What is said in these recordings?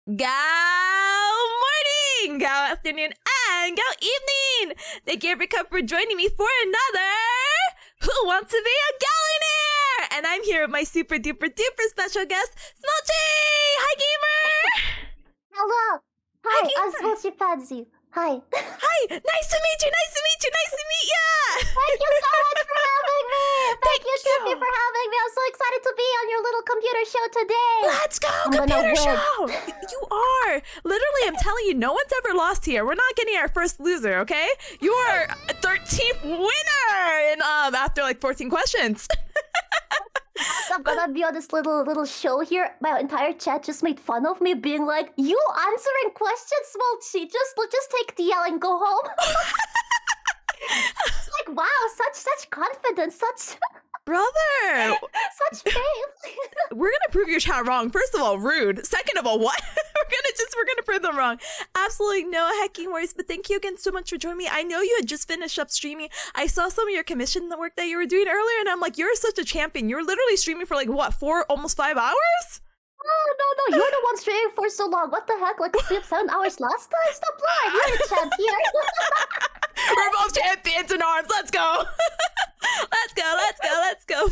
Go morning, go afternoon, and go evening. Thank you, everyone, for joining me for another Who Wants to Be a Gaollionaire? And I'm here with my super duper duper special guest, Smulchy. Hi, gamer. Hello. Hi, I'm gamer. Smulchy Pansy. Hi. Hi. Nice to meet you. Nice to meet you. Nice to meet ya. Thank you so much for having me. Thank you, Tiffy, you. for having me. I'm so excited to be on your little computer show today. Let's go, computer show. You are. Literally, I'm telling you, no one's ever lost here. We're not getting our first loser, okay? You are a 13th winner in, after like 14 questions. I'm gonna be on this little show here. My entire chat just made fun of me, being like, "You answering questions, Smulchy? Just take the L and go home." It's like, wow, such confidence, such Brother, such faith. we're gonna prove your chat wrong. First of all, rude. Second of all, what? we're gonna prove them wrong. Absolutely no hecking worries. But thank you again so much for joining me. I know you had just finished up streaming. I saw some of your commission work that you were doing earlier, and I'm like, you're such a champion. You're literally streaming for like what, almost 5 hours? No, you're the one streaming for so long. What the heck? Like 7 hours last time? Stop lying. You're the champion. We're both champions in arms. Let's go. Let's go.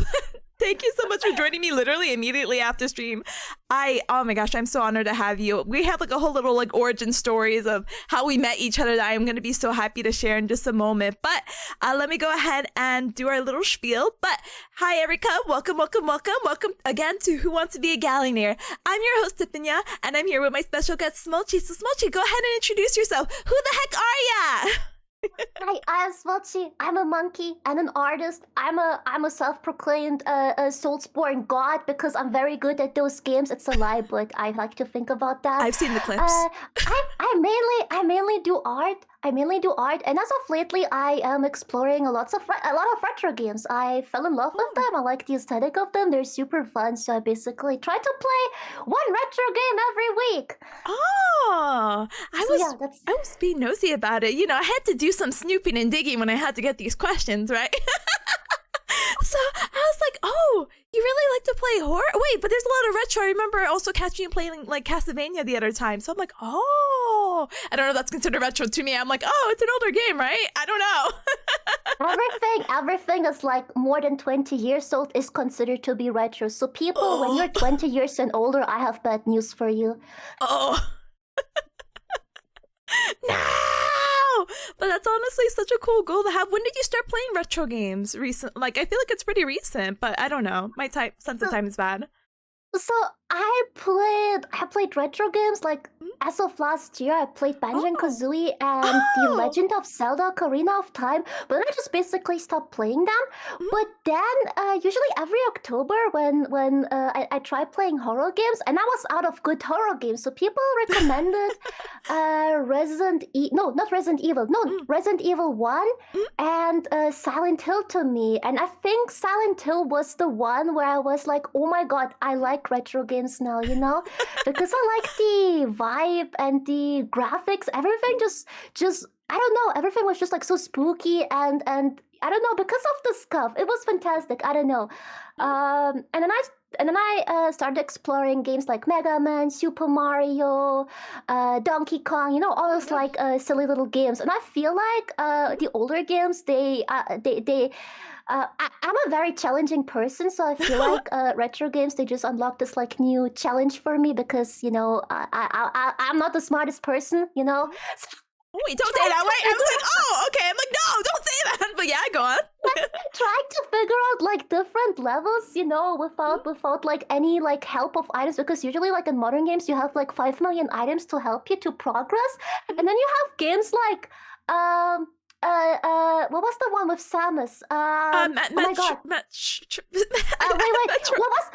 Thank you so much for joining me literally immediately after stream. Oh my gosh, I'm so honored to have you. We have like a whole little like origin stories of how we met each other that I'm going to be so happy to share in just a moment. But let me go ahead and do our little spiel. But hi, Erica. Welcome again to Who Wants to Be a Gaollionaire. I'm your host, Tipanya, and I'm here with my special guest, Smulchy. So Smulchy, go ahead and introduce yourself. Who the heck are ya? Hi, I'm Smulchy. I'm a monkey and an artist. I'm a self-proclaimed Soulsborne god because I'm very good at those games. It's a lie, but I like to think about that. I've seen the clips. I mainly do art. And as of lately, I am exploring a lot of retro games. I fell in love with them. I like the aesthetic of them. They're super fun. So I basically try to play one retro game every week. Oh, I was being nosy about it. You know, I had to do some snooping and digging when I had to get these questions, right? So I was like, oh, you really like to play horror? Wait, but there's a lot of retro. I remember also catching you playing like Castlevania the other time. So I'm like, oh, I don't know if that's considered retro to me. I'm like, oh, it's an older game, right? I don't know. Everything is like more than 20 years old is considered to be retro. So people, when you're 20 years and older, I have bad news for you. Oh. No! But that's honestly such a cool goal to have. When did you start playing retro games? Recent? Like, I feel like it's pretty recent, but I don't know. My sense of time is bad. So I played retro games like as of last year. I played Banjo-Kazooie and The Legend of Zelda: Ocarina of Time, but then I just basically stopped playing them. But then usually every October when I try playing horror games, and I was out of good horror games, so people recommended Resident Evil 1 and Silent Hill to me, and I think Silent Hill was the one where I was like, oh my god, I like retro games now, you know, because I like the vibe and the graphics. Everything just I don't know, everything was just like so spooky and I don't know, because of the scuff, it was fantastic. I don't know. And then I started exploring games like Mega Man, Super Mario, Donkey Kong, you know, all those like silly little games. And I feel like the older games, I'm a very challenging person, so I feel like retro games, they just unlock this like new challenge for me because, you know, I'm not the smartest person, you know. Wait, don't say that. Wait, I was like, oh, okay. I'm like, no, don't say that. But yeah, go on. Trying to figure out like different levels, you know, without like any like help of items, because usually like in modern games you have like 5 million items to help you to progress, and then you have games like what was the one with Samus? Oh my god. Wait.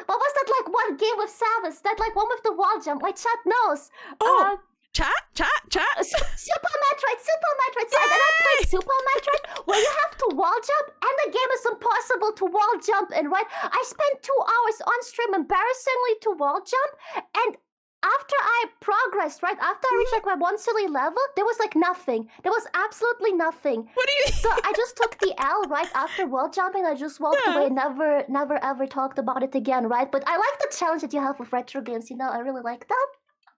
What was that like one game with Samus? That like one with the wall jump. My chat knows. Oh. Chat. Super Metroid. So then I played Super Metroid, where you have to wall jump, and the game is impossible to wall jump in, right? I spent 2 hours on stream embarrassingly to wall jump, and after I progressed, right, after I reached like my one silly level, there was like nothing. There was absolutely nothing. What do you mean? So I just took the L right after wall jumping. I just walked away, never ever talked about it again, right? But I like the challenge that you have with retro games, you know, I really like that.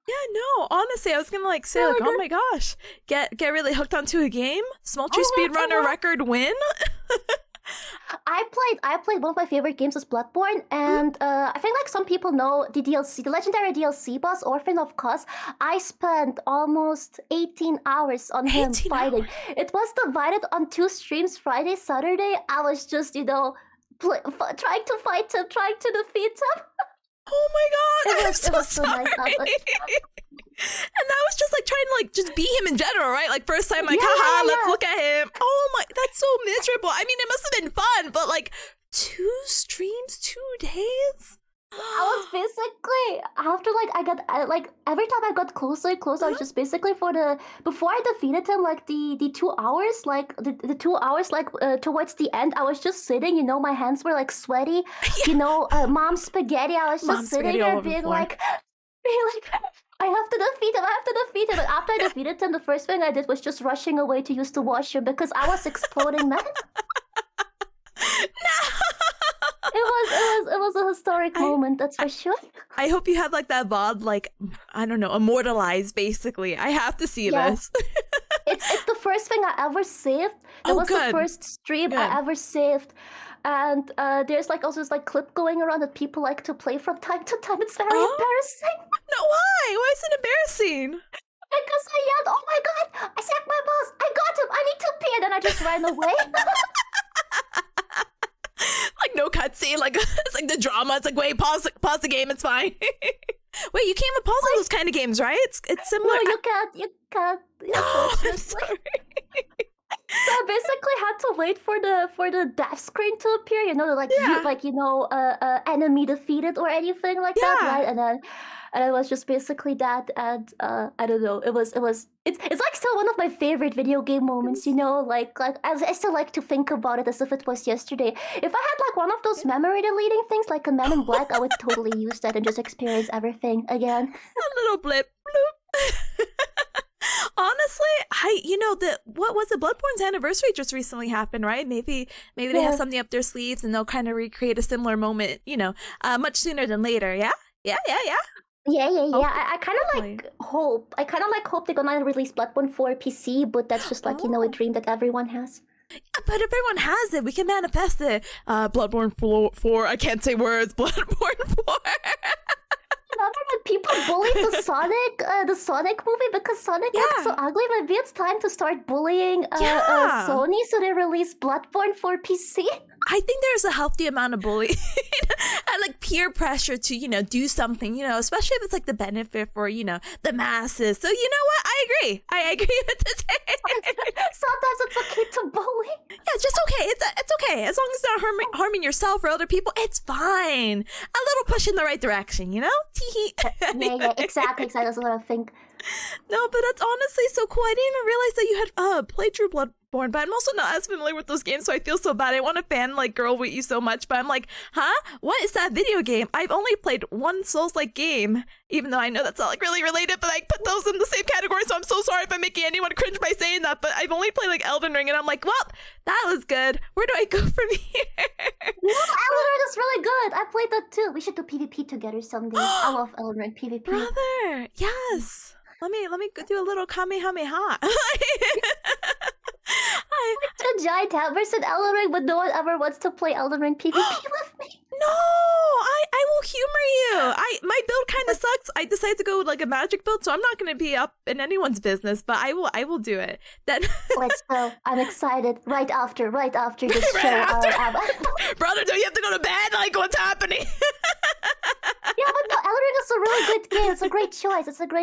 Yeah, no, honestly, I was gonna like say, Really like, oh good. my gosh, get really hooked onto a game. Smulchy Oh my speedrunner God. record win. I played one of my favorite games was Bloodborne, and I think like some people know the DLC, the legendary DLC boss Orphan of Cos. I spent almost 18 hours on him 18 fighting. hours. It was divided on 2 streams, Friday, Saturday. I was just trying to fight him, trying to defeat him. Oh my god, I'm It was so so nice. sorry. And that was just like trying to like just beat him in general, right? Like first time, like, Yeah, haha, yeah, let's yeah. look at him. Oh my, that's so miserable. I mean, it must have been fun, but like 2 streams, 2 days. I was basically after like every time I got closer and closer, I was just basically before I defeated him, like the 2 hours, like the 2 hours, like towards the end, I was just sitting, you know, my hands were like sweaty, you know, mom spaghetti. I was just Mom sitting spaghetti all there over the being floor. like, being like, I have to defeat him. I have to defeat him. And after I defeated him, the first thing I did was just rushing away to use the washroom because I was exploding, man. It was a historic moment, that's for sure. I hope you had like that VOD, like, I don't know, immortalized basically. I have to see Yeah. this. It's the first thing I ever saved. It Oh, was good. the first stream Good. I ever saved. And there's like also this like clip going around that people like to play from time to time. It's very Oh? embarrassing. No, why? Why is it embarrassing? Because I yelled, "Oh my god, I sacked my boss! I got him! I need to pee!" And then I just ran away. Like no cutscene, like it's like the drama. It's like, wait, pause the game. It's fine. Wait, you can't even pause on those kind of games, right? It's similar. No, you can't. No, I'm Unfortunately. sorry. So I basically had to wait for the death screen to appear, you know, like Yeah. enemy defeated or anything like that, Yeah. right? And it was just basically that, and I don't know, it's like still one of my favorite video game moments, you know, like I still like to think about it as if it was yesterday. If I had like one of those memory deleting things like a Men in Black, I would totally use that and just experience everything again. A little blip, bloop. Honestly, what was it? Bloodborne's anniversary just recently happened, right? Maybe they have Yeah. something up their sleeves and they'll kind of recreate a similar moment, much sooner than later. Yeah. Yeah. Hopefully. I kind of like hope they're gonna release Bloodborne for PC, but that's just like, you know, a dream that everyone has. But if everyone has it, we can manifest it. Bloodborne 4. I can't say words. Bloodborne 4. Remember when people bullied the Sonic movie because Sonic looked so ugly? Maybe it's time to start bullying Yeah. Sony, so they release Bloodborne for PC. I think there's a healthy amount of bullying and like peer pressure to, do something, especially if it's like the benefit for, the masses. So you know what? I agree with the take. Sometimes it's okay to bully. Yeah, it's just okay. It's okay. As long as it's not harming yourself or other people, it's fine. A little push in the right direction, Tee-hee. Yeah, exactly. That's what I think. No, but that's honestly so cool. I didn't even realize that you had played through Bloodborne, but I'm also not as familiar with those games, so I feel so bad. I want to fan like girl with you so much, but I'm like, huh? What is that video game? I've only played one Souls-like game, even though I know that's not like really related, but I put those in the same category, so I'm so sorry if I'm making anyone cringe by saying that, but I've only played like Elden Ring, and I'm like, well, that was good. Where do I go from here? No, Elden Ring is really good. I played that too. We should do PvP together someday. I love Elden Ring PvP. Brother, yes. Let me go do a little kamehameha. Two giant hammers in Elden Ring, but no one ever wants to play Elden Ring PvP with me. No, I will humor you. My build kind of sucks. I decided to go with like a magic build, so I'm not going to be up in anyone's business, but I will do it. Then Let's go. I'm excited. Right after this Right show. after. Brother, do you have to go to bed? Like, what's happening? Yeah, but no, Elden Ring is a really good game. It's a great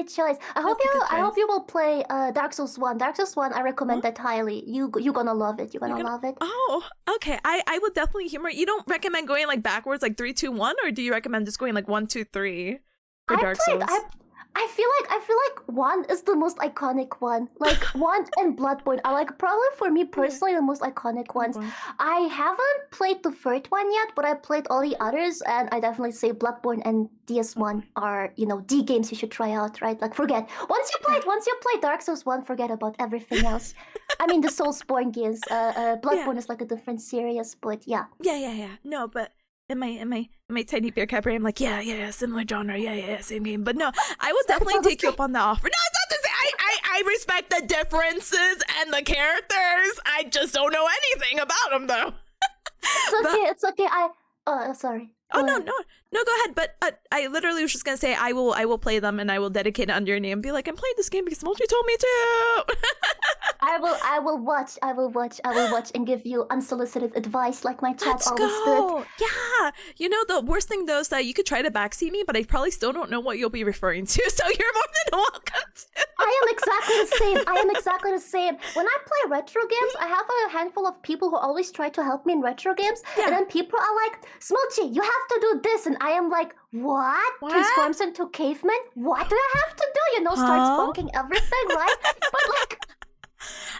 choice. I hope you will play Dark Souls 1. Dark Souls 1, I recommend that highly. You're gonna love it. You're gonna love it. Oh, okay. I will definitely humor. You don't recommend going like backwards, like 3, 2, 1, or do you recommend just going like 1, 2, 3 for Dark Souls? I feel like 1 is the most iconic one. Like 1 and Bloodborne are like probably for me personally the most iconic ones. I haven't played the third one yet, but I played all the others, and I definitely say Bloodborne and DS1 are, D games you should try out, right? Like forget once you play Dark Souls 1, forget about everything else. I mean the Soulsborne games. Bloodborne is like a different series, but yeah. Yeah. No, but in my tiny beer cat brain, I'm like, yeah, similar genre, yeah, same game. But no, I will definitely take you up on the offer. No, it's not to say I respect the differences and the characters. I just don't know anything about them though. It's okay. Sorry. Oh no, go ahead. But I literally was just gonna say I will play them and I will dedicate it under your name and be like, I'm playing this game because Smulchy told me to. I will watch and give you unsolicited advice like my chat Let's always go. did. Yeah. You know, the worst thing though is that you could try to backseat me, but I probably still don't know what you'll be referring to. So you're more than welcome to. I am exactly the same. When I play retro games, I have a handful of people who always try to help me in retro games. Yeah. And then people are like, Smulchy, you have to do this. And I am like, what? Transforms into caveman? What do I have to do? Starts bunking everything, right? But like...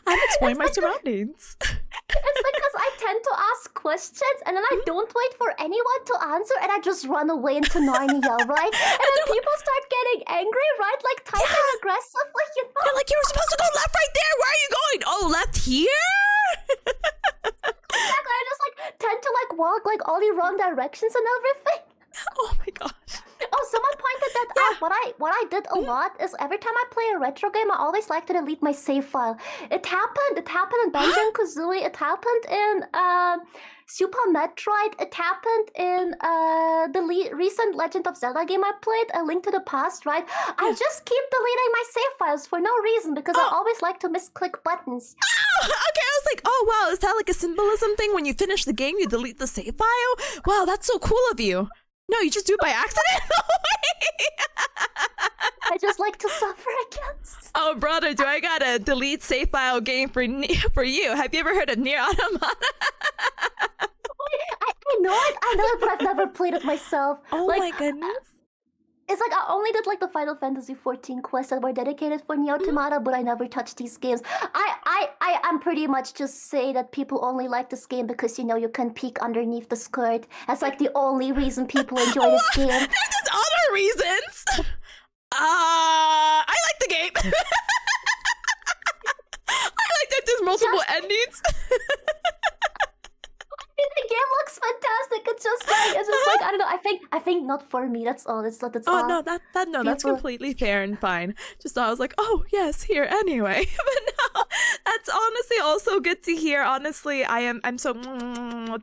I'm exploring my surroundings. It's because I tend to ask questions and then I don't wait for anyone to answer and I just run away into Narnia, right? And then people start getting angry, right? Like typing aggressively, You're like, you were supposed to go left right there. Where are you going? Oh, left here? Exactly. I just tend to walk all the wrong directions and everything. Oh my gosh. Oh, someone pointed that out. What I did a lot is every time I play a retro game, I always like to delete my save file. It happened in Banjo-Kazooie. It happened in Super Metroid. It happened in the recent Legend of Zelda game I played, A Link to the Past, right? I just keep deleting my save files for no reason because I always like to misclick buttons. Oh, okay. I was like, oh wow, is that like a symbolism thing? When you finish the game, you delete the save file? Wow, that's so cool of you. No, you just do it by accident? I just like to suffer against. Oh, brother, do I got a delete save file game for you? Have you ever heard of Nier Automata? I know it, but I've never played it myself. Oh my goodness. It's like I only did the Final Fantasy 14 quests that were dedicated for Nier Automata, but I never touched these games. I'm pretty much just say that people only like this game because you can peek underneath the skirt. That's the only reason people enjoy this game. There's just other reasons. I like the game. I like that there's multiple endings. The game looks fantastic. It's just I don't know. I think not for me. That's all. That's all. Oh no, that's completely fair and fine. Just thought I was like, oh yes, here anyway. But no, that's honestly also good to hear. Honestly, I'm so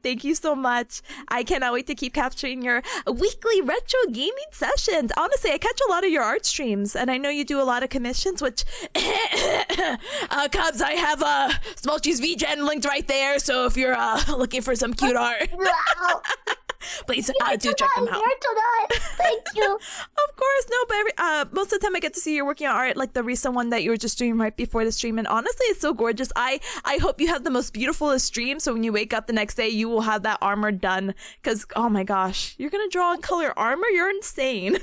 thank you so much. I cannot wait to keep capturing your weekly retro gaming sessions. Honestly, I catch a lot of your art streams, and I know you do a lot of commissions. Which, Cubs, I have Smulchy's VGen linked right there. So if you're looking for some cute art, please do check them out. Thank you. Of course, no, but most of the time I get to see you're working on art, like the recent one that you were just doing right before the stream, and honestly, it's so gorgeous. I hope you have the most beautiful stream, so when you wake up the next day, you will have that armor done. Because oh my gosh, you're gonna draw on color armor? You're insane.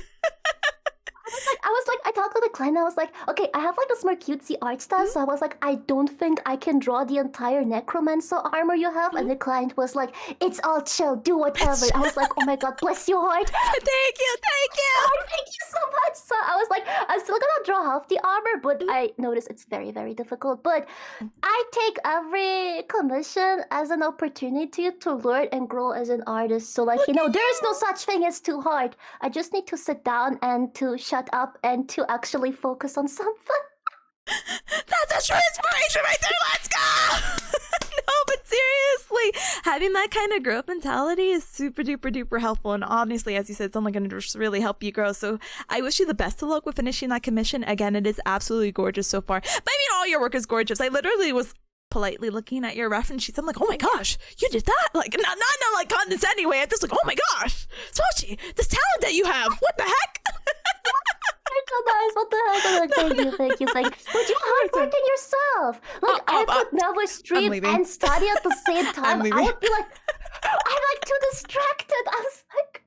I talked to the client. I was like, okay, I have this more cutesy art style. So I was like, I don't think I can draw the entire necromancer armor you have. And the client was like, it's all chill, do whatever. I was like, oh my god, bless your heart. Thank you. Thank you so much. So I was like, I'm still gonna draw half the armor, but I noticed it's very, very difficult. But I take every commission as an opportunity to learn and grow as an artist. So there is no such thing as too hard. I just need to sit down and to shut up and to actually focus on something. That's a true inspiration right there. Let's go. No, but seriously, having that kind of growth mentality is super duper duper helpful. And honestly, as you said, it's only going to just really help you grow. So I wish you the best of luck with finishing that commission. Again, it is absolutely gorgeous so far. But I mean, all your work is gorgeous. I literally was politely looking at your reference sheets. I'm like, oh my gosh, you did that? Like, not like condescending anyway. I'm just like, oh my gosh, Smulchy, this talent that you have. What the heck? What the heck? I'm like, thank you. But you're hardworking yourself. I could never stream and study at the same time. I would be like, I'm too distracted. I was like,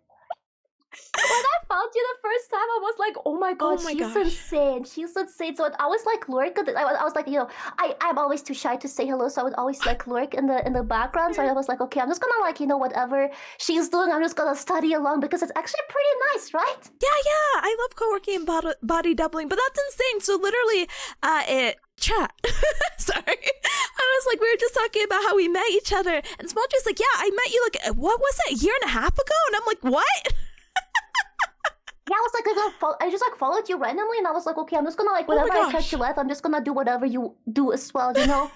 when I found you the first time, I was like, oh my god, she's insane. She's insane. So I was lurking. I was like, I'm always too shy to say hello, so I would always lurk in the background. So I was like, okay, I'm just gonna whatever she's doing, I'm just gonna study along because it's actually pretty nice, right? Yeah. I love co-working and body doubling, but that's insane. So literally, chat. Sorry. I was like, we were just talking about how we met each other. And Smulchy's like, yeah, I met you like, what was it, a year and a half ago? And I'm like, what? Yeah, I was like, I just like followed you randomly, and I was like, okay, I'm just gonna like whenever I catch you live, I'm just gonna do whatever you do as well, you know.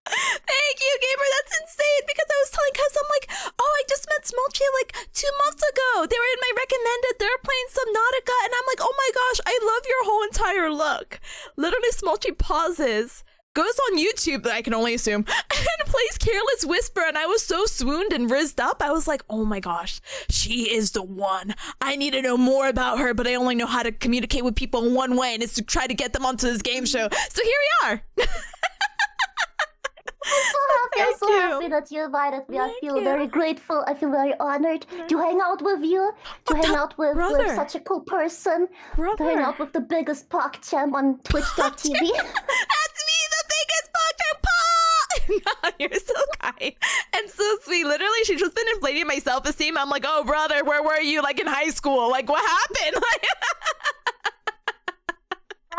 Thank you, gamer. That's insane. Because I was telling Cuz, I'm like, oh, I just met Smulchy like 2 months ago. They were in my recommended. They're playing Subnautica, and I'm like, oh my gosh, I love your whole entire look. Literally, Smulchy pauses, goes on YouTube, I can only assume, and plays Careless Whisper, and I was so swooned and rizzed up. I was like, oh my gosh, she is the one. I need to know more about her, but I only know how to communicate with people in one way, and it's to try to get them onto this game show. So here we are. I'm so happy that you invited me. I feel very grateful. I feel very honored to hang out with you, to hang out with such a cool person, to hang out with the biggest PogChamp on Twitch.tv. That's me, the biggest PogChamp. You're so kind and so sweet. Literally, she's just been inflating my self-esteem. I'm like, oh, brother, where were you like in high school? Like, what happened?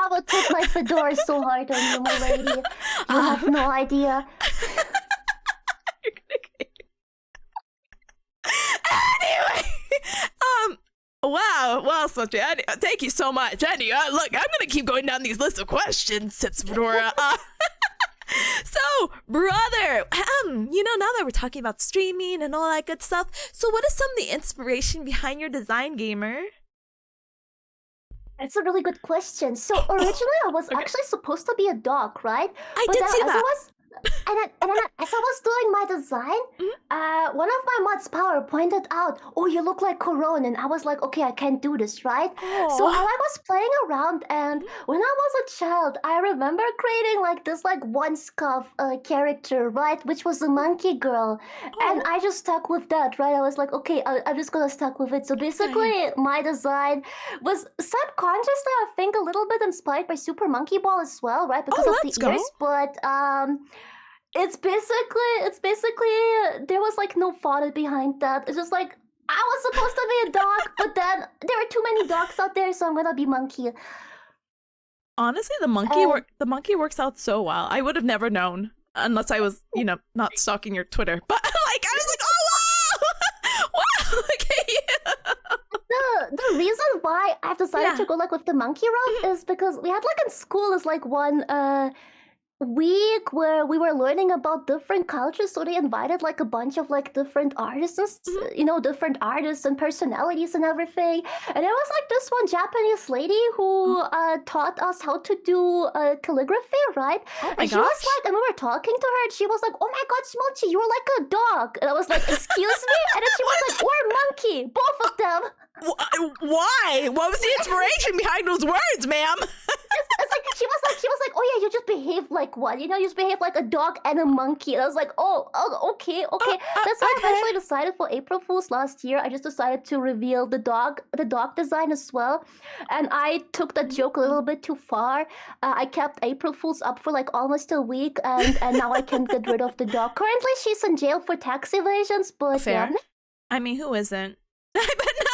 I would put my fedora so hard on you, my lady. You have no idea. You're gonna anyway, wow, Smulchy, thank you so much. Anyway, look, I'm gonna keep going down these lists of questions, Sips Fedora. So, brother, you know, now that we're talking about streaming and all that good stuff, so what is some of the inspiration behind your design, gamer? It's a really good question. So originally I was actually supposed to be a dog, right? I did see that. And then as I was doing my design, one of my mods, Power, pointed out, oh, you look like Coron. And I was like, okay, I can't do this, right? Aww. So I was playing around, and when I was a child, I remember creating like this like one scuff character, right? Which was a monkey girl. And I just stuck with that, right? I was like, okay, I'm just gonna stuck with it. So basically my design was subconsciously, I think, a little bit inspired by Super Monkey Ball as well, right? Because of the ears, but it's basically there was like no thought behind that. It's just like I was supposed to be a dog, but then there are too many dogs out there, so I'm gonna be monkey. Honestly, the monkey works out so well. I would have never known unless I was, you know, not stalking your Twitter. But like I was like, oh wow, wow, look at you. The reason why I've decided to go like with the monkey route is because we had like in school is like one week where we were learning about different cultures, so they invited like a bunch of like different artists, you know, different artists and personalities and everything. And there was like this one Japanese lady who taught us how to do calligraphy, right? And she was like, and we were talking to her, and she was like, oh my god, Smulchy, you're like a dog. And I was like, excuse me? And then she was like, or monkey, both of them. Why? What was the inspiration behind those words, ma'am? It's like she was like, oh yeah, you just behave like one, you know, you just behave like a dog and a monkey. And I was like, oh okay. That's why I eventually decided for April Fool's last year. I just decided to reveal the dog design as well, and I took that joke a little bit too far. I kept April Fool's up for like almost a week, and now I can get rid of the dog. Currently, she's in jail for tax evasions, but fair. I mean, who isn't? But no.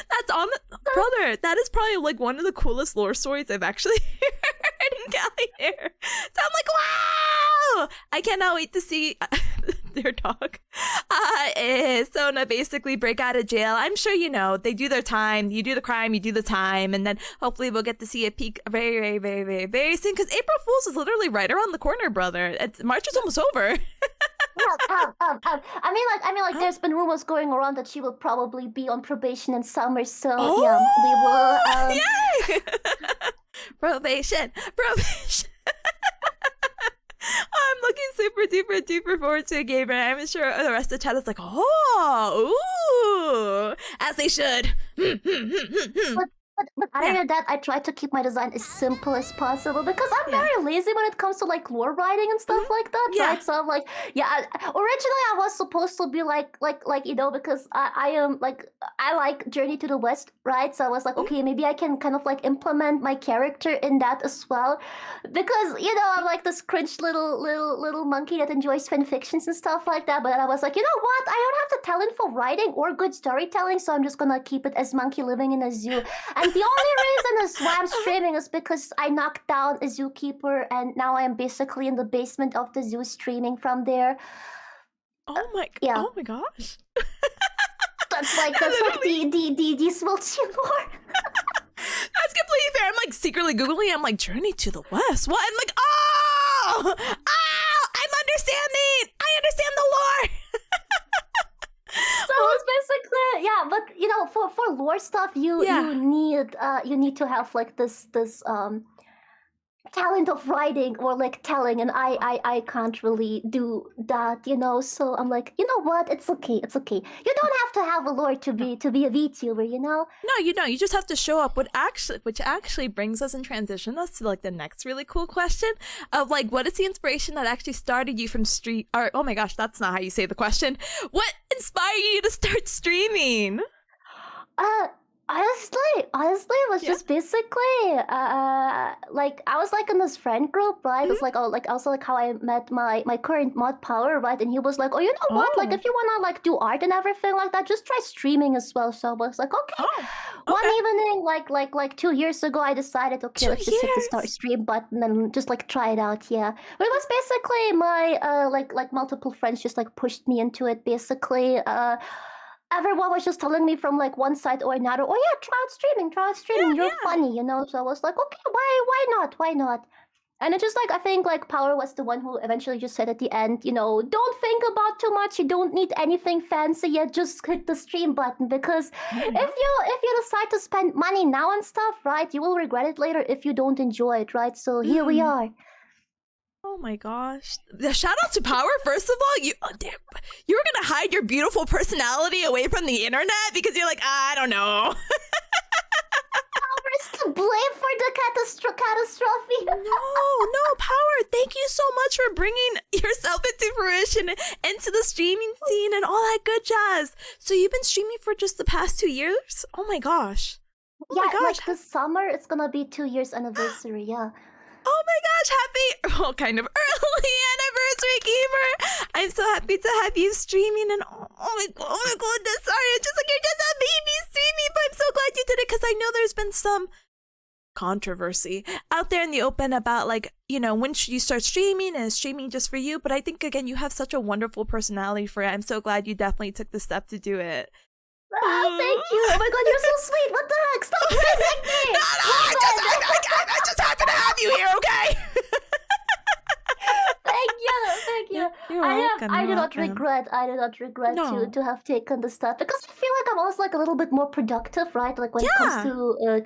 That's on the brother. That is probably like one of the coolest lore stories I've actually heard in Gaollionaire. So I'm like, wow! I cannot wait to see their dog. So now basically break out of jail. I'm sure you know they do their time. You do the crime, you do the time, and then hopefully we'll get to see a peak very, very, very, very, very soon. Because April Fool's is literally right around the corner, brother. March is almost over. I mean, like, there's been rumors going around that she will probably be on probation in summer. So yeah, we will. Yay! Probation. I'm looking super duper duper forward to a game, and I'm sure the rest of the chat is like, oh, ooh, as they should. But other than that, I try to keep my design as simple as possible because I'm very lazy when it comes to like lore writing and stuff like that, right? So I'm like, originally I was supposed to be like you know, because I am like, I like Journey to the West, right? So I was like, okay, maybe I can kind of like implement my character in that as well, because you know I'm like this cringe little monkey that enjoys fan fictions and stuff like that. But then I was like, you know what? I don't have the talent for writing or good storytelling, so I'm just gonna keep it as monkey living in a zoo. And The only reason is why I'm streaming is because I knocked down a zookeeper, and now I am basically in the basement of the zoo streaming from there. Yeah. Oh my gosh. That's like the Smulchy lore. That's completely fair. I'm like secretly Googling. I'm like, Journey to the West. What? I'm like, oh, I'm understanding. I understand the lore. So it's basically, yeah, but you know, for lore stuff, you need to have like this talent of writing or like telling, and I can't really do that, you know. So I'm like, you know what? It's okay. You don't have to have a lore to be a VTuber, you know. No, you just have to show up. Which actually brings us and transition us to like the next really cool question of like, what is the inspiration that actually started you from stream? Or oh my gosh, that's not how you say the question. What inspired you to start streaming? Honestly, it was just basically like I was like in this friend group, right? It's like also like how I met my current mod Power, right? And he was like, oh, you know what? Like if you wanna like do art and everything like that, just try streaming as well. So I was like, okay. One evening, like 2 years ago, I decided, okay, let's just hit the start stream button and just like try it out. Yeah, but it was basically my like multiple friends just like pushed me into it. Basically, everyone was just telling me from like one side or another, oh yeah, try out streaming, you're funny, you know. So I was like, okay, why not? And it just like, I think like Power was the one who eventually just said at the end, you know, don't think about too much, you don't need anything fancy yet, just hit the stream button, because if you decide to spend money now and stuff, right, you will regret it later if you don't enjoy it, right? So here we are. Oh my gosh. Shout out to Power, first of all. You were going to hide your beautiful personality away from the internet because you're like, I don't know. Power is to blame for the catastrophe. No, Power. Thank you so much for bringing yourself into fruition, into the streaming scene and all that good jazz. So you've been streaming for just the past 2 years? Oh my gosh. Like this summer, it's going to be 2 years anniversary, yeah. Oh my gosh, happy, kind of early anniversary, Gamer. I'm so happy to have you streaming, and oh my goodness, sorry, it's just like you're just a baby streaming, but I'm so glad you did it, because I know there's been some controversy out there in the open about like, you know, when should you start streaming, and is streaming just for you? But I think, again, you have such a wonderful personality for it. I'm so glad you definitely took the step to do it. Oh, thank you. Oh my god, you're so sweet. What the heck? Stop praising me. No, I just happen to have you here, okay? Thank you. You're welcome. I do not regret to have taken the step, because I feel like I'm also like a little bit more productive, right? Like when it comes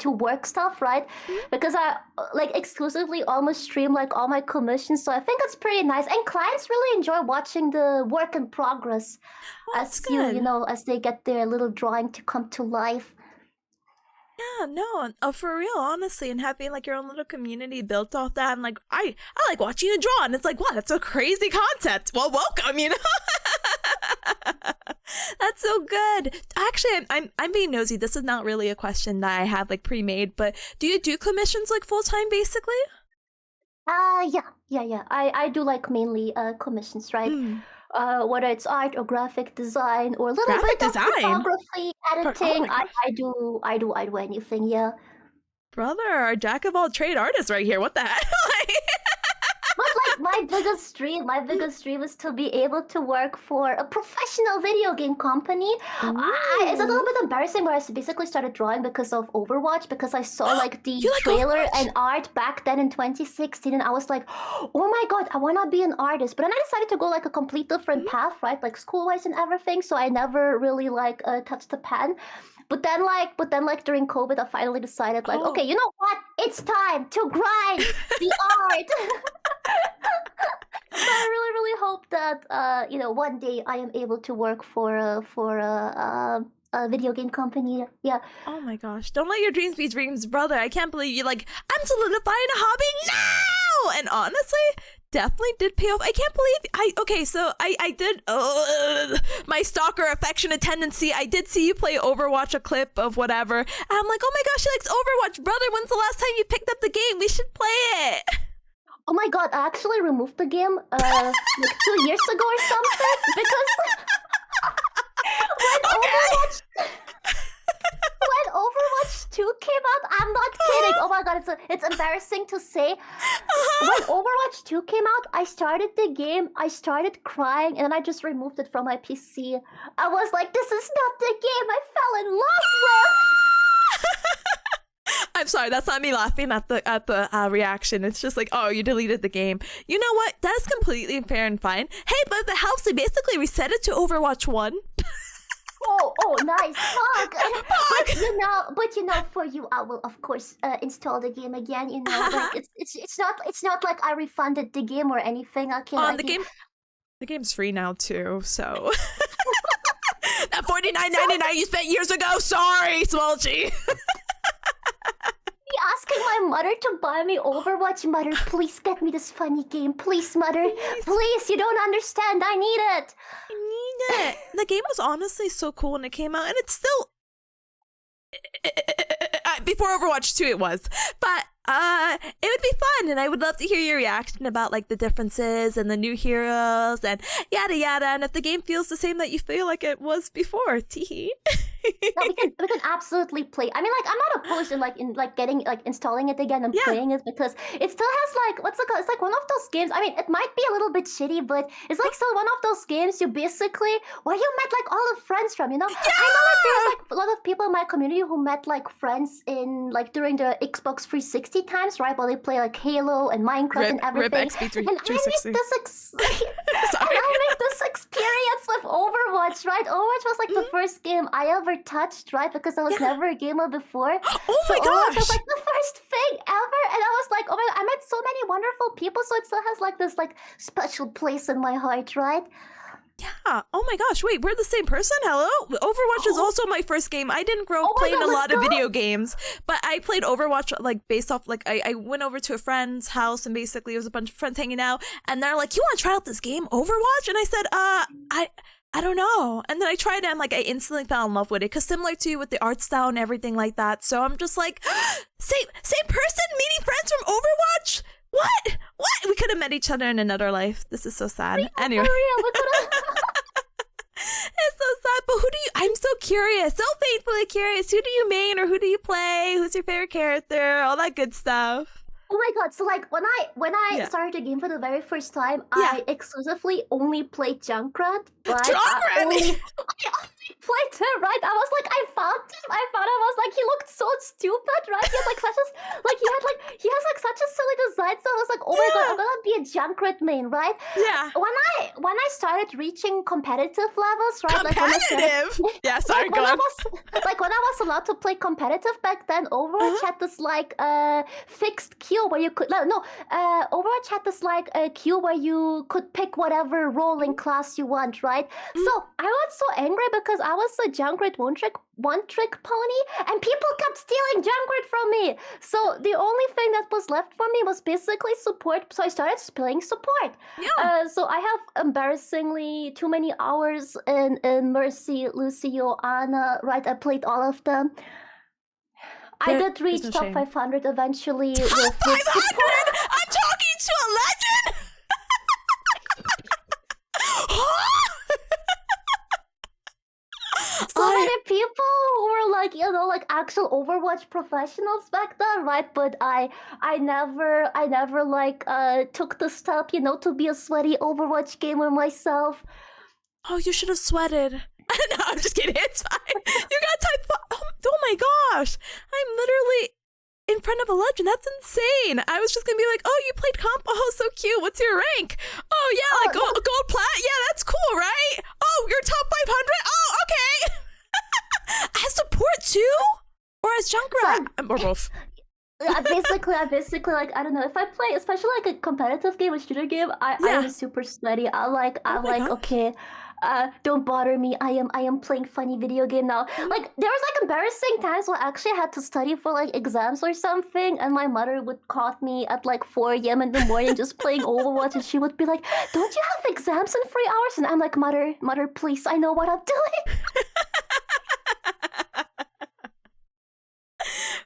to work stuff, right? Because I like exclusively almost stream like all my commissions, so I think it's pretty nice. And clients really enjoy watching the work in progress as as they get their little drawing to come to life. Yeah, no, for real, honestly, and having like your own little community built off that, and like I like watching you draw, and it's like, wow, that's a crazy concept. Well, welcome, you know. That's so good. Actually, I'm being nosy. This is not really a question that I have like pre-made, but do you do commissions like full time, basically? Yeah. I do like mainly commissions, right? Whether it's art or graphic design or a little bit of photography, editing, I do anything, yeah. Brother, our jack of all trade artist right here. What the heck? But like my biggest dream is to be able to work for a professional video game company. It's a little bit embarrassing, where I basically started drawing because of Overwatch, because I saw like the trailer and art back then in 2016, and I was like, oh my god, I want to be an artist. But then I decided to go like a complete different path, right? Like school-wise and everything, so I never really like touched the pen. But then during COVID, I finally decided like, okay, you know what? It's time to grind the art. So I really hope that one day I am able to work for a video game company. Yeah. Oh my gosh! Don't let your dreams be dreams, brother. I can't believe you like, I'm solidifying a hobby now. And honestly, definitely did pay off. I can't believe I did my stalker affectionate tendency. I did see you play Overwatch, a clip of whatever. And I'm like, oh my gosh, she likes Overwatch, brother. When's the last time you picked up the game? We should play it. Oh my god, I actually removed the game like 2 years ago or something, because when Overwatch Overwatch 2 came out, I'm not kidding. Oh my god, it's embarrassing to say. When Overwatch 2 came out, I started the game, I started crying, and then I just removed it from my PC. I was like, this is not the game I fell in love with. I'm sorry, that's not me laughing at the reaction. It's just like, oh, you deleted the game. You know what? That's completely fair and fine. Hey, but the house, they basically reset it to Overwatch 1. Oh, nice. But you know, for you, I will of course install the game again. You know, like it's not like I refunded the game or anything. The game's free now too. So that $49.99 you spent years ago. Sorry, Smulchy. Asking my mother to buy me Overwatch. Mother, please get me this funny game. Please, mother. Please, you don't understand. I need it. I need it. The game was honestly so cool when it came out, and it's still before Overwatch 2 it was. But it would be fun, and I would love to hear your reaction about like the differences and the new heroes and yada yada, and if the game feels the same that you feel like it was before. Teehee. No, we can absolutely play. I mean, like, I'm not opposed to getting installing it again and playing it, because it still has like it's like one of those games. I mean, it might be a little bit shitty, but it's like still one of those games you basically where you met like all the friends from. You know, I know like there's like a lot of people in my community who met like friends in like during the Xbox 360 times, right? While they play like Halo and Minecraft and everything. XP360. And I made this experience with Overwatch, right? Overwatch was like the first game I ever touched, right? Because I was never a gamer before. Oh my gosh! It was like the first thing ever, and I was like, oh my god, I met so many wonderful people, so it still has like this like special place in my heart, right? Yeah. Oh my gosh. Wait, we're the same person? Hello? Overwatch is also my first game. I didn't grow up playing a lot of video games, but I played Overwatch like based off like I went over to a friend's house, and basically it was a bunch of friends hanging out, and they're like, "You want to try out this game, Overwatch?" And I said, I don't know. And then I tried it, and like I instantly fell in love with it, because similar to you with the art style and everything like that. So I'm just like, same person meeting friends from Overwatch? What? We could have met each other in another life. This is so sad. Anyway. It's so sad. But I'm so curious, so faithfully curious. Who do you main, or who do you play? Who's your favorite character? All that good stuff. Oh my god, so like when I started the game for the very first time, I exclusively only played Junkrat, right? Junkrat! I only played him, right? I was like, I found him, I was like, he looked so stupid, right? He had like such a, he has like such a silly design, so I was like, oh my god, I'm gonna be a Junkrat main, right? Yeah. When I started reaching competitive levels, right? Competitive? Like sorry, go on. When I was allowed to play competitive back then, Overwatch had this like fixed queue where you could Overwatch had this like a queue where you could pick whatever role in class you want, right? So I was so angry because I was a Junkrat one trick pony, and people kept stealing Junkrat from me. So the only thing that was left for me was basically support. So I started playing support. Yeah. So I have embarrassingly too many hours in Mercy, Lucio, Ana, right? I played all of them. I did reach top 500 eventually. Top 500? I'm talking to a legend? So many people who were like, you know, like actual Overwatch professionals back then, right? But I never like took the step, you know, to be a sweaty Overwatch gamer myself. Oh, you should have sweated. No, I'm just kidding. It's fine. You got type. Oh my gosh! I'm literally in front of a legend. That's insane. I was just gonna be like, oh, you played comp. Oh, so cute. What's your rank? Oh yeah, like gold plat. Yeah, that's cool, right? Oh, you're top 500. Oh, okay. As support too, or as Junkrat, or both. I basically like, I don't know, if I play especially like a competitive game, a shooter game, I am super sweaty. I like okay, don't bother me. I am playing funny video game now. Like there was like embarrassing times where I actually had to study for like exams or something, and my mother would caught me at like 4 a.m. in the morning just playing Overwatch, and she would be like, "Don't you have exams in 3 hours?" And I'm like, "Mother, please, I know what I'm doing."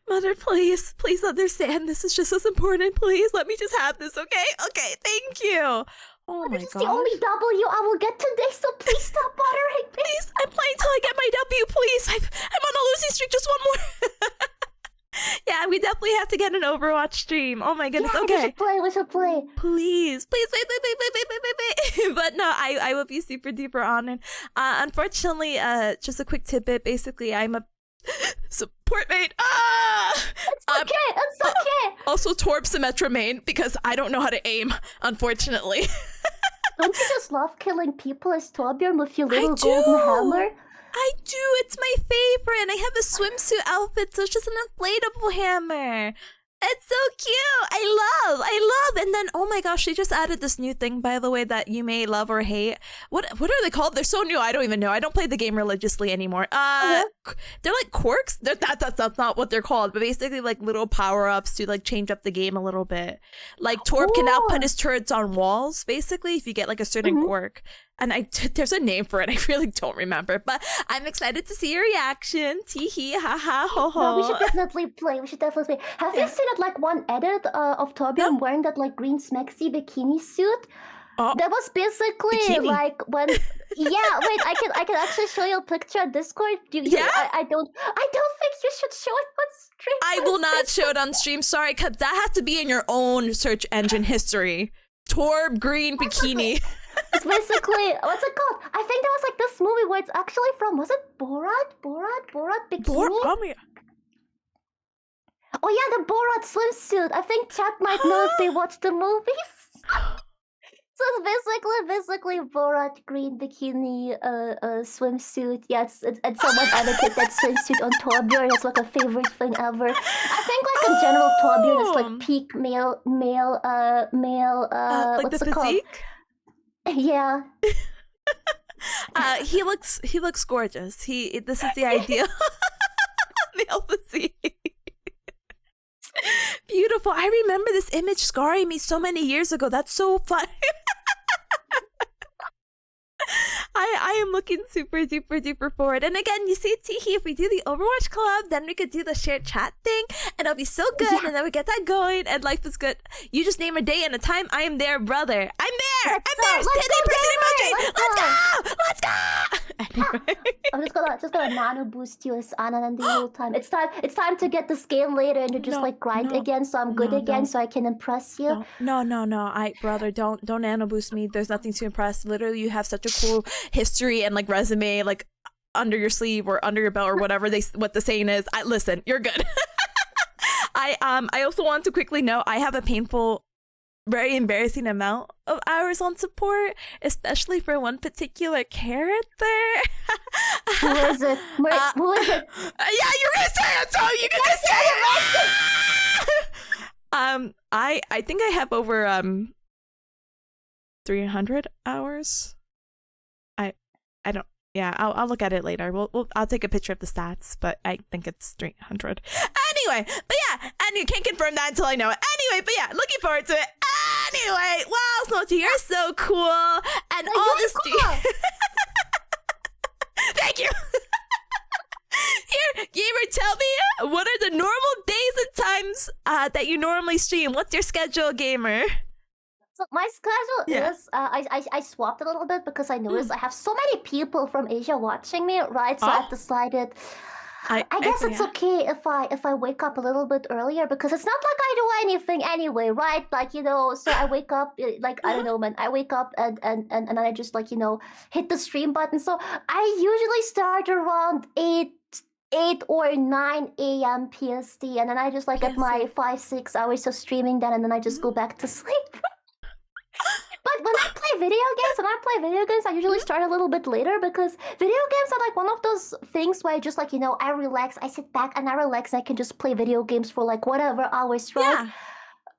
Mother, please understand. This is just as important. Please let me just have this, okay? Okay, thank you. Oh my god. This is the only W I will get today, so please stop bothering me. Please, I'm playing till I get my W, please. I'm on a losing streak, just one more. we definitely have to get an Overwatch stream. Oh my goodness. Yeah, Okay. we should play. Please. But no, I will be super duper honored. Unfortunately, just a quick tidbit. Basically, I'm a support main. It's okay. Also, Torb Symmetra main because I don't know how to aim, unfortunately. Don't you just love killing people as Torbjorn with your little I do. golden hammer? I do. It's my favorite. And I have a swimsuit outfit, so it's just an inflatable hammer. It's so cute. I love. And then, oh my gosh, they just added this new thing, by the way, that you may love or hate. What are they called? They're so new. I don't even know. I don't play the game religiously anymore. They're like quirks. That's not what they're called, but basically like little power-ups to like change up the game a little bit. Like Torb can now put his turrets on walls, basically, if you get like a certain quirk. And there's a name for it. I really don't remember, but I'm excited to see your reaction. Tee hee, ha ha, ho ho. No, we should definitely play. Have you seen it like one edit of Torbjorn wearing that like green smexy bikini suit? That was basically bikini. like when. Yeah, wait. I can actually show you a picture on Discord. I don't think you should show it on stream. I will not show it on stream. Sorry, because that has to be in your own search engine history. Torb green bikini. It's basically, what's it called? I think there was like this movie where it's actually from, was it Borat Bikini? Oh yeah, the Borat swimsuit. I think chat might know if they watched the movies. So it's basically Borat green bikini swimsuit. Yeah, and someone edited that swimsuit on Torbjorn. It's like a favorite thing ever. I think like in general Torbjorn is like peak male like what's the it called? physique? Yeah. He looks gorgeous. This is the ideal male physique. Beautiful. I remember this image scarring me so many years ago. That's so fun. I am looking super duper duper forward. And again, you see, Teehee, if we do the Overwatch collab, then we could do the shared chat thing, and it'll be so good. Yeah. And then we get that going, and life is good. You just name a day and a time. I am there, brother. I'm there. I'm there. Let's go. Anyway. I'm just gonna nano boost you as Anand the whole time. It's time to get this game later and to just grind again, so I'm good again, so I can impress you. No. Brother, don't nano boost me. There's nothing to impress. Literally, you have such a cool history and like resume, like under your sleeve or under your belt or whatever what the saying is. Listen, you're good. I also want to quickly note I have a painful, very embarrassing amount of hours on support, especially for one particular character. Who is it? Who is it? Yeah, you're gonna say it, so you can just say it. I think I have over 300 hours. I don't. Yeah, I'll look at it later. I'll take a picture of the stats, but I think it's 300. Anyway, but yeah, and you can't confirm that until I know it. Anyway, but yeah, looking forward to it. Anyway, wow, Smulchy, you're so cool, and all this. Cool. Thank you. Here, gamer, tell me what are the normal days and times that you normally stream? What's your schedule, gamer? So my schedule is I swapped a little bit because I noticed I have so many people from Asia watching me, right? So I've decided I guess it's okay if I wake up a little bit earlier, because it's not like I do anything anyway, right? Like, so I wake up like I don't know, man. I wake up and I just like, hit the stream button. So I usually start around 8 or 9 a.m. PST, and then I just like get my 5-6 hours of streaming then, and then I just go back to sleep. But when I play video games, I usually start a little bit later, because video games are like one of those things where I just like, I relax, I sit back and I relax, and I can just play video games for like whatever hours, right?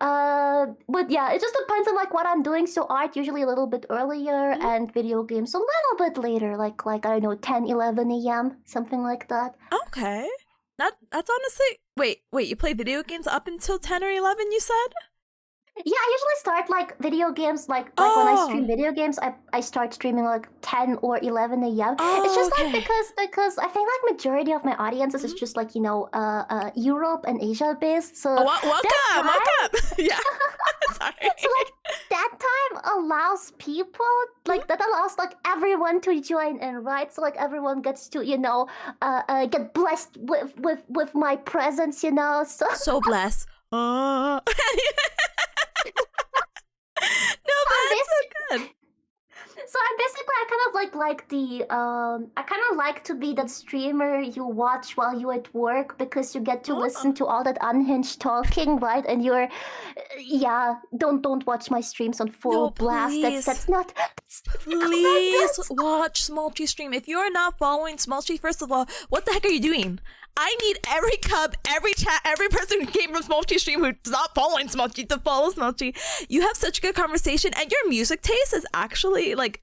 Yeah. But yeah, it just depends on like what I'm doing. So art usually a little bit earlier, and video games a little bit later, like I don't know, 10, 11 a.m., something like that. Okay. That's honestly... Wait, you play video games up until 10 or 11, you said? Yeah, I usually start like video games, like when I stream video games, I start streaming like 10 or 11 a.m. It's just like because I think like majority of my audiences is just like, Europe and Asia based. So welcome. Yeah. So like that time allows people that allows like everyone to join in, right? So like everyone gets to get blessed with my presence, So So blessed. No, but that's so good. So I kind of like the I kind of like to be that streamer you watch while you're at work because you get to listen to all that unhinged talking, right? And you're don't watch my streams on full blast. Please. That's not Please watch Smulchy stream. If you're not following Smulchy, first of all, what the heck are you doing? I need every cub, every chat, every person who came from Smulchy stream who's not following Smulchy to follow Smulchy. You have such good conversation, and your music taste is actually like,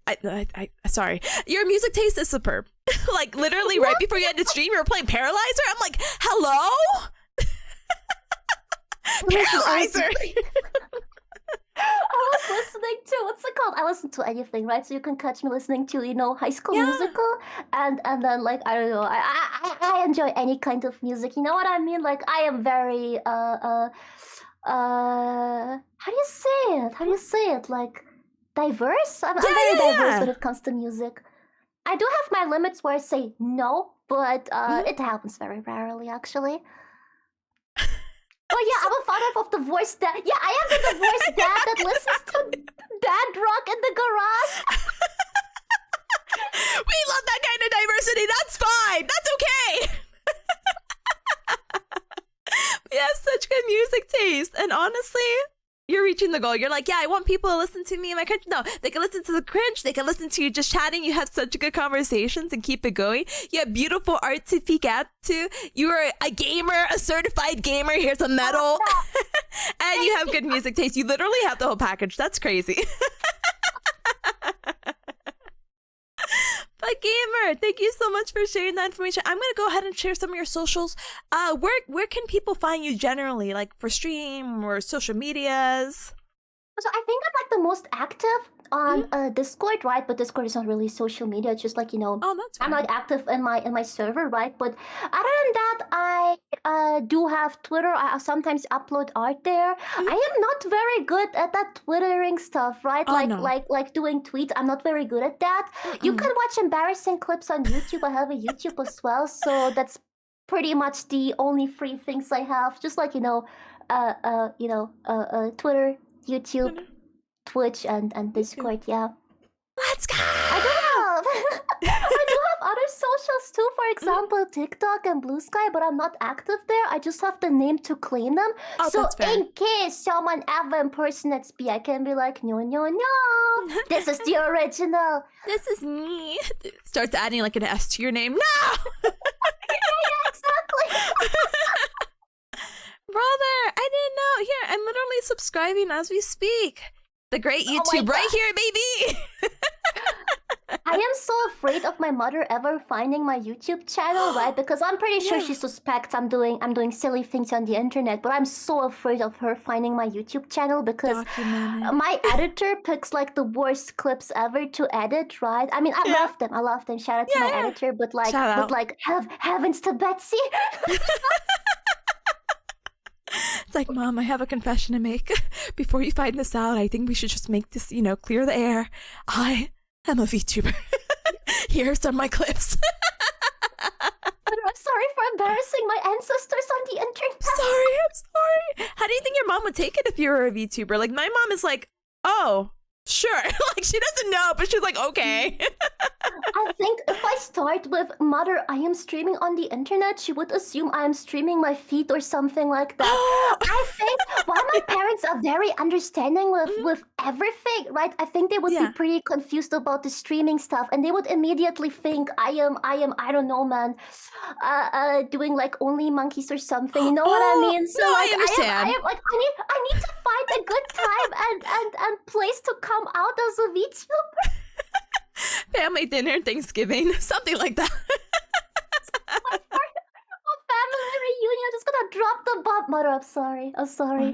sorry, your music taste is superb. Like literally, right before you ended stream, you were playing Paralyzer. I'm like, hello, Paralyzer. I was listening to what's it called? I listen to anything, right? So you can catch me listening to High School Musical, and then like I don't know, I enjoy any kind of music. You know what I mean? Like I am very how do you say it? How do you say it? Like diverse. I'm very diverse when it comes to music. I do have my limits where I say no, but it happens very rarely actually. Oh yeah, I'm a fan of the voice dad. Yeah, I am the voice dad that listens to dad rock in the garage. We love that kind of diversity. That's fine. That's okay. We have such good music taste, and honestly, you're reaching the goal. You're like, yeah, I want people to listen to me in my cringe. No, they can listen to the cringe. They can listen to you just chatting. You have such good conversations and keep it going. You have beautiful art to peek at to. You are a gamer, a certified gamer. Here's a medal. And you have good music taste. You literally have the whole package. That's crazy. But gamer, thank you so much for sharing that information. I'm gonna go ahead and share some of your socials. Where can people find you generally, like for stream or social medias? So I think I'm like the most active on Discord, right? But Discord is not really social media. It's just like Oh, that's fine. I'm like active in my server, right? But other than that, I do have Twitter. I sometimes upload art there. I am not very good at that twittering stuff, right? Like doing tweets. I'm not very good at that. You can watch embarrassing clips on YouTube. I have a YouTube as well, so that's pretty much the only free things I have. Just like Twitter, YouTube, Twitch, and Discord. Yeah. Let's go. I do have other socials too. For example, TikTok and Blue Sky, but I'm not active there. I just have the name to claim them. Oh, so that's fair. in case someone ever impersonates me, I can be like, no, this is the original. This is me. Starts adding like an S to your name. No. Yeah, exactly. Brother, I didn't know. Here, I'm literally subscribing as we speak. The great YouTube right here, baby. I am so afraid of my mother ever finding my YouTube channel, right? Because I'm pretty sure she suspects I'm doing silly things on the internet, but I'm so afraid of her finding my YouTube channel because my editor picks like the worst clips ever to edit, right? I mean, I love them. Shout out to my editor, but heavens to Betsy. It's like, Mom, I have a confession to make. Before you find this out, I think we should just make this, clear the air. I am a VTuber. Here are some of my clips. I'm sorry for embarrassing my ancestors on the internet. I'm sorry. How do you think your mom would take it if you were a VTuber? Like, my mom is like, oh, sure. Like, she doesn't know, but she's like, okay. I think if I start with, Mother, I am streaming on the internet, she would assume I am streaming my feet or something like that. I think while my parents are very understanding with everything, right? I think they would be pretty confused about the streaming stuff, and they would immediately think I am, I don't know, man, doing like only monkeys or something. You know what I mean? So no, like, I understand. I need to find a good time and place to come out as a VTuber. Family dinner, Thanksgiving, something like that. Family reunion. I'm just gonna drop the bomb. Mother, I'm sorry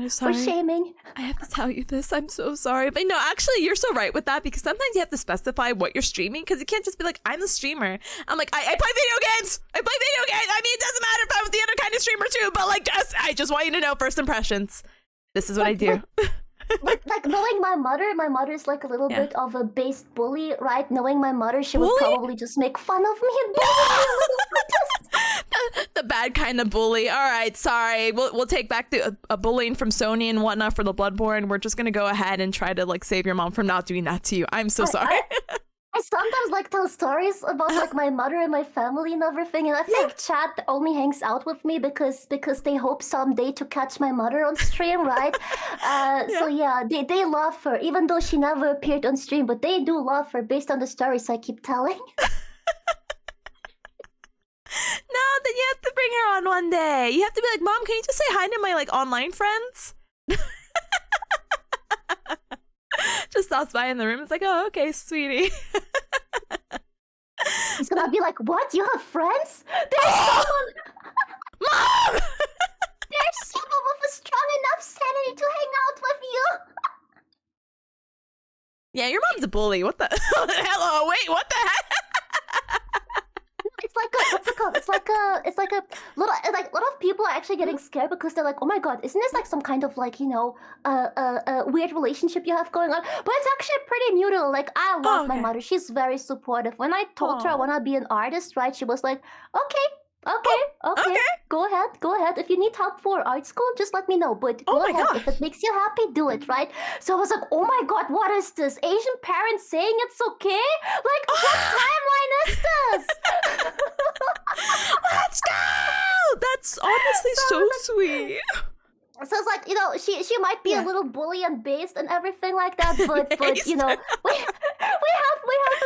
for shaming. I have to tell you this. I'm so sorry. But no, actually, you're so right with that because sometimes you have to specify what you're streaming because you can't just be like, I'm the streamer. I'm like, I play video games. I mean, it doesn't matter if I was the other kind of streamer too, but like, I just want you to know first impressions. This is what I do. But like knowing my mother's like a little Yeah. bit of a based bully, right? Knowing my mother, she would Bully? probably just make fun of me and bully me a little bit. The bad kind of bully. All right, sorry. We'll take back the bullying from Sony and whatnot for the Bloodborne. We're just gonna go ahead and try to like save your mom from not doing that to you. I'm so sorry. I sometimes like tell stories about like my mother and my family and everything, and I think chat only hangs out with me because they hope someday to catch my mother on stream, right? So yeah, they love her, even though she never appeared on stream, but they do love her based on the stories I keep telling. No, then you have to bring her on one day. You have to be like, Mom, can you just say hi to my like online friends? Just stops by in the room. It's like, oh, okay, sweetie. He's gonna be like, what? You have friends? There's someone. Mom! There's someone with a strong enough sanity to hang out with you. Yeah, your mom's a bully. What the? Hello, wait, what the heck? It's like a, what's it called? It's like a little, like a lot of people are actually getting scared because they're like, oh my god, isn't this like some kind of like, you know, weird relationship you have going on? But it's actually pretty mutual. Like I love my mother. She's very supportive. When I told her I want to be an artist, right? She was like, okay. Go ahead. If you need help for art school, just let me know. But go ahead. If it makes you happy, do it, right? So I was like, oh my god, what is this? Asian parents saying it's okay? Like, what timeline is this? Let's go! That's honestly so sweet. So it's like, you know, she might be a little bully and based and everything like that, but you know, we have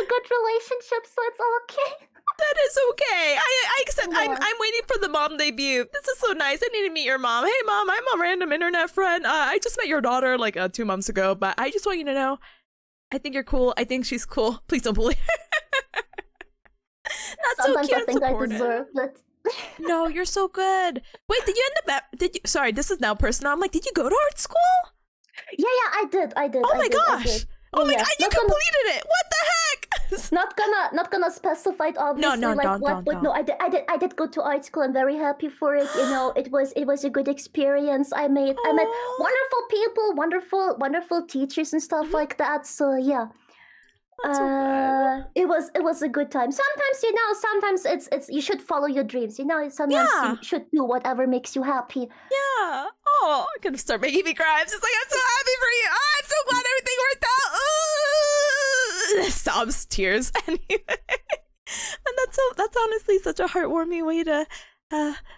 a good relationship, so it's okay. That is okay. I accept. I'm waiting for the mom debut. This is so nice. I need to meet your mom. Hey, Mom, I'm a random internet friend. I just met your daughter like 2 months ago, but I just want you to know, I think you're cool. I think she's cool. Please don't bully her. That's Sometimes so cute I think and supportive. I deserve it. No, you're so good. Wait, did you end up did you? Sorry, this is now personal. I'm like, did you go to art school? Yeah, I did. Oh my gosh. Oh my god, you completed it. What the heck? Not gonna specify it obviously. No, like don't, what, don't, but don't. no, I did go to art school. I'm very happy for it. You know, it was a good experience. I met wonderful people, wonderful teachers and stuff like that. So yeah. So it was a good time. Sometimes it's you should follow your dreams. You know, sometimes you should do whatever makes you happy. Yeah. Oh, I'm gonna start making me cry. I'm just like, I'm so happy for you. Oh, I'm so glad everything worked out. Ooh. Sobs, tears. Anyway. And that's honestly such a heartwarming way to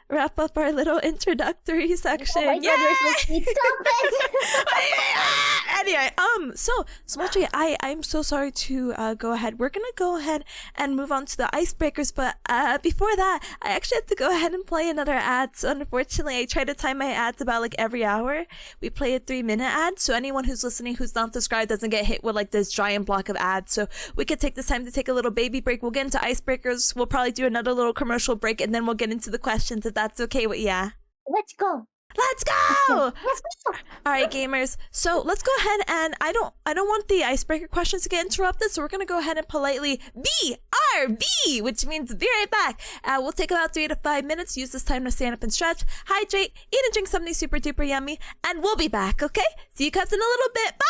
wrap up our little introductory section. Oh my god, you're so sweet. Stop it! Anyway, so Smulchy, I'm so sorry to go ahead. We're gonna go ahead and move on to the icebreakers, but before that, I actually have to go ahead and play another ad. So unfortunately, I try to time my ads about like every hour. We play a 3-minute ad, so anyone who's listening who's not subscribed doesn't get hit with like this giant block of ads. So we could take this time to take a little baby break. We'll get into icebreakers. We'll probably do another little commercial break, and then we'll get into the questions if that's okay with ya. Let's go. Let's go! Let's go. All right, gamers. So let's go ahead and I don't want the icebreaker questions to get interrupted, so we're gonna go ahead and politely BRB, which means be right back. We'll take about 3 to 5 minutes. Use this time to stand up and stretch, hydrate, eat and drink something super duper yummy, and we'll be back. Okay? See you guys in a little bit. Bye.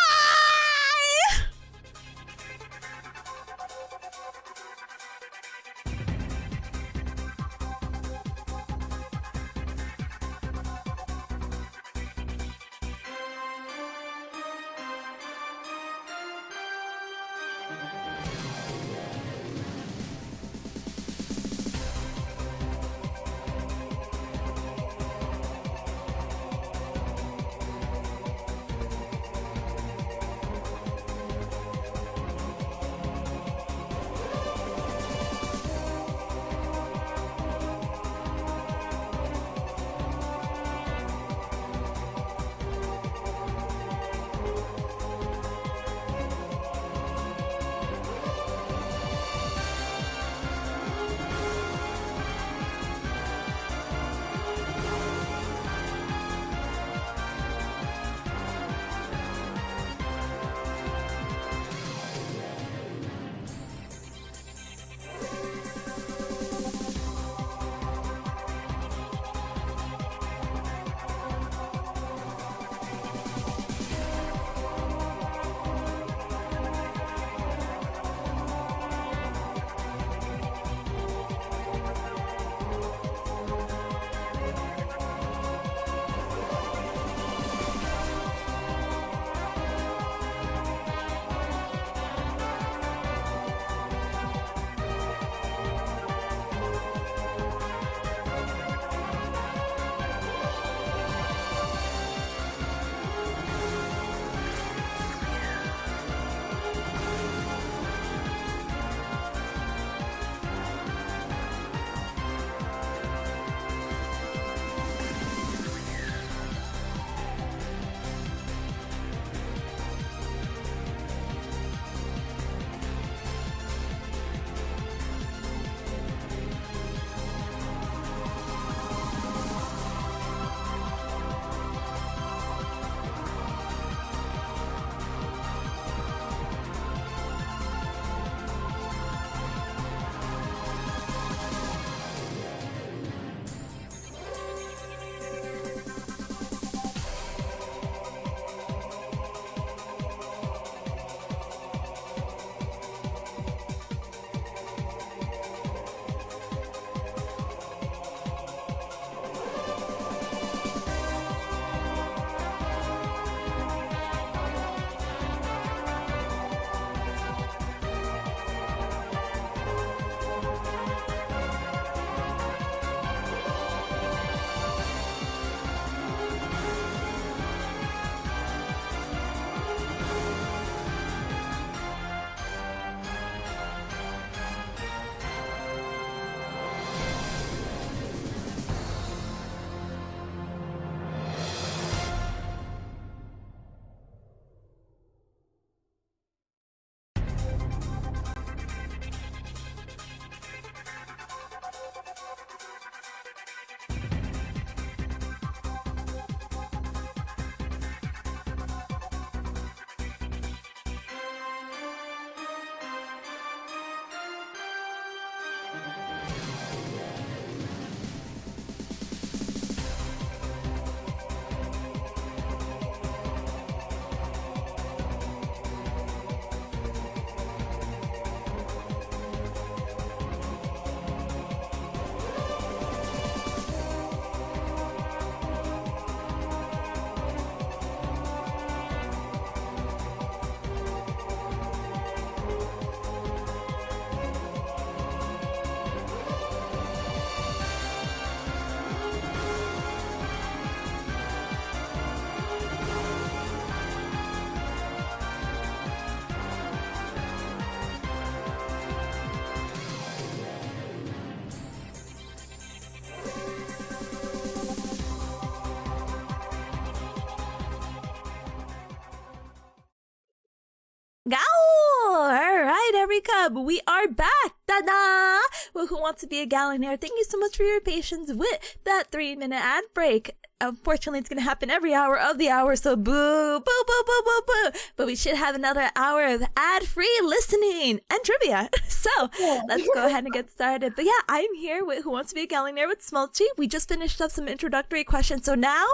Jacob. We are back. Da-da! Well, Who Wants to Be a Gaollionaire? Thank you so much for your patience with that 3-minute ad break. Unfortunately, it's going to happen every hour of the hour, so boo, boo, boo, boo, boo, boo. But we should have another hour of ad-free listening and trivia. So let's go ahead and get started. But yeah, I'm here with Who Wants to Be a Gaollionaire with Smulchy. We just finished up some introductory questions, so now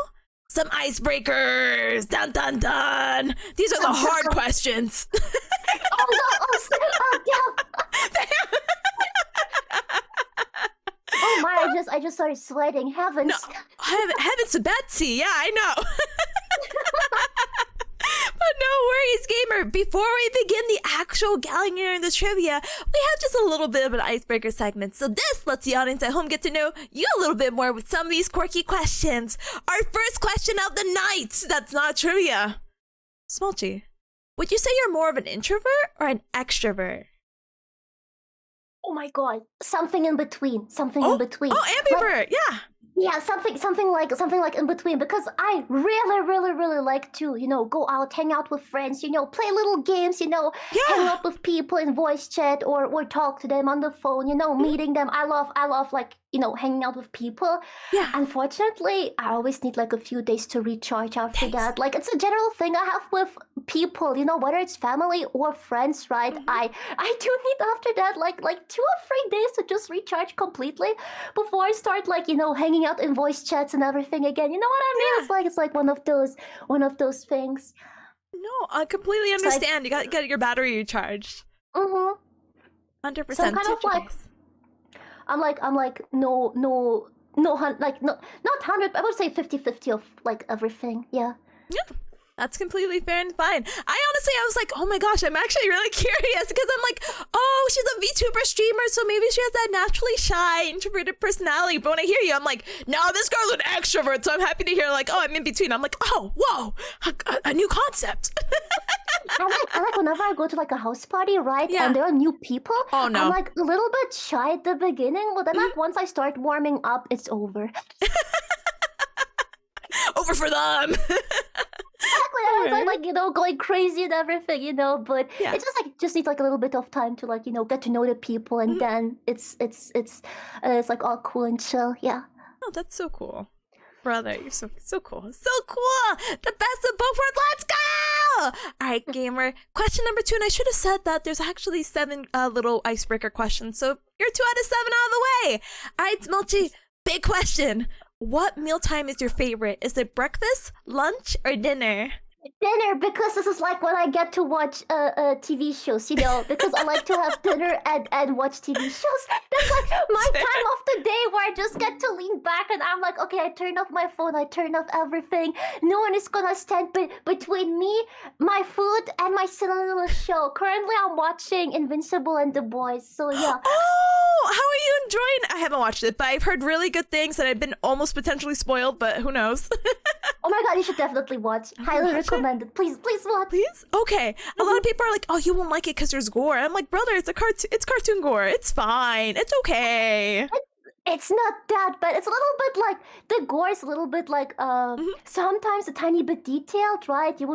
some icebreakers. Dun, dun, dun. These are the hard questions. Oh my, I just started sweating. Heavens. No, heavens to Betsy. Yeah, I know. But no worries, gamer. Before we begin the actual Gaollionaire and the trivia, we have just a little bit of an icebreaker segment. So this lets the audience at home get to know you a little bit more with some of these quirky questions. Our first question of the night. That's not trivia. Smulchy, would you say you're more of an introvert or an extrovert? Oh my god. Something in between. In between. Oh, ambivert. Yeah. Yeah, something like in between, because I really like to, go out, hang out with friends, play little games, hang out with people in voice chat or talk to them on the phone, meeting them. I love like, hanging out with people. Yeah. Unfortunately, I always need like a few days to recharge after that. Like, it's a general thing I have with people, whether it's family or friends, right? I do need after that like 2 or 3 days to just recharge completely before I start like, hanging out in voice chats and everything again. You know what I mean? Yeah. It's like one of those things. No, I completely understand. You got to get your battery recharged. 100%. So I'm kind of like, I'm like no, not 100. I would say 50-50 of like everything. Yeah. Yeah. That's completely fair and fine. I was like, oh my gosh, I'm actually really curious because I'm like, oh, she's a VTuber streamer, so maybe she has that naturally shy, introverted personality. But when I hear you, I'm like, no, this girl's an extrovert. So I'm happy to hear like, oh, I'm in between. I'm like, oh, whoa, a new concept. I like whenever I go to like a house party, right? Yeah. And there are new people. Oh no. I'm like a little bit shy at the beginning, but then like once I start warming up, it's over. Over for them. Exactly. I was like, going crazy and everything, but Yeah. it's just needs like a little bit of time to like, get to know the people, and then it's like all cool and chill. Yeah. Oh, that's so cool. Brother, you're so cool. So cool. The best of both worlds. Let's go. All right, gamer. Question number 2, and I should have said that there's actually 7 little icebreaker questions. So you're 2 out of 7 out of the way. All right, Smulchy, big question. What mealtime is your favorite? Is it breakfast, lunch, or dinner? Dinner, because this is like when I get to watch TV shows, because I like to have dinner and watch TV shows. That's like my time of the day where I just get to lean back and I'm like, okay, I turn off my phone, I turn off everything. No one is gonna stand between me, my food, and my silly little show. Currently, I'm watching Invincible and The Boys, so yeah. Oh, how are you enjoying? I haven't watched it, but I've heard really good things and I've been almost potentially spoiled, but who knows? Oh my god, you should definitely watch. Highly recommended. Please watch. Please? Okay. A lot of people are like, oh, you won't like it because there's gore. I'm like, brother, it's cartoon gore. It's fine. It's okay. It's not that bad. It's a little bit like, the gore is a little bit like sometimes a tiny bit detailed, right? You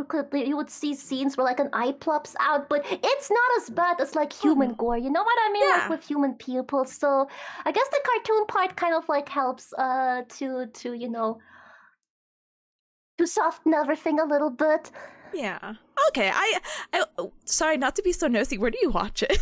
would see scenes where like an eye plops out, but it's not as bad as like human gore. You know what I mean? Yeah. Like with human people. So I guess the cartoon part kind of like helps to to soften everything a little bit. Yeah. Okay. I sorry, not to be so nosy. Where do you watch it?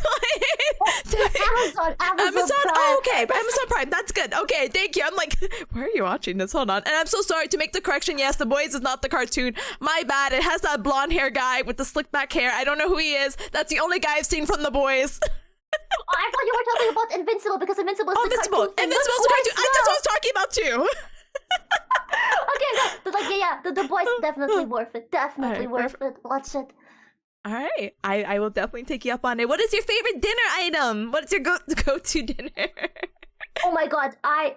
Amazon Prime. Oh, okay. Amazon Prime. That's good. Okay. Thank you. I'm like, where are you watching this? Hold on. And I'm so sorry to make the correction. Yes, The Boys is not the cartoon. My bad. It has that blonde hair guy with the slick back hair. I don't know who he is. That's the only guy I've seen from The Boys. Oh, I thought you were talking about Invincible, because Invincible is the cartoon thing. Invincible's the cartoon. That's what I was talking about too. Okay, but like the Boys is definitely worth it. Definitely worth it. Watch it. All right, I will definitely take you up on it. What is your favorite dinner item? What's your go-to dinner? Oh my god, I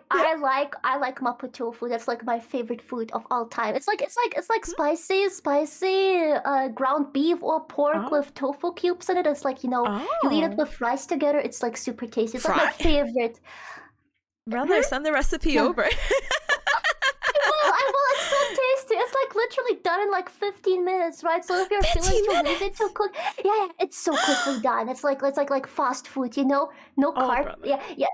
like mapo tofu. That's like my favorite food of all time. It's like spicy ground beef or pork with tofu cubes in it. It's like, you eat it with rice together. It's like super tasty. It's like my favorite. Brother, send the recipe over. I will. It's so tasty. It's like literally done in like 15 minutes, right? So if you're 15 feeling too lazy minutes? to cook, yeah, it's so quickly done. It's like fast food, you know, no Oh, carb. brother. Yeah.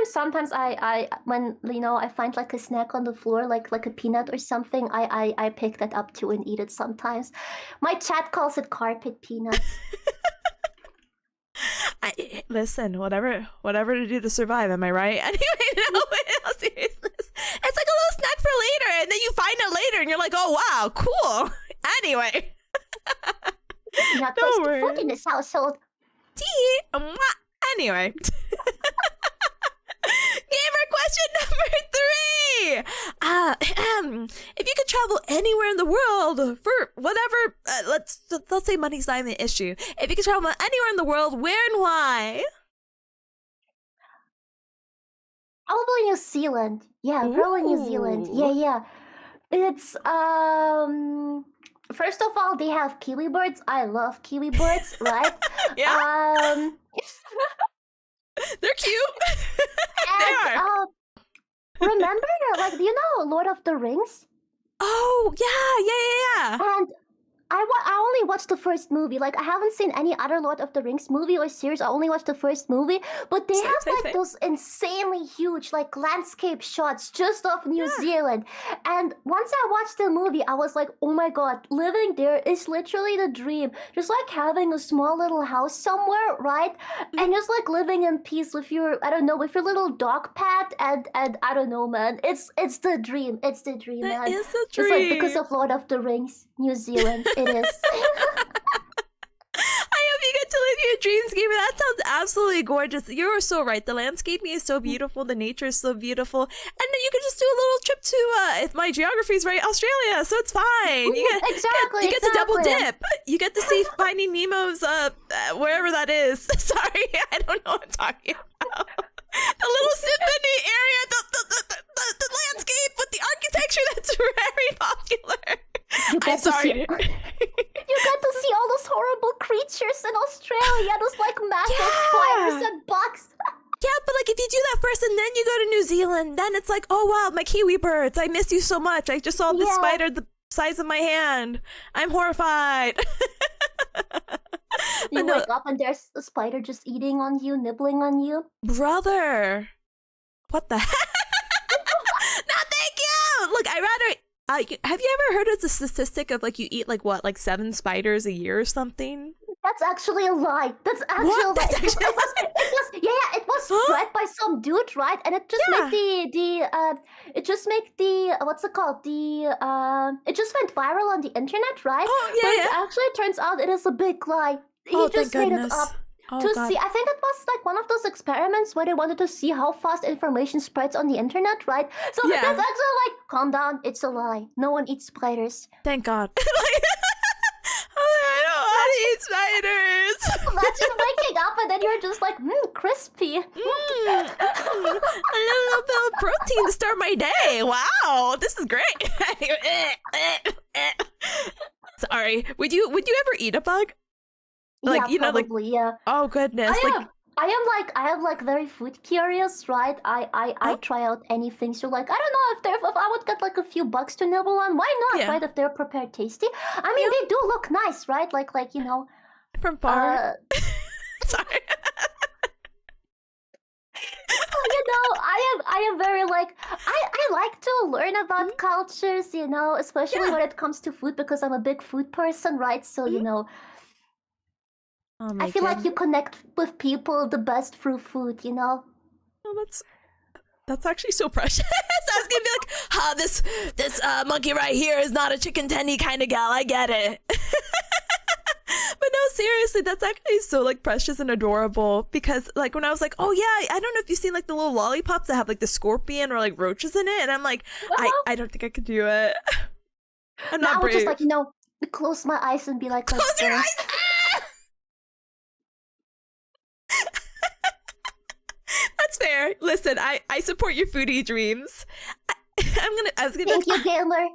Sometimes I when I find like a snack on the floor, like a peanut or something, I pick that up too and eat it sometimes. My chat calls it carpet peanuts. Listen, whatever to do to survive, am I right? Anyway, no, in all seriousness, it's like a little snack for later, and then you find it later, and you're like, oh wow, cool. Anyway, Not no wasting worries. food in this household. Anyway. Gamer question number 3. If you could travel anywhere in the world for whatever, let's say money's not even an issue. If you could travel anywhere in the world, where and why? Probably New Zealand. Yeah, probably New Zealand. Yeah. It's first of all, they have kiwi birds. I love kiwi birds, right? Yeah. They're cute. They are. Remember, like, do you know Lord of the Rings? Oh, yeah. And I only watched the first movie. Like, I haven't seen any other Lord of the Rings movie or series. I only watched the first movie. But they have those insanely huge, like, landscape shots just of New Zealand. And once I watched the movie, I was like, oh my god, living there is literally the dream. Just like having a small little house somewhere, right? And just like living in peace with your, I don't know, with your little dog pet. And I don't know, man. It's the dream. It's the dream, man. That is the dream. It's like because of Lord of the Rings, New Zealand. It is. I hope you get to live your dreams, Gamer. That sounds absolutely gorgeous. You're so right. The landscaping is so beautiful. The nature is so beautiful. And then you can just do a little trip to, if my geography is right, Australia. So it's fine. You get to double dip. You get to see Finding Nemo's, wherever that is. Sorry, I don't know what I'm talking about. The little symphony area, the landscape with the architecture that's very popular. I'm sorry. You get to see all those horrible creatures in Australia, those like massive spiders and bugs. Yeah, but like if you do that first and then you go to New Zealand, then it's like, oh wow, my kiwi birds, I miss you so much. I just saw this spider the size of my hand. I'm horrified. You wake up and there's a spider just eating on you, nibbling on you. Brother, what the heck? No, thank you. Look, I rather. Have you ever heard of the statistic of like you eat like what, like 7 spiders a year or something? That's actually a lie. That's actually a lie. It was spread by some dude, right? And it just made it just made the what's it called? It just went viral on the internet, right? Oh yeah. But it actually turns out it is a big lie. He just made it up. See, I think it was like one of those experiments where they wanted to see how fast information spreads on the internet, right? So that's actually like, calm down, it's a lie. No one eats spiders. Thank God. I don't want to eat spiders. Imagine waking up and then you're just like, crispy. A little bit of protein to start my day. Wow, this is great. Sorry. Would you ever eat a bug? Like, yeah, probably, yeah. Oh goodness. I am like very food curious, right? I try out anything. So like I don't know if I would get like a few bugs to nibble on. Why not? Right? If they're prepared tasty. I mean they do look nice, right? Like from far. Sorry. I am very like I like to learn about cultures, especially when it comes to food because I'm a big food person, right? So I feel like you connect with people the best through food, Oh, that's actually so precious. I was gonna be like, this monkey right here is not a chicken tendy kind of gal. I get it. But no, seriously, that's actually so like precious and adorable because like when I was like, oh yeah, I don't know if you've seen like the little lollipops that have like the scorpion or like roaches in it, and I'm like, I don't think I could do it. I'm not brave. I would just like close my eyes and be like, close your eyes. That's fair. Listen, I support your foodie dreams. I was gonna. Thank you, gamer.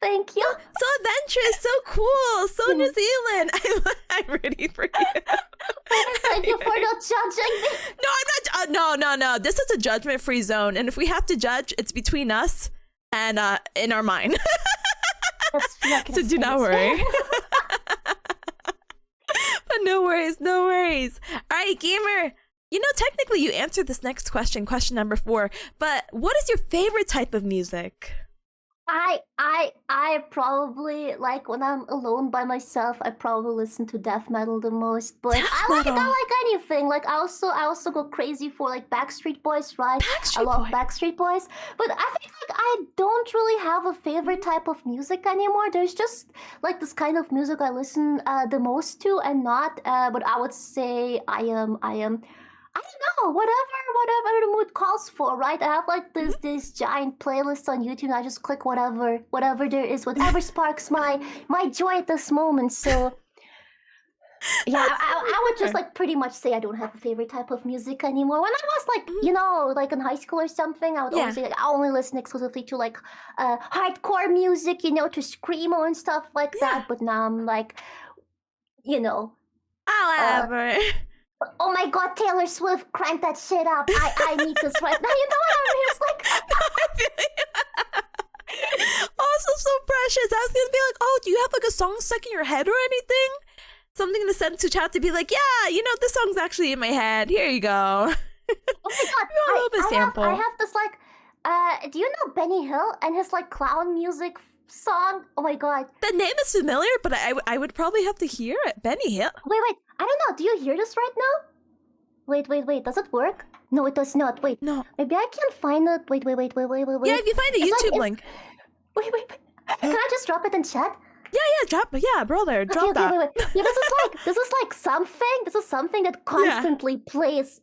Thank you. So adventurous, so cool, so New Zealand. I'm ready for you. Thank you for not judging me. No, I'm not. No. This is a judgment-free zone, and if we have to judge, it's between us and in our mind. That's not gonna So do not worry. But no worries, no worries. All right, gamer. You know, technically you answered this next question number 4, but what is your favorite type of music? I probably like when I'm alone by myself. I probably listen to death metal the most. But Death I metal. like anything. Like I also go crazy for like Backstreet Boys, right? I love Backstreet Boys. But I think like I don't really have a favorite type of music anymore. There's just like this kind of music I listen the most to, and not. But I would say I am. I don't know, whatever the mood calls for, right? I have like this giant playlist on YouTube, and I just click whatever there is, whatever sparks my joy at this moment. So yeah, I would just like pretty much say I don't have a favorite type of music anymore. When I was like, you know, like in high school or something, I would always say like, I only listen exclusively to like hardcore music, you know, to screamo and stuff like that. But now I'm like, you know, However. oh my god, Taylor Swift, crank that shit up. I need this right now. You know what I mean? It's like Also so precious. I was gonna be like, oh, do you have like a song stuck in your head or anything? Something to send to chat to be like, yeah, you know, this song's actually in my head. Here you go. oh my god, a little bit sample. I have this like, do you know Benny Hill and his like clown music song? Oh my god. The name is familiar, but I would probably have to hear it. Benny Hill. Wait. I don't know. Do you hear this right now? Wait. Does it work? No, it does not. Wait. No. Maybe I can find it. Wait. Yeah, if you find a YouTube link. Wait. Can I just drop it in chat? Drop that. Wait. Yeah, this is like something that constantly plays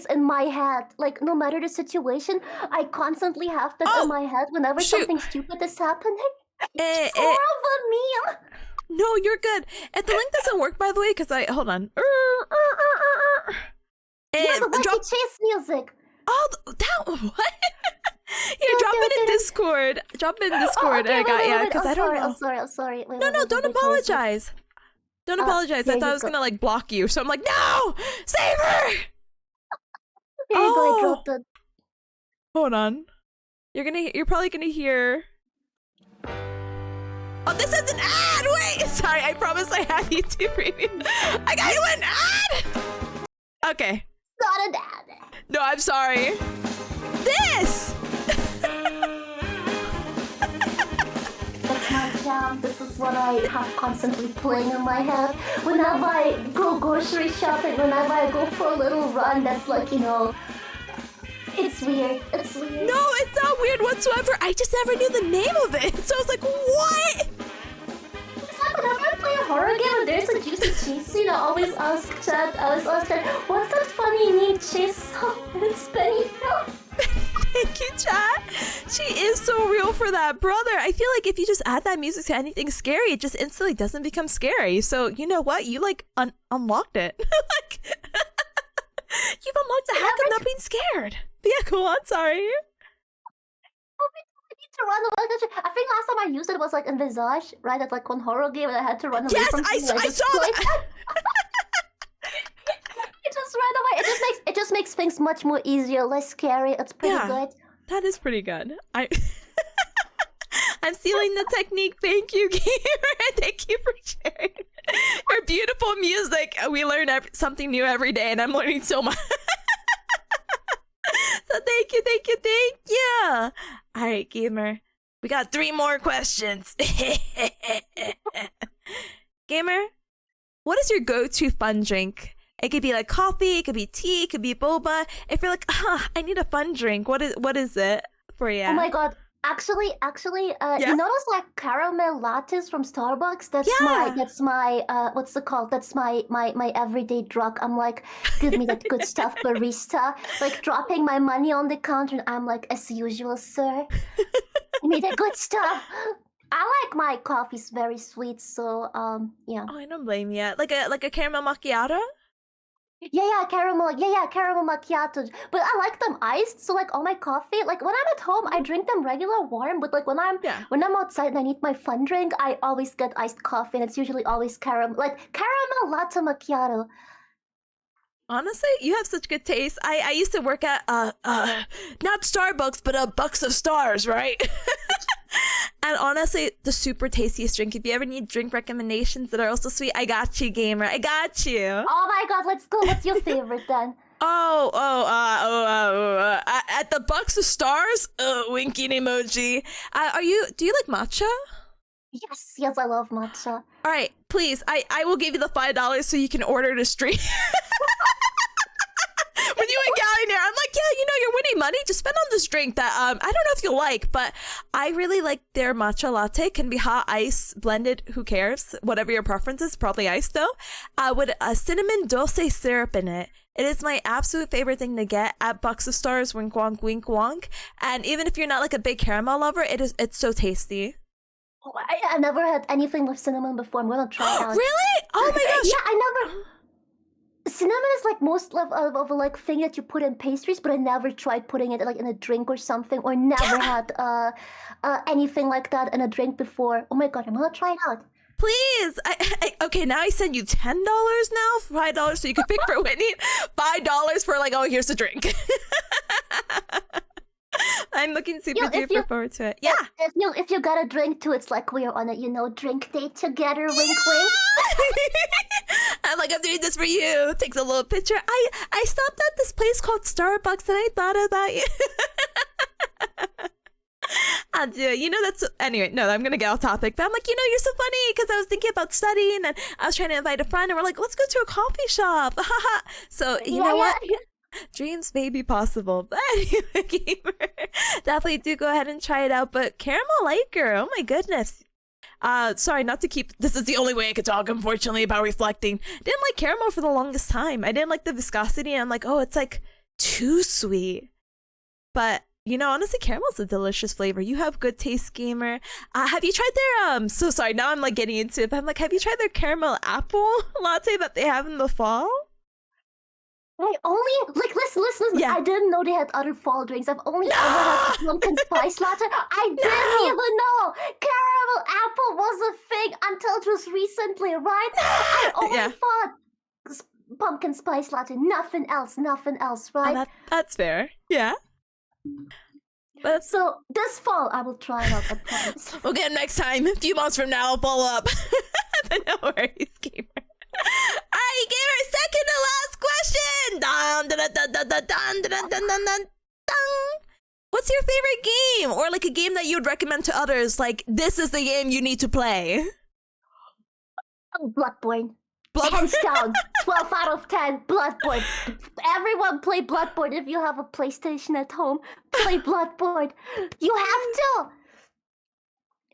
in my head. Like no matter the situation, I constantly have that in my head whenever something stupid is happening. It's horrible meme. No, you're good. And the link doesn't work, by the way, because hold on. Yeah, the Wacky Chase music. Oh, that what? Here, drop it in Discord. Drop it in Discord. Okay, I got wait, because I don't know. I'm sorry. Wait, No, don't apologize. Don't apologize. I thought I was gonna like block you, so I'm like, no, save her. Here you go. I dropped it. Hold on. You're probably gonna hear. Oh, this is an ad! Wait! Sorry, I promise I have YouTube Premium. I got you an ad! Okay. Not an ad. No, I'm sorry. This! That's my jam. This is what I have constantly playing in my head. Whenever I go grocery shopping, whenever I go for a little run, that's like, you know... It's weird. No, it's not weird whatsoever. I just never knew the name of it. So I was like, what? It's like whenever I play a horror game and there's a juicy cheese scene, I always ask chat, what's that funny meme chase song? And it's Benny Hill. Thank you, chat. She is so real for that, brother. I feel like if you just add that music to anything scary, it just instantly doesn't become scary. So you know what? You like unlocked it. Like you've unlocked the hack of not being scared. Yeah, go on. Sorry. I need to run away. I think last time I used it was like in Visage, right? At like one horror game, and I had to run away from I saw that. I just ran away. It just makes things much more easier, less scary. It's pretty good. That is pretty good. I'm stealing the technique. Thank you, gamer. Thank you for sharing your beautiful music. We learn something new every day, and I'm learning so much. So thank you. All right, gamer. We got 3 more questions. Gamer, what is your go-to fun drink? It could be like coffee, it could be tea, it could be boba. If you're like, I need a fun drink, what is it for you? Oh my god. Actually, you know those like caramel lattes from Starbucks? That's my what's it called? That's my everyday drug. I'm like, give me that good stuff, barista. Like dropping my money on the counter, and I'm like, as usual, sir. Give me the good stuff. I like my coffees very sweet, so yeah. Oh, I don't blame you. Like a caramel macchiato? Yeah, caramel macchiato. But I like them iced, so like all my coffee, like when I'm at home, I drink them regular warm, but like when I'm outside and I need my fun drink, I always get iced coffee, and it's usually always caramel latte macchiato. Honestly, you have such good taste. I used to work at not Starbucks, but Bucks of Stars, right? And honestly, the super tastiest drink. If you ever need drink recommendations that are also sweet, I got you, gamer. I got you. Oh my god, let's go. What's your favorite then? At the Bucks of Stars, winking emoji. Do you like matcha? Yes, I love matcha. All right, please, I will give you the $5 so you can order the stream. When you and Gaollionaire, I'm like, yeah, you're winning money. Just spend on this drink that I don't know if you'll like, but I really like their matcha latte. Can be hot, ice, blended. Who cares? Whatever your preference is, probably ice though. With a cinnamon dulce syrup in it. It is my absolute favorite thing to get at Bucks of Stars. Wink wonk, wink wonk. And even if you're not like a big caramel lover, it's so tasty. Oh, I never had anything with cinnamon before. I'm gonna try it out. Really? Oh my gosh. Yeah, I never. Cinnamon is like most of a like thing that you put in pastries, but I never tried putting it like in a drink or something, or never had anything like that in a drink before. Oh my god, I'm gonna try it out. Please. Okay, now I send you $10 now, $5 so you can pick for winning, $5 for like, oh, here's a drink. I'm looking super duper forward to it. Yeah. If you got a drink too, it's like we're on a drink date together. Wink, wink. I'm like, I'm doing this for you. Takes a little picture. I stopped at this place called Starbucks and I thought about you. I'll do it. That's anyway. No, I'm gonna get off topic. But I'm like, you're so funny because I was thinking about studying and I was trying to invite a friend and we're like, let's go to a coffee shop. So you know what? Dreams may be possible, but anyway, gamer, definitely do go ahead and try it out. But caramel liker, oh my goodness. Sorry, not to keep. This is the only way I could talk, unfortunately, about reflecting. Didn't like caramel for the longest time. I didn't like the viscosity. And I'm like, oh, it's like too sweet. But honestly, caramel's a delicious flavor. You have good taste, gamer. Have you tried their So sorry, now I'm like getting into it. But I'm like, have you tried their caramel apple latte that they have in the fall? I only listen. Yeah. I didn't know they had other fall drinks. I've only ever had pumpkin spice latte. I didn't even know caramel apple was a thing until just recently, right? I only thought pumpkin spice latte, nothing else, right? Oh, that's fair. Yeah. But so this fall I will try it out. I promise. We'll get them next time. A few months from now, I'll follow up. But no worries, gamer. Alright, gamer, second to last question. What's your favorite game? Or like a game that you would recommend to others? Like, this is the game you need to play. Bloodborne. Hands down. 12 out of 10. Bloodborne. Everyone play Bloodborne. If you have a PlayStation at home, play Bloodborne. You have to.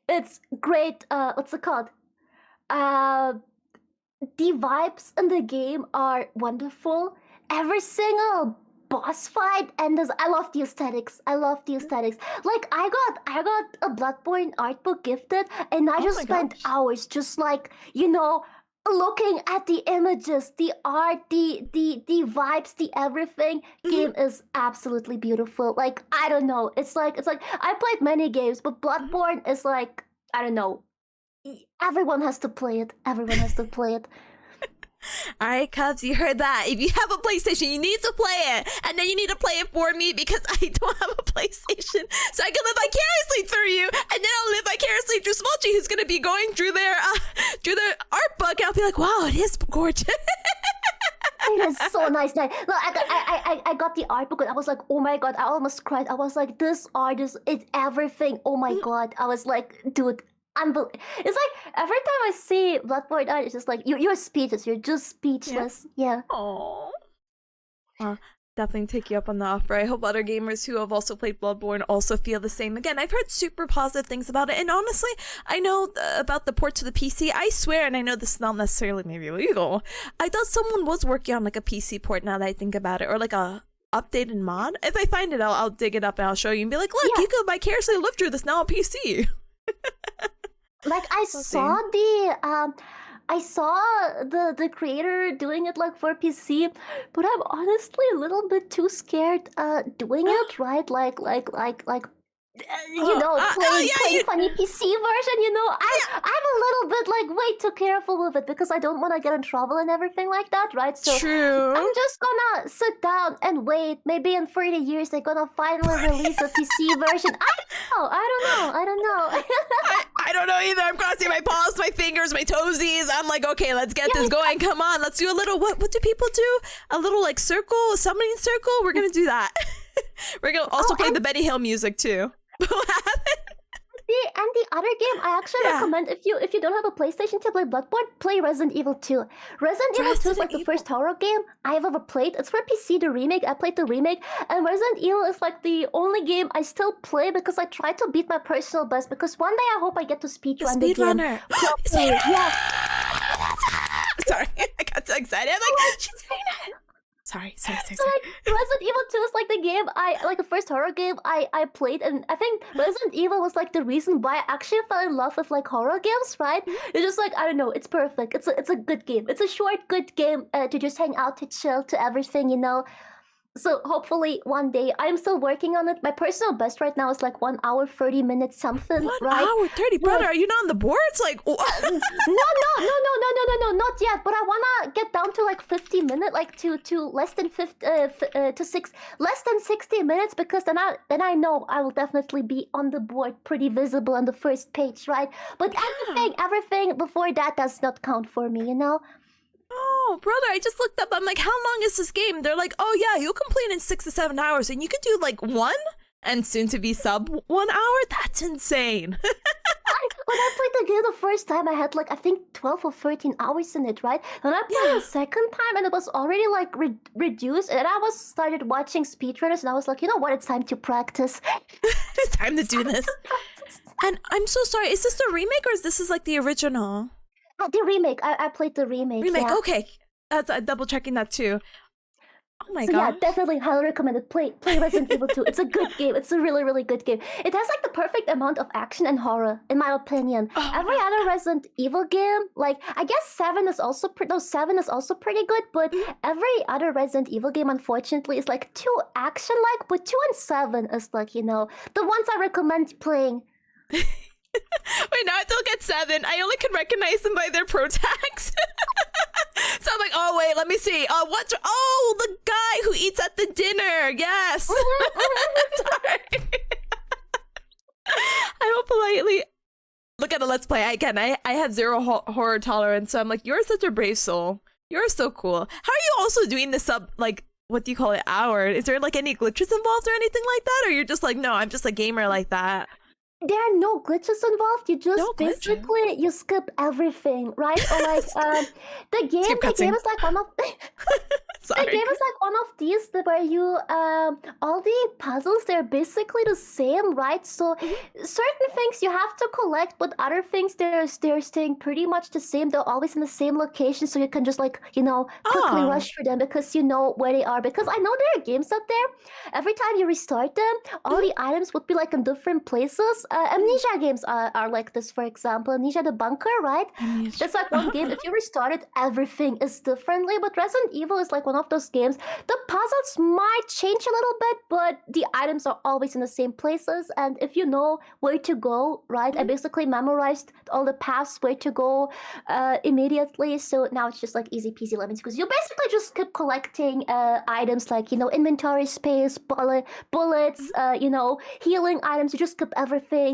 It's great. What's it called? The vibes in the game are wonderful. Every single boss fight and I love the aesthetics. Like I got a Bloodborne art book gifted and I just spent hours just like, looking at the images, the art, the vibes, the everything. Game is absolutely beautiful. Like I don't know. It's like I played many games, but Bloodborne is like, I don't know. Everyone has to play it. All right, Cubs, you heard that. If you have a PlayStation, you need to play it. And then you need to play it for me because I don't have a PlayStation. So I can live vicariously through you. And then I'll live vicariously through Smulchy, who's going to be going through their art book. And I'll be like, wow, it is gorgeous. It is so nice. Look, I got the art book and I was like, oh my god, I almost cried. I was like, this art is everything. Oh my god. I was like, dude, it's like every time I see Bloodborne art, it's just like you're speechless. You're just speechless. Yeah. Aww. Definitely take you up on the offer. I hope other gamers who have also played Bloodborne also feel the same. Again, I've heard super positive things about it, and honestly, I know about the port to the PC. I swear, and I know this is not necessarily maybe legal. I thought someone was working on like a PC port. Now that I think about it, or like a updated mod. If I find it, I'll dig it up and I'll show you and be like, look, you could vicariously live through this now on PC. Like I saw the creator doing it like for PC, but I'm honestly a little bit too scared doing it, right? Like playing funny PC version, I'm a little bit like way too careful with it because I don't want to get in trouble and everything like that, right? So True. I'm just gonna sit down and wait. Maybe in 30 years they're gonna finally release a PC version. I don't know. I don't know either. I'm crossing my paws, my fingers, my toesies. I'm like, okay, let's get this going. Come on, let's do a little. What do people do? A little like circle, a summoning circle. We're gonna do that. We're gonna also play the Benny Hill music too. What happened? And the other game I actually recommend if you don't have a PlayStation to play Bloodborne, play Resident Evil 2. Resident Evil 2 is like the first horror game I've ever played. It's for PC, the remake. I played the remake, and Resident Evil is like the only game I still play because I try to beat my personal best. Because one day I hope I get to speedrun the game. Yeah. Sorry, I got so excited. I'm like, she's saying it. Sorry. So like Resident Evil 2 is like the game the first horror game I played, and I think Resident Evil was like the reason why I actually fell in love with like horror games, right? It's just like, I don't know, it's perfect. It's a good game. It's a short, good game to just hang out, to chill, to everything, So hopefully one day, I'm still working on it. My personal best right now is like 1 hour 30 minutes something. 1 right? hour 30, brother. Are you not on the boards? Like, no, not yet. But I wanna get down to like 50 minutes, like to less than 60 minutes, because then I know I will definitely be on the board, pretty visible on the first page, right? But everything before that does not count for me, Oh, brother, I just looked up. I'm like, how long is this game? They're like, oh, yeah, you'll complete in 6 to 7 hours. And you could do like 1 and soon to be sub 1 hour. That's insane. When I played the game the first time, I had like, I think 12 or 13 hours in it, right? And I played the second time and it was already like reduced. And I started watching speedrunners and I was like, you know what? It's time to practice. It's time to do this. And I'm so sorry. Is this the remake or is this like the original? The remake. I played the remake. Okay. That's double checking that too. Oh my god. Yeah, definitely highly recommend it. Play Resident Evil 2. It's a good game. It's a really, really good game. It has like the perfect amount of action and horror, in my opinion. Every other Resident Evil game, like I guess 7 is also pretty good, but every other Resident Evil game, unfortunately, is like too action-like. But 2 and 7 is like, the ones I recommend playing. Wait, now I still get 7. I only can recognize them by their pro tags. So I'm like, oh wait, let me see. The guy who eats at the dinner. Yes. Sorry. I will politely look at a Let's Play. Again, I have zero horror tolerance, so I'm like, you're such a brave soul. You're so cool. How are you also doing the sub, like, what do you call it, hour? Is there like any glitches involved or anything like that? Or you're just like, no, I'm just a gamer like that? There are no glitches involved. You just basically you skip everything, right? Or like the game is like one of Sorry. The game is like one of these where you all the puzzles, they're basically the same, right? So certain things you have to collect, but other things they're staying pretty much the same. They're always in the same location, so you can just like quickly rush for them because you know where they are. Because I know there are games out there. Every time you restart them, all the items would be like in different places. Amnesia games are like this, for example. Amnesia the Bunker, right? That's like one game. If you restart it, everything is differently. But Resident Evil is like one of those games. The puzzles might change a little bit, but the items are always in the same places. And if you know where to go, right? I basically memorized all the paths where to go immediately. So now it's just like easy peasy lemons because you basically just keep collecting items like, inventory space, bullets, healing items. You just skip everything.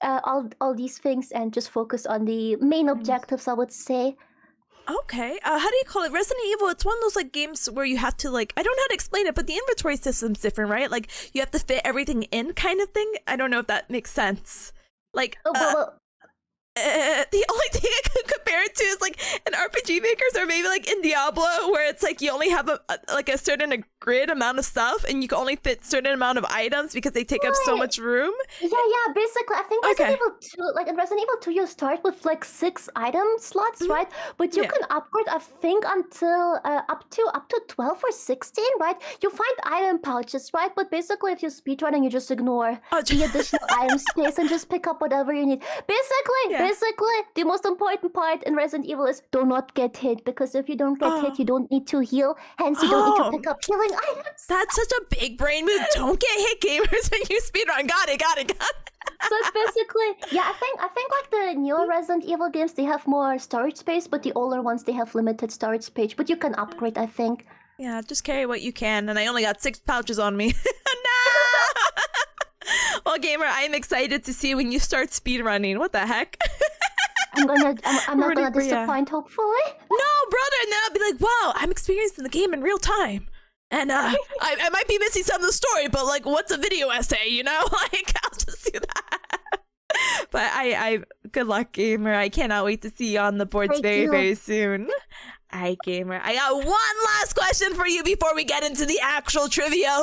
All these things and just focus on the main objectives, I would say. Okay. How do you call it? Resident Evil, it's one of those like games where you have to like, I don't know how to explain it, but the inventory system's different, right? Like you have to fit everything in kind of thing. I don't know if that makes sense. Like, the only thing I could compare it to is like an RPG Makers or maybe like in Diablo where it's like you only have a certain grid amount of stuff and you can only fit certain amount of items because they take up so much room. Yeah, basically I think Resident Evil 2, like in Resident Evil 2 you start with like 6 item slots, right? But you can upgrade I think until up to 12 or 16, right? You find item pouches, right? But basically if you speedrun and you just ignore the additional item space and just pick up whatever you need. Basically, the most important part in Resident Evil is do not get hit, because if you don't get hit, Oh. you don't need to heal. Hence, you don't need to Oh. pick up healing items. That's such a big brain move. Don't get hit, gamers, when you speedrun. Got it. So it's basically, yeah, I think like the newer Resident Evil games, they have more storage space, but the older ones, they have limited storage space. But you can upgrade, I think. Yeah, just carry what you can. And I only got 6 pouches on me. No! Well, gamer, I'm excited to see when you start speedrunning. What the heck? I'm not Rooting gonna for ya. disappoint, hopefully. No, brother. And then I'll be like, wow, I'm experiencing the game in real time. And I might be missing some of the story, but like, what's a video essay, you know? Like, I'll just do that. But I good luck, gamer. I cannot wait to see you on the boards Thank very, you. very soon. Alright, gamer. I got one last question for you before we get into the actual trivia.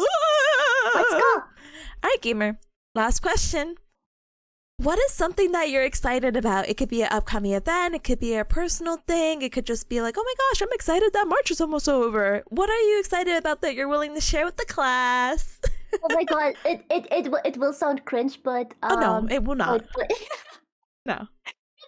Let's go. Alright, gamer. Last question. What is something that you're excited about? It could be an upcoming event. It could be a personal thing. It could just be like, oh my gosh, I'm excited that March is almost over. What are you excited about that you're willing to share with the class? Oh my god, it will sound cringe, but Oh no, it will not. but- No.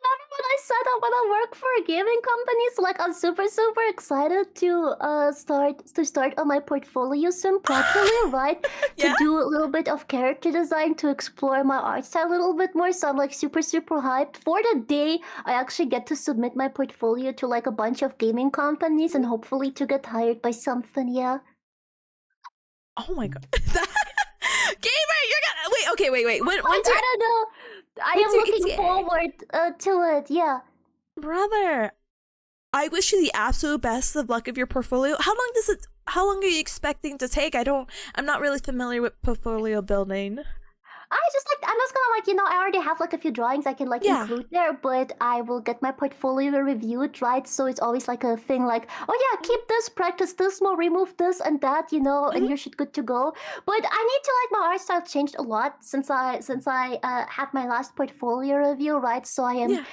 Remember when I said I want to work for a gaming company? So like I'm super excited to start on my portfolio soon properly, right? Yeah. To do a little bit of character design, to explore my art style a little bit more. So I'm like super hyped for the day I actually get to submit my portfolio to like a bunch of gaming companies and hopefully to get hired by something. Yeah. Oh my god. Gamer, you're gonna wait. I When's your don't know. I when's am your looking ETA? forward to it. Yeah. brother? I wish you the absolute best of luck of your portfolio. How long are you expecting to take? I'm not really familiar with portfolio building. I'm just gonna like, I already have like a few drawings I can like Yeah. include there, but I will get my portfolio reviewed, right? So it's always like a thing like, oh yeah, keep this, practice this more, remove this and that, and your shit good to go. But I need to like, my art style changed a lot since I had my last portfolio review, right? So I am, Yeah.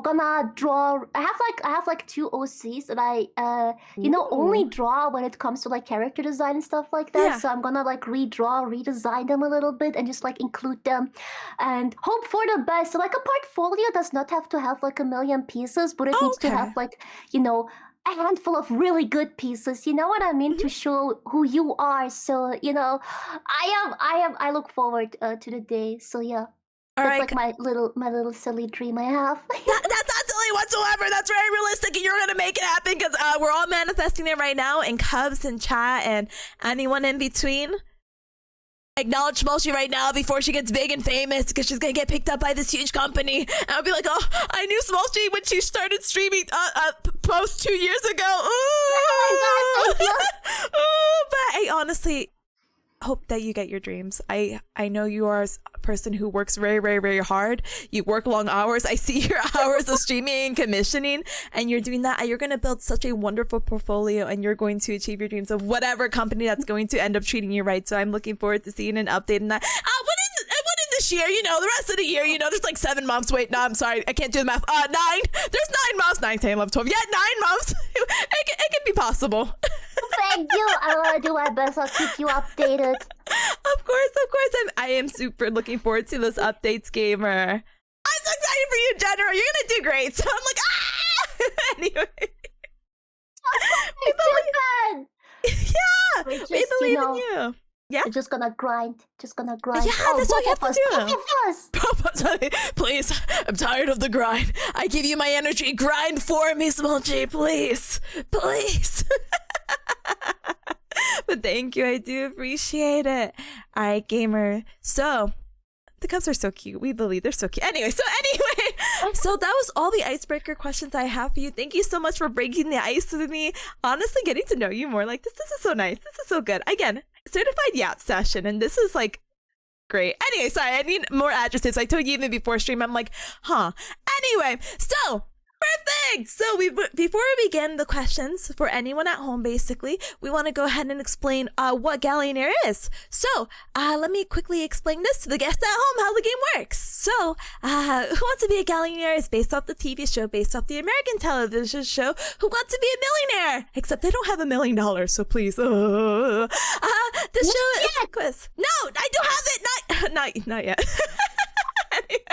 gonna draw. I have like 2 OCs that I only draw when it comes to like character design and stuff like that. Yeah. So I'm gonna like redesign them a little bit and just like include them and hope for the best. So like a portfolio does not have to have like a million pieces, but it needs to Okay. have like, a handful of really good pieces. You know what I mean? To show who you are. So, I look forward to the day. So yeah. All That's right. like my little silly dream I have. That's not silly whatsoever. That's very realistic, and you're gonna make it happen because we're all manifesting it right now. And Cubs and chat and anyone in between. Acknowledge Smulchy right now before she gets big and famous, because she's gonna get picked up by this huge company. And I'll be like, oh, I knew Smulchy when she started streaming post 2 years ago. Ooh. Oh my God, thank you. Ooh, but I honestly hope that you get your dreams. I know you are a person who works very, very, very hard. You work long hours. I see your hours of streaming and commissioning, and you're doing that. And you're going to build such a wonderful portfolio, and you're going to achieve your dreams of whatever company that's going to end up treating you right. So I'm looking forward to seeing an update in that. What in this year? The rest of the year, there's like 7 months. Wait, no, I'm sorry. I can't do the math. 9. There's 9 months. 9, 10, 11, 12. Yeah, 9 months. It can be possible. Thank you. I want to do my best. I'll keep you updated. Of course. I am super looking forward to those updates, gamer. I'm so excited for you, General. You're gonna do great. So I'm like, ah! Anyway. Yeah, We we just, believe in you. Yeah? We're just gonna grind. Yeah, that's what you have to do. Both of us. Please, I'm tired of the grind. I give you my energy. Grind for me, Smulchy, please. Please. But thank you. I do appreciate it. All right, gamer. So, the Cubs are so cute. We believe they're so cute. Anyway, so that was all the icebreaker questions I have for you. Thank you so much for breaking the ice with me. Honestly, getting to know you more like this is so nice. This is so good. Again, certified yap session, and this is like great. Anyway, sorry, I need more adjectives. I told you even before stream, I'm like, huh. Anyway, so perfect. So before we begin the questions for anyone at home, basically, we want to go ahead and explain what Gaollionaire is. So let me quickly explain this to the guests at home how the game works. So Who Wants to Be a Gaollionaire is based off the TV show, based off the American television show Who Wants to Be a Millionaire. Except they don't have $1 million, so please. The show is a quiz. No, I don't have it. Not yet. Anyway.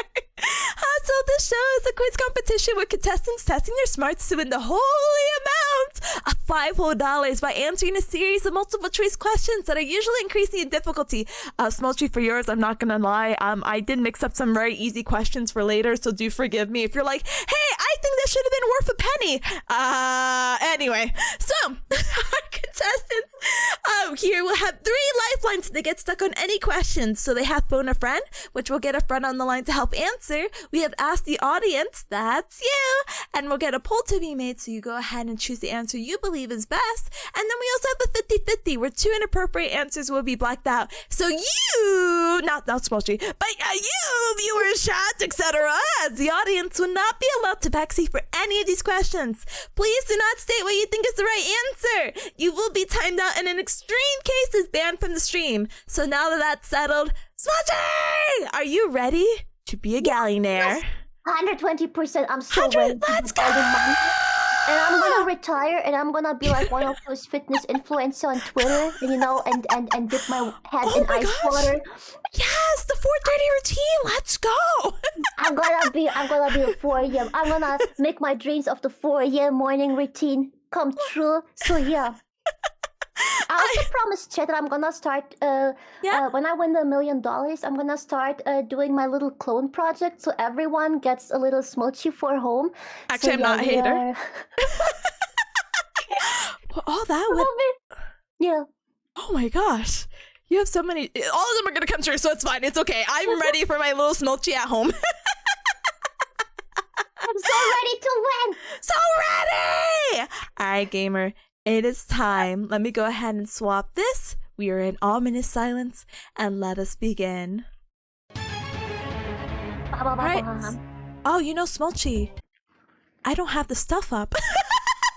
So this show is a quiz competition with contestants testing their smarts to win the holy amount of $5 by answering a series of multiple choice questions that are usually increasing in difficulty. Smulchy, for yours, I'm not gonna lie, I did mix up some very easy questions for later, so do forgive me if you're like, hey, I think this should have been worth a penny. Anyway, so our contestants here will have 3 lifelines to get stuck on any questions. So they have phone a friend, which will get a friend on the line to help answer. We have asked the audience, that's you, and we'll get a poll to be made, so you go ahead and choose the answer you believe is best. And then we also have the 50-50, where 2 inappropriate answers will be blacked out. So you, not Smulchy, but you, viewers, chat, etc., as the audience will not be allowed to backseat for any of these questions. Please do not state what you think is the right answer. You will be timed out and in extreme cases banned from the stream. So now that that's settled, Smulchy, are you ready to be a Gaollionaire? 120%. I'm so ready. Let's go! And I'm gonna retire, and I'm gonna be like one of those fitness influencers on Twitter, and dip my head in ice water. Yes, the 4:30 routine. Let's go. I'm gonna be a 4 a.m. I'm gonna make my dreams of the 4 a.m. morning routine come true. So yeah. I also promised Chet that I'm gonna start when I win the $1 million, I'm gonna start doing my little clone project, so everyone gets a little Smulchy for home. Actually, I'm not a hater. All that would... Yeah. Oh my gosh. You have so many... All of them are gonna come true, so it's fine. It's okay. I'm ready for my little Smulchy at home. I'm so ready to win! So ready! Alright, gamer. It is time. Let me go ahead and swap this. We are in ominous silence, and let us begin. Alright. Oh, you know, Smulchy, I don't have the stuff up.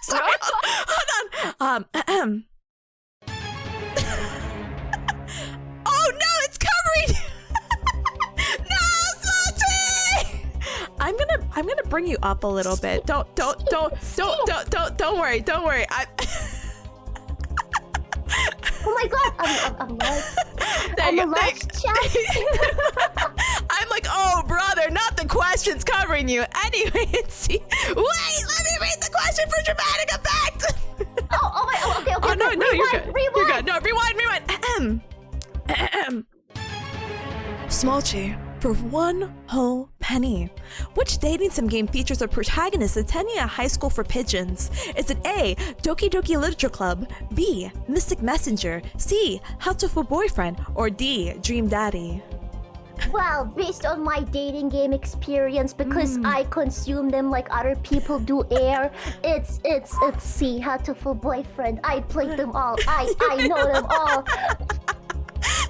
Sorry, hold on. Oh no, it's covering. No, Smulchy! I'm gonna bring you up a little bit. Don't worry. Don't worry. Oh my god, I'm like, I'm like, oh brother, not the questions covering you. Anyway, wait, let me read the question for dramatic effect. Okay. Oh no, rewind, you're good. Rewind. You're good. No, rewind. Smulchy, for 1 whole penny. Which dating sim game features a protagonist attending a high school for pigeons? Is it A, Doki Doki Literature Club, B, Mystic Messenger, C, How to Fool Boyfriend, or D, Dream Daddy? Well, based on my dating game experience, because I consume them like other people do air, it's C, How to Fool Boyfriend. I played them all. I know them all.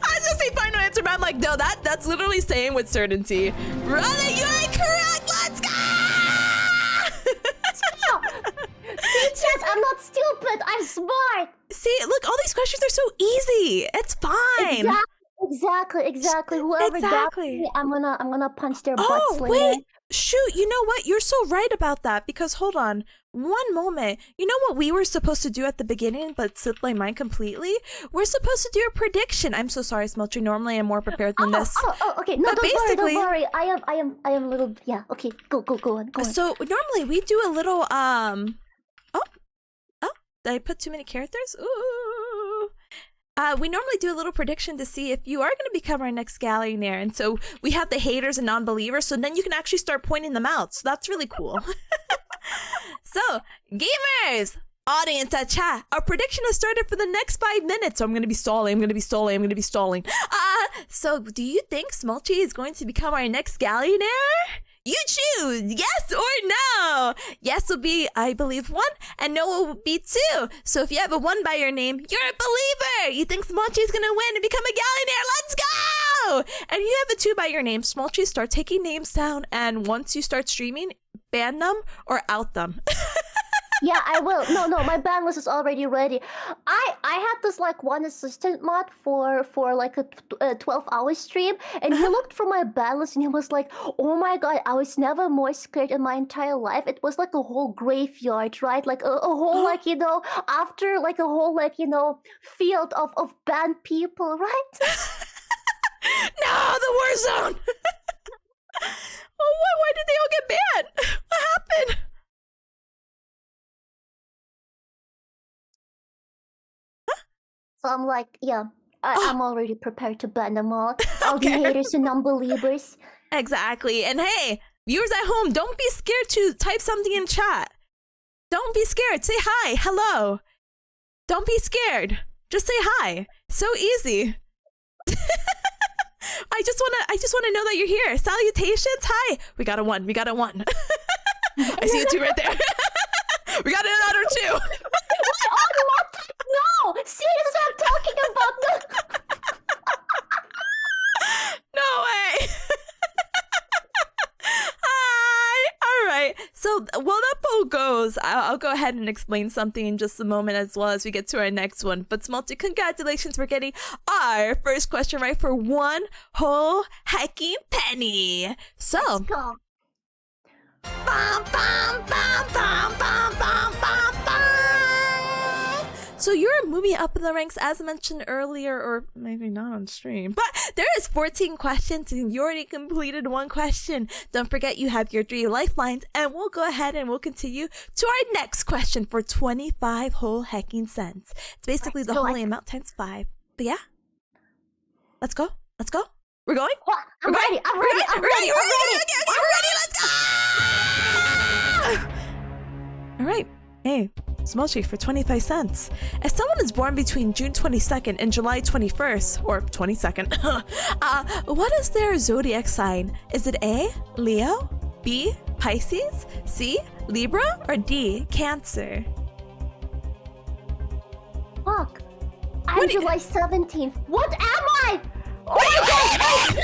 I was just say final answer, but I'm like, no, that's literally saying with certainty. Brother, you ain't correct. Let's go! See, Chess, I'm not stupid. I'm smart. See, look, all these questions are so easy. It's fine. Exactly. Whoever got me, I'm gonna punch their butts later. Wait. Shoot, you know what? You're so right about that, because hold on. One moment. You know what we were supposed to do at the beginning, but slipped my mind completely? We're supposed to do a prediction. I'm so sorry, Smulchy. Normally I'm more prepared than this. Okay. No, don't worry. I am a little, yeah, okay. Go on. So normally we do a little, did I put too many characters? Ooh. We normally do a little prediction to see if you are going to become our next Gaollionaire. And so we have the haters and non-believers, so then you can actually start pointing them out. So that's really cool. So, gamers, audience at chat, our prediction has started for the next 5 minutes. So I'm going to be stalling. So do you think Smulchy is going to become our next Gaollionaire? You choose yes or no. Yes will be, I believe, 1, and no will be 2. So if you have a 1 by your name, you're a believer. You think Smulchy is gonna win and become a Gaollionaire. Let's go! And you have a 2 by your name. Smulchy, start taking names down, and once you start streaming, ban them or out them. Yeah, I will. No, my ban list is already ready. I had this like one assistant mod for like a 12-hour stream, and he looked for my ban list and he was like, "Oh my god, I was never more scared in my entire life." It was like a whole graveyard, right? Like a whole like after like a whole like field of banned people, right? No, the war zone. Oh Why did they all get banned? What happened? So I'm like, yeah, I'm already prepared to ban them all. All the haters and unbelievers. Exactly. And hey, viewers at home, don't be scared to type something in chat. Don't be scared. Say hi, hello. Don't be scared. Just say hi. So easy. I just wanna know that you're here. Salutations. Hi. We got a 1. We got a 1. I see a 2 right there. We got another 2. No! Seriously, I'm talking about the... No way. Hi. All right. So while that poll goes, I'll go ahead and explain something in just a moment as well as we get to our next one. But Smulchy, congratulations for getting our first question right for 1 whole hecking penny. So. Let's go. Bum, bum, bum, bum, bum, bum, bum, bum. So you're moving up in the ranks, as mentioned earlier, or maybe not on stream, but there is 14 questions and you already completed 1 question. Don't forget you have your 3 lifelines, and we'll go ahead and we'll continue to our next question for 25 whole hecking cents. It's basically the holy amount times 5. But yeah, let's go. Let's go. We're going? I'm ready. I'm ready. I'm ready. Okay, we're ready. Let's go. All right. Hey, Smulchy, for 25 cents. If someone is born between June 22nd and July 21st, or 22nd, what is their zodiac sign? Is it A, Leo, B, Pisces, C, Libra, or D, Cancer? Fuck. I'm July 17th. What am I? Oh my god!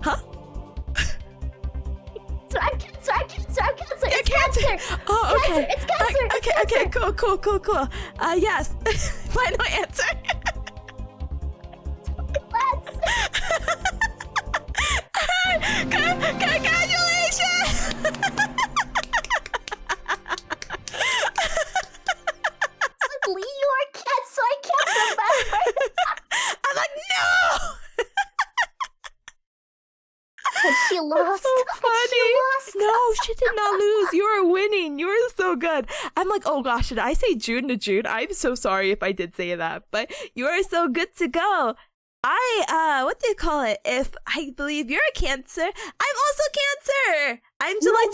Huh? I'm cancer. It's cancer. Oh, okay. It's cancer. Okay, cool. Yes. Final answer. Let's. Congratulations! You are cancer. I can't remember. I'm like, no! She lost. So funny. She lost. No, she did not lose. You are winning. You are so good. I'm like, oh gosh, did I say June to June? I'm so sorry if I did say that, but you are so good to go. What do you call it? If I believe you're a Cancer, I'm also Cancer. I'm July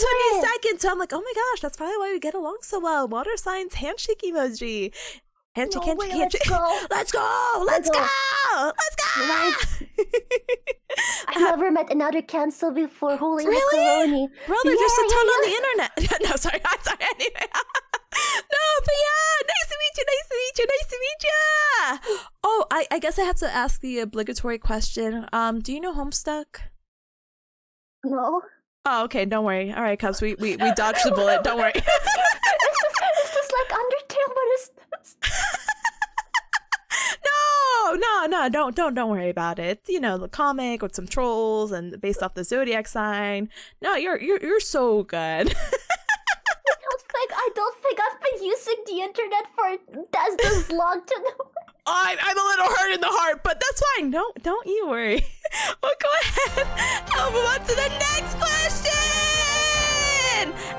22nd, so I'm like, oh my gosh, that's probably why we get along so well. Water signs, handshake emoji. Handshake. Let's go. I've never met another Cancer before. Holy really? macaroni. Bro, there's just a ton on the internet. No, sorry. Anyway. No, but yeah, nice to meet you. Oh, I guess I have to ask the obligatory question. Do you know Homestuck? No. Oh, okay, don't worry. All right, cuz we dodged the bullet. Don't worry. It's just like Undertale, but it's... No, don't worry about it. You know, the comic with some trolls and based off the zodiac sign. No, you're so good. I don't think I've been using the internet for this long to know. I'm a little hurt in the heart, but that's fine. Don't you worry. We'll go ahead and move on to the next question.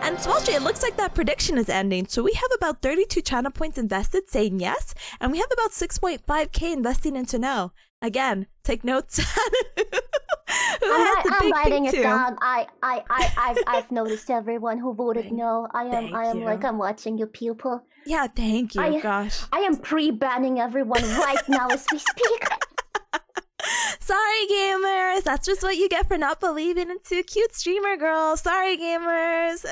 And Smulchy, it looks like that prediction is ending. So we have about 32 channel points invested saying yes, and we have about 6.5k investing into no. Again, take notes. I'm writing it down. I've noticed everyone who voted no. I am like, I'm watching you people. Yeah, thank you. Gosh. I am pre-banning everyone right now as we speak. Sorry, gamers. That's just what you get for not believing into cute streamer girls. Sorry, gamers.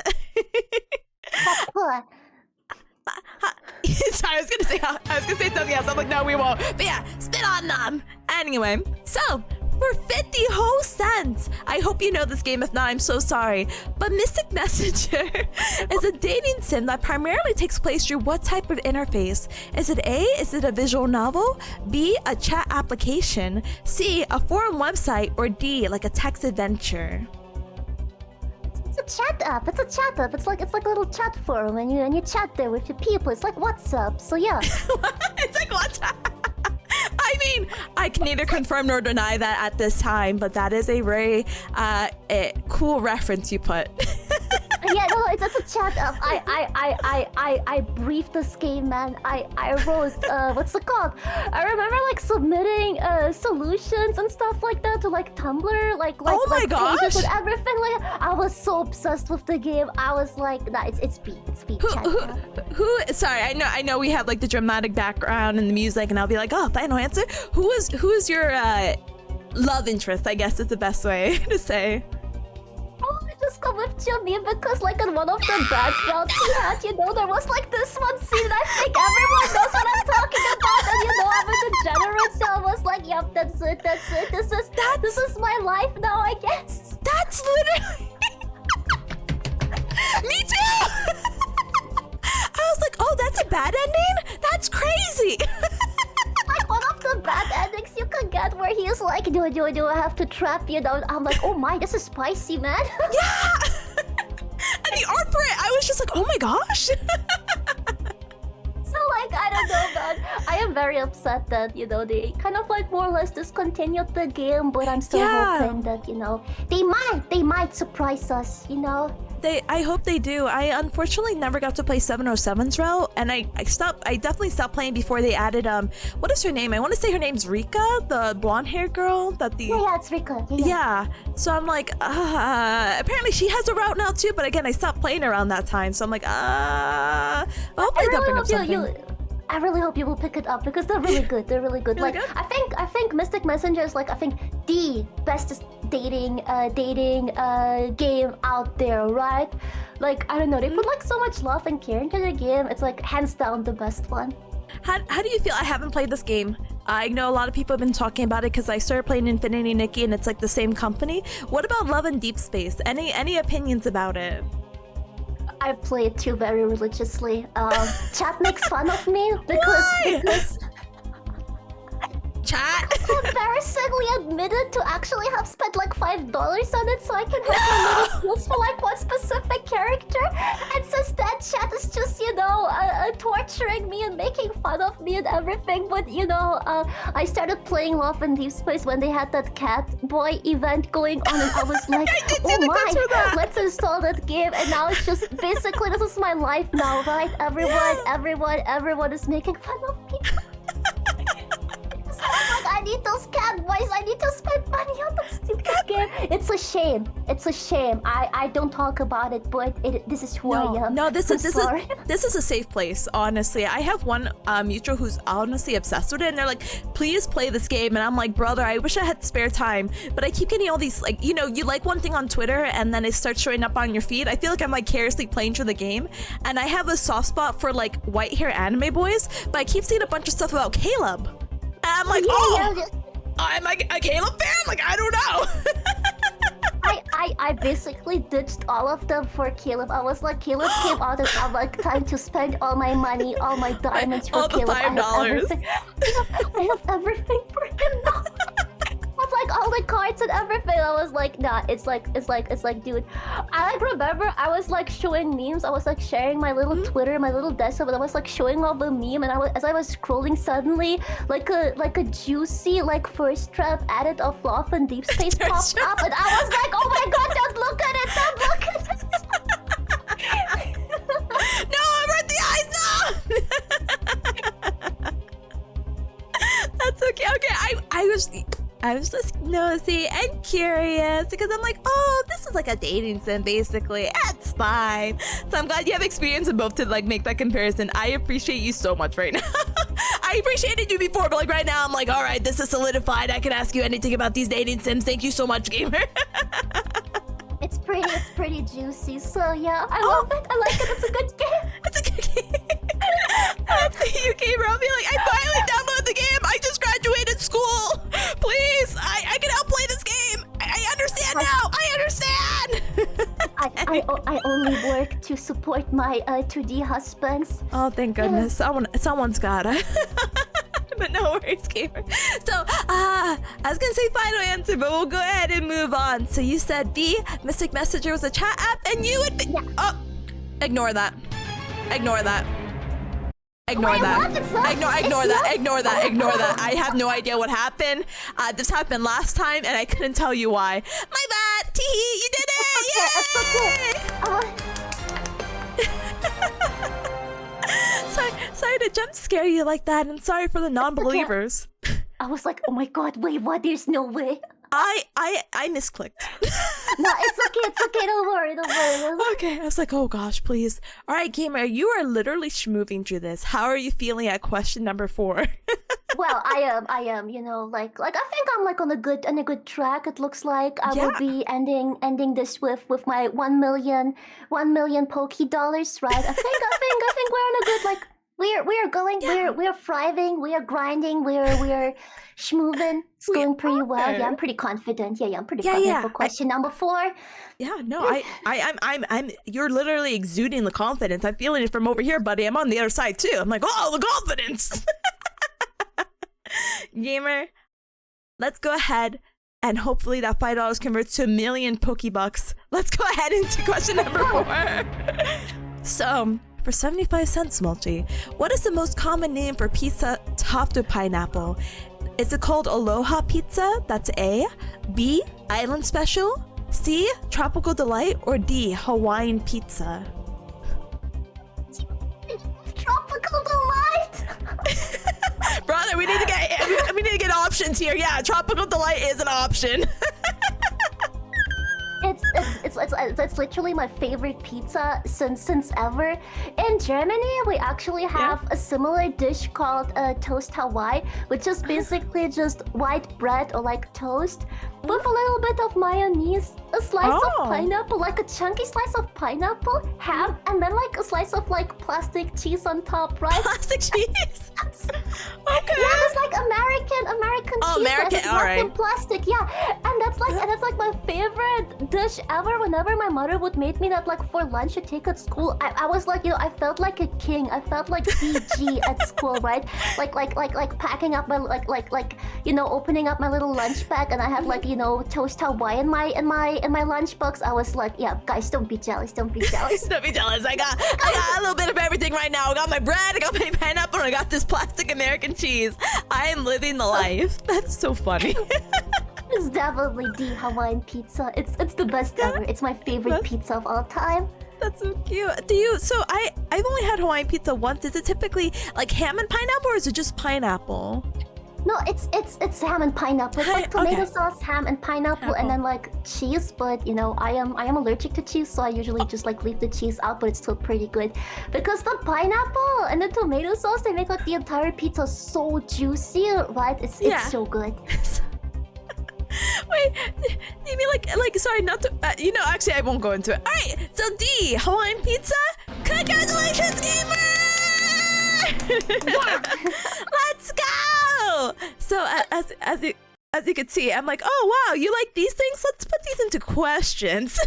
Sorry, I was gonna say something else. I'm like, no, we won't. But yeah, spit on them. Anyway, so for 50 whole cents. I hope you know this game. If not, I'm so sorry. But Mystic Messenger is a dating sim that primarily takes place through what type of interface? Is it A, is it a visual novel? B, a chat application? C, a forum website? Or D, like a text adventure? It's a chat app. It's like a little chat forum, and you chat there with your people. It's like WhatsApp. So yeah. It's like WhatsApp. I mean, I can neither confirm nor deny that at this time, but that is a very cool reference you put. Yeah, no, it's a chat up. I briefed this game, man. I wrote what's it called? I remember like submitting solutions and stuff like that to like Tumblr, like oh my gosh, pages and everything. Like I was so obsessed with the game. I was like, nah, it's beat. Who? Sorry, I know we have like the dramatic background and the music, and I'll be like, oh, final answer. Who is your love interest? I guess is the best way to say. I just go with Jimmy because like in one of the backgrounds he had, you know, there was like this one scene. I think everyone knows what I'm talking about, and you know, I'm a degenerate, so I was like, yep, that's it. This is my life now, I guess. That's literally me too. I was like, oh, that's a bad ending? That's crazy. Like one of the bad endings you can get where he's like, do I have to trap you down? I'm like, oh my, this is spicy, man. Yeah. And the art for it, I was just like, oh my gosh. So like, I don't know, man. I am very upset that, you know, they kind of like more or less discontinued the game, but I'm still hoping that, you know, they might surprise us, you know. I hope they do. I unfortunately never got to play 707's route, and I definitely stopped playing before they added what is her name? I want to say her name's Rika, the blonde hair girl that the Yeah, it's Rika. Yeah. So I'm like, apparently she has a route now too, but again, I stopped playing around that time, so I'm like, hopefully they'll bring up something. I really hope you will pick it up because they're really good. They're really good. Really like good? I think Mystic Messenger is like the bestest dating game out there, right? Like I don't know, they put like so much love and care into the game. It's like hands down the best one. How do you feel? I haven't played this game. I know a lot of people have been talking about it because I started playing Infinity Nikki and it's like the same company. What about Love and Deep Space? Any opinions about it? I play it too very religiously. Chat makes fun of me because Chat embarrassingly admitted to actually have spent like $5 on it so I can have my little skills for like one specific character. And since that, chat is just, you know, torturing me and making fun of me and everything. But you know, I started playing Love and Deep Space when they had that cat boy event going on, and I was like, oh my, let's install that game. And now it's just basically this is my life now, right? Everyone is making fun of me. I need those cat boys. I need to spend money on that stupid game. It's a shame. It's a shame. I don't talk about it, but this is who I am. No, this is a safe place. Honestly, I have one mutual who's honestly obsessed with it, and they're like, "Please play this game." And I'm like, "Brother, I wish I had spare time, but I keep getting all these like, you know, you like one thing on Twitter, and then it starts showing up on your feed. I feel like I'm like carelessly playing through the game, and I have a soft spot for like white hair anime boys, but I keep seeing a bunch of stuff about Caleb." And I'm like, I'm like a Caleb fan? Like, I don't know. I basically ditched all of them for Caleb. I was like, Caleb came out and I'm like, time to spend all my money, all my diamonds for Caleb. All the $5. I have everything for him now. With like all the cards and everything. I was like, nah, it's like, dude. I like remember I was like showing memes. I was like sharing my little Twitter, my little desktop, and I was like showing all the meme. And as I was scrolling, suddenly like a juicy like first trap added of Love and Deep Space popped up, and I was like, oh my god, don't look at it, don't look at it. No, I'm at the eyes now. That's okay. Okay, I was just nosy and curious because I'm like, oh, this is like a dating sim basically. That's fine. So I'm glad you have experience in both to like make that comparison. I appreciate you so much right now. I appreciated you before, but like right now I'm like, all right, this is solidified. I can ask you anything about these dating sims. Thank you so much, gamer. It's pretty juicy. So yeah, I love it. I like it. It's a good game. It's a good game. After you came around, be like, I finally downloaded the game. I just graduated school. Please, I can help play this game. I understand now. I understand. I only work to support my 2D husbands. Oh, thank goodness. Someone's gotta. But no worries, gamer. So, I was gonna say final answer, but we'll go ahead and move on. So you said B, Mystic Messenger was a chat app, and you would be... Oh, ignore that. Ignore that. Ignore that. What? It's not- Ignore it's that. not- Ignore that. Ignore that. I have no idea what happened. This happened last time, and I couldn't tell you why. My bad. Teehee, you did it! It's okay. Sorry to jump scare you like that, and sorry for the non-believers. I was like, oh my god, wait, what? There's no way. I misclicked. No, it's okay. Don't worry. Okay, I was like, oh gosh, please. All right, gamer, you are literally schmoving through this. How are you feeling at question number 4? Well, I am, you know, like I think I'm like on a good track. It looks like I will be ending this with my 1 million Poké dollars, right? I think we're on a good like we're going, we're thriving, we are grinding, we're schmoving. It's going pretty well. Yeah, I'm pretty confident. Yeah, I'm pretty confident for question number 4. Yeah, no, I'm you're literally exuding the confidence. I'm feeling it from over here, buddy. I'm on the other side too. I'm like, oh, the confidence. Gamer, let's go ahead and hopefully that $5 converts to 1 million Pokebucks. Let's go ahead into question number 4. So, for 75 cents, Smulchy, what is the most common name for pizza topped with pineapple? Is it called Aloha Pizza? That's A. B. Island Special. C. Tropical Delight. Or D. Hawaiian Pizza. Tropical Delight. Brother, we need to get options here. Yeah, Tropical Delight is an option. It's literally my favorite pizza since ever. In Germany, we actually have a similar dish called toast Hawaii, which is basically just white bread or like toast with a little bit of mayonnaise, a slice of pineapple, like a chunky slice of pineapple, ham, and then like a slice of like plastic cheese on top, right? Plastic cheese? Okay. Yeah, it's like American cheese. American, all right. In plastic, yeah. And that's like my favorite dish ever. Whenever my mother would make me that like for lunch to take at school, I was like, you know, I felt like a king. I felt like DG at school, right? Like packing up my like you know, opening up my little lunch bag, and I had like, you know, toast Hawaii in my lunchbox. I was like, yeah, guys, don't be jealous. Don't be jealous. Don't be jealous. I got a little bit of everything right now. I got my bread, I got my pineapple, and I got this plastic American cheese. I am living the life. That's so funny. It's definitely the Hawaiian pizza. It's the best ever. It's my favorite pizza of all time. That's so cute. I've only had Hawaiian pizza once. Is it typically like ham and pineapple, or is it just pineapple? No, it's ham and pineapple. It's like tomato sauce, ham and pineapple, and then like cheese. But you know, I am allergic to cheese, so I usually just like leave the cheese out. But it's still pretty good because the pineapple and the tomato sauce, they make like the entire pizza so juicy, right? It's so good. Wait, you mean like sorry, not to you know, actually I won't go into it. All right, so D, Hawaiian pizza. Congratulations, gamer! Let's go. So as you can see, I'm like, oh wow, you like these things? Let's put these into questions. So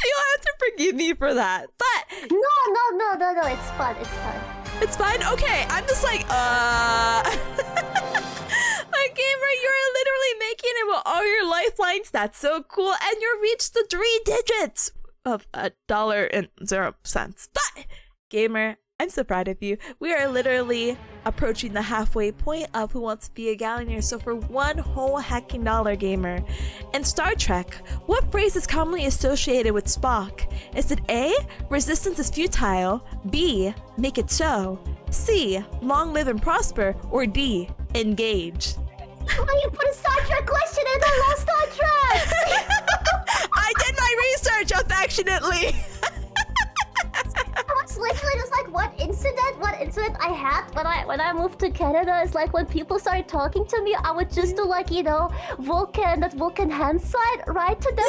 you'll have to forgive me for that. But no, it's fun. It's fine. Okay, I'm just like gamer, you're literally making it with all your lifelines. That's so cool. And you reached the 3 digits of $1.00. But gamer, I'm so proud of you. We are literally approaching the halfway point of Who Wants to Be a Gaollionaire. So for one whole heckin' dollar, gamer. In Star Trek, what phrase is commonly associated with Spock? Is it A, resistance is futile, B, make it so, C, long live and prosper, or D, engage? Why you put a Star Trek question in? I love Star Trek! I did my research affectionately. I was literally just like, what incident I had when I moved to Canada is like when people started talking to me, I would just do like, you know, Vulcan hand sign right to them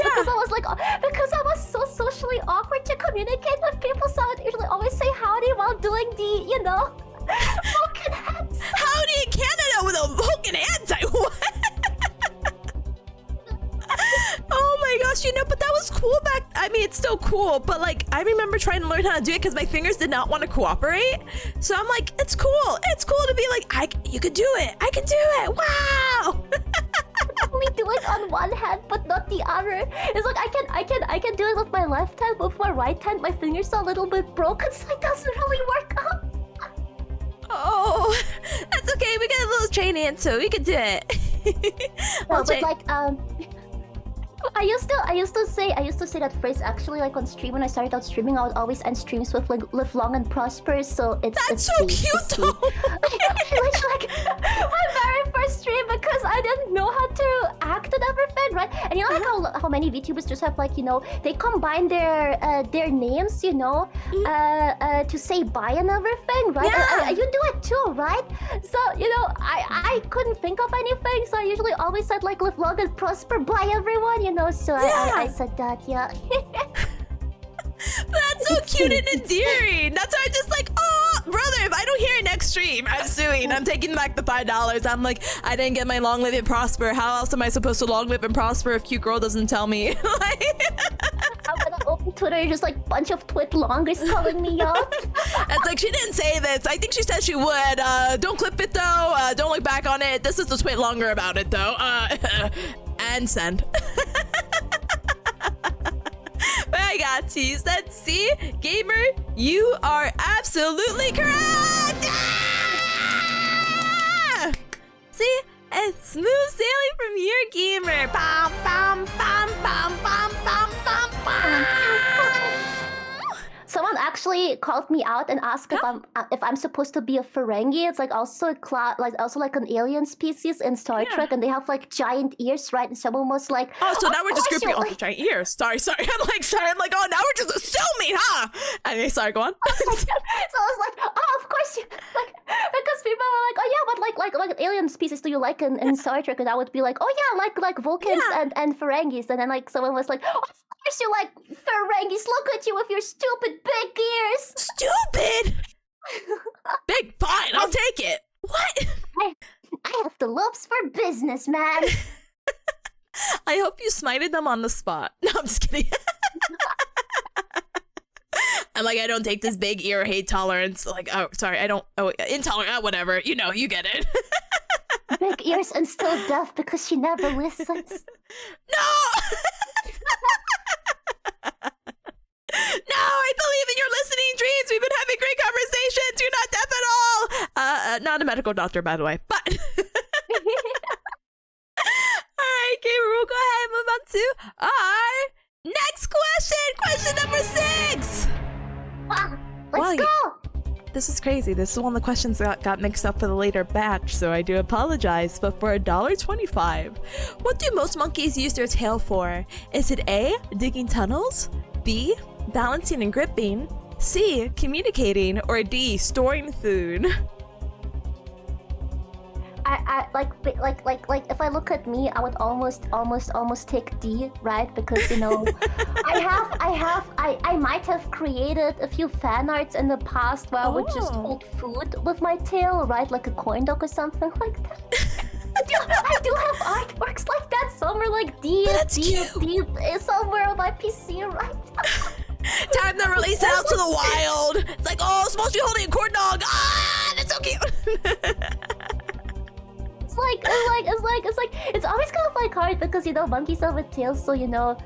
because I was so socially awkward to communicate with people, so I would usually always say howdy while doing the, you know, Vulcan hand sign. Howdy in Canada with a Vulcan hand sign? What? Oh my gosh, you know, but that was cool back. I mean, it's still cool, but like, I remember trying to learn how to do it because my fingers did not want to cooperate. So I'm like, it's cool. It's cool to be like, you could do it. I can do it. Wow. Only only do it on one hand, but not the other. It's like I can do it with my left hand, but with my right hand, my fingers are a little bit broken, so it doesn't really work out. Oh, that's okay. We got a little training, so we can do it. No, but like I used to say that phrase actually, like on stream. When I started out streaming, I would always end streams with like "live long and prosper." So it's so sweet, cute though. Which like my very first stream, because I didn't know how to act and everything, right? And you know like how many VTubers just have like, you know, they combine their names, you know, to say bye and everything, right? Yeah. You do it too, right? So you know, I couldn't think of anything, so I usually always said like "live long and prosper, bye everyone," you know. So I said that, yeah. That's so cute and endearing. That's why I'm just like, oh, brother, if I don't hear it next stream, I'm suing. I'm taking back the $5. I'm like, I didn't get my long live and prosper. How else am I supposed to long live and prosper if cute girl doesn't tell me? Like, I'm gonna open Twitter, just like bunch of twit longers calling me out. it's like, she didn't say this. I think she said she would. Don't clip it though. Don't look back on it. This is the twit longer about it though. And send. But I got you. You said, see, gamer, you are absolutely correct. Ah! See, it's smooth sailing from your gamer. Bam, bam, bam, bam, bam, bam, bam, bam. Someone actually called me out and asked if I'm supposed to be a Ferengi. It's like also like an alien species in Star Trek, and they have like giant ears, right? And someone was like, oh, so now we're just grouping all like... the giant ears. Sorry. I'm like, oh, now we're just assuming, huh? Anyway, sorry, go on. So I was like, oh, of course you like, because people were like, oh yeah, but like alien species do you like in Star Trek? And I would be like, oh yeah, like Vulcans and Ferengis. And then like someone was like, oh, of course you like Ferengis. Look at you with your stupid big ears. Stupid. Big, fine, I'll take it. What? I have the looks for business, man. I hope you smited them on the spot. No, I'm just kidding. I'm like, I don't take this big ear hate tolerance. Like, oh, sorry, I don't. Oh, intolerant, whatever. You know, you get it. Big ears and still deaf because she never listens. No! No, I believe in your listening dreams. We've been having great conversations. You're not deaf at all. Not a medical doctor, by the way, but. All right, Gamer, we'll go ahead and move on to our next question. Question number 6. Let's go. This is crazy. This is one of the questions that got mixed up for the later batch, so I do apologize. But for $1.25, what do most monkeys use their tail for? Is it A, digging tunnels, B, balancing and gripping, C, communicating, or D, storing food? I like if I look at me, I would almost take D, right? Because you know, I might have created a few fan arts in the past where I would just hold food with my tail, right? Like a coin dog or something like that. I do have artworks like that somewhere, like deep somewhere on my PC, right? Time to release it out to the wild. It's like, oh, Smulchy holding a corn dog. Ah, that's so cute. It's always kind of like hard because you know monkeys have a tail, so you know.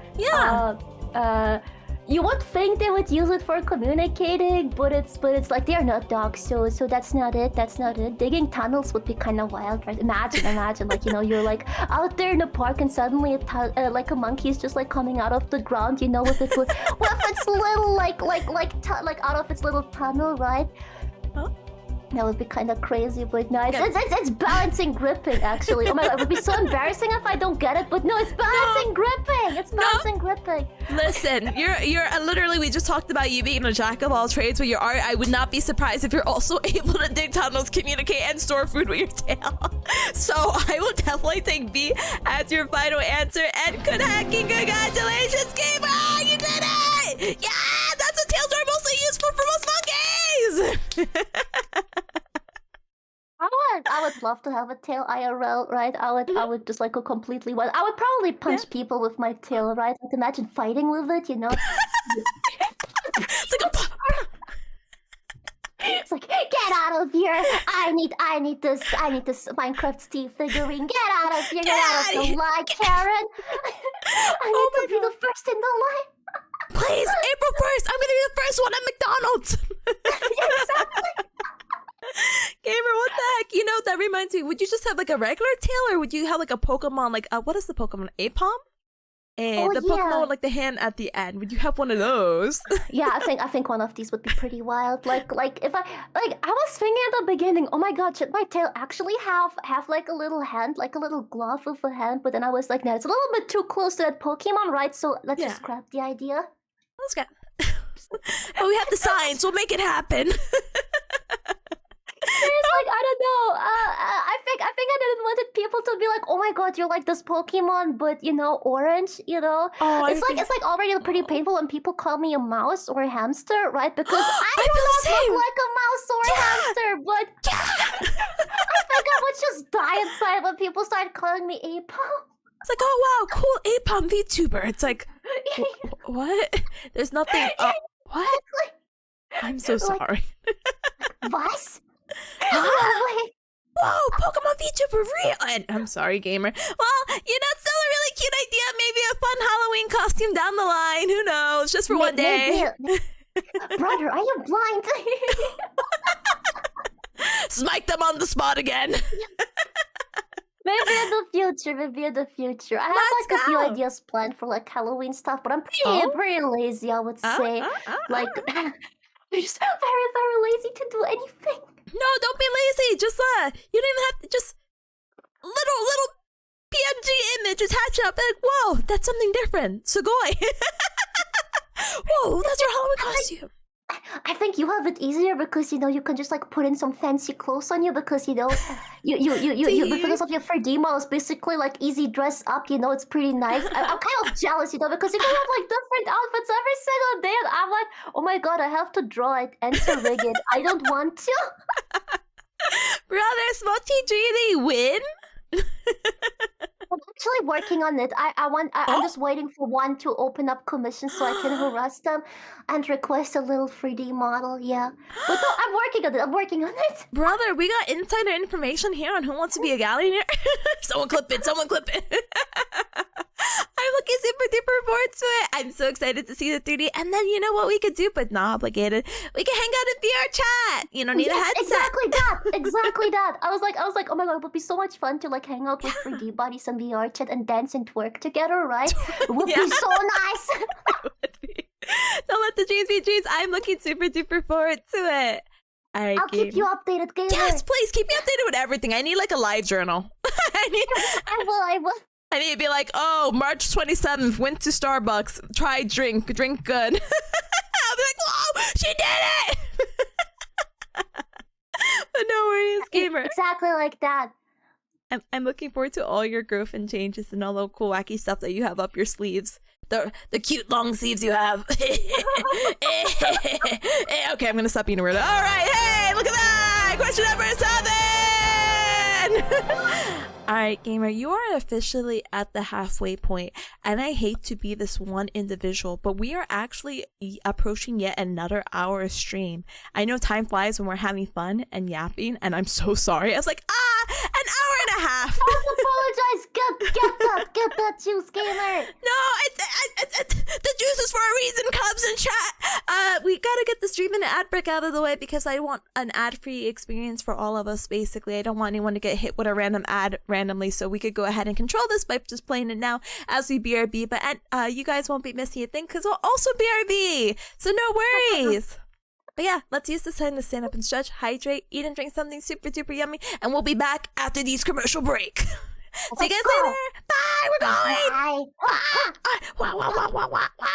You would think they would use it for communicating, but it's like they're not dogs, so that's not it. Digging tunnels would be kind of wild, right? Imagine, like you know, you're like out there in the park and suddenly like a monkey is just like coming out of the ground, you know, with its little like out of its little tunnel, right? Huh? That would be kind of crazy, but no, it's balancing gripping, actually. Oh my god, it would be so embarrassing if I don't get it, but no, it's balancing gripping! It's balancing gripping! Listen, you're literally, we just talked about you being a jack of all trades with your art. I would not be surprised if you're also able to dig tunnels, communicate, and store food with your tail. So I will definitely take B as your final answer, and good hacking, congratulations, gamer! You did it! Yeah, that's what tails are mostly used for most monkeys! I would love to have a tail IRL, right? I would just like go completely wild. I would probably punch people with my tail, right? Like imagine fighting with it, you know? It's like it's like, get out out of here. I need this Minecraft Steve figurine. Get out of here. Get out of the line, Karen. I need to be the first in the line. Please, April 1st, I'm gonna be the first one at McDonald's. Exactly. Gamer, what the heck? You know, that reminds me, would you just have like a regular tail, or would you have like a Pokemon, like, what is the Pokemon? Apom? And the Pokemon with like the hand at the end. Would you have one of those? Yeah, I think one of these would be pretty wild. Like if I was thinking at the beginning, oh my god, should my tail actually have like a little hand, like a little glove with a hand? But then I was like, no, it's a little bit too close to that Pokemon, right? So let's just scrap the idea. Let's go. But we have the science. We'll make it happen. It's like, I don't know. I think I didn't want people to be like, oh my god, you're like this Pokemon, but you know, orange. You know, it's like already pretty painful when people call me a mouse or a hamster, right? Because I do not look like a mouse or a hamster, but I think I would just die inside when people start calling me Apom. It's like, oh wow, cool Apom VTuber. It's like, what? There's nothing. What? I'm so sorry. What? Whoa, Pokemon VTuber real. And I'm sorry, gamer. Well, you know, it's still a really cute idea. Maybe a fun Halloween costume down the line. Who knows? Just for one day. Brother, are you blind? Smite them on the spot again. Maybe in the future. I have like a few ideas planned for like Halloween stuff, but I'm pretty lazy, I would say. Like, I'm just very, very lazy to do anything. No, don't be lazy. Just you don't even have to. Just little PNG image attach up. Like, whoa, that's something different. Sugoi. Whoa, that's your Halloween costume. I think you have it easier because you know you can just like put in some fancy clothes on you because you know you because of your 3D models basically like easy dress up. You know, it's pretty nice. I'm kind of jealous, you know, because you can have like different outfits every single day, and I'm like, oh my god, I have to draw it and to rig it. I don't want to. Brother, Smulchy, do they win? I'm actually working on it. I'm just waiting for one to open up commissions so I can harass them and request a little 3D model. Yeah, but no, I'm working on it. Brother, we got insider information here on Who Wants to Be a Gaollionaire. Someone clip it. I'm looking super duper forward to it. I'm so excited to see the 3D. And then you know what we could do, but not obligated. We can hang out in VR chat. You don't need a headset. Exactly that. I was like, oh my god, it would be so much fun to like hang out with 3D buddies in VR chat and dance and twerk together, right? It would be so nice. It would be. Don't let the dreams be dreams. I'm looking super duper forward to it. Right, I'll keep you updated, gamer. Yes, please keep me updated with everything. I need like a live journal. I will. I need to be like, oh, March 27th, went to Starbucks, tried drink good. I'll be like, whoa, she did it! But no worries, gamer. Exactly like that. I'm looking forward to all your growth and changes and all the cool wacky stuff that you have up your sleeves. The cute long sleeves you have. Okay, I'm gonna stop being a weirdo. All right, hey, look at that! Question number 7! All right, gamer, you are officially at the halfway point, and I hate to be this one individual, but we are actually approaching yet another hour of stream. I know time flies when we're having fun and yapping, and I'm so sorry. I was like, an hour and a half. Don't apologize. Get that juice, gamer. No, the juice is for a reason, Cubs in chat. We gotta get the stream and ad break out of the way because I want an ad-free experience for all of us, basically. I don't want anyone to get hit with a random ad randomly, so we could go ahead and control this by just playing it now as we BRB, but you guys won't be missing a thing because we'll also BRB, so no worries. But yeah, let's use this time to stand up and stretch, hydrate, eat and drink something super duper yummy, and we'll be back after these commercial break. See you guys later. Bye, we're going. Bye.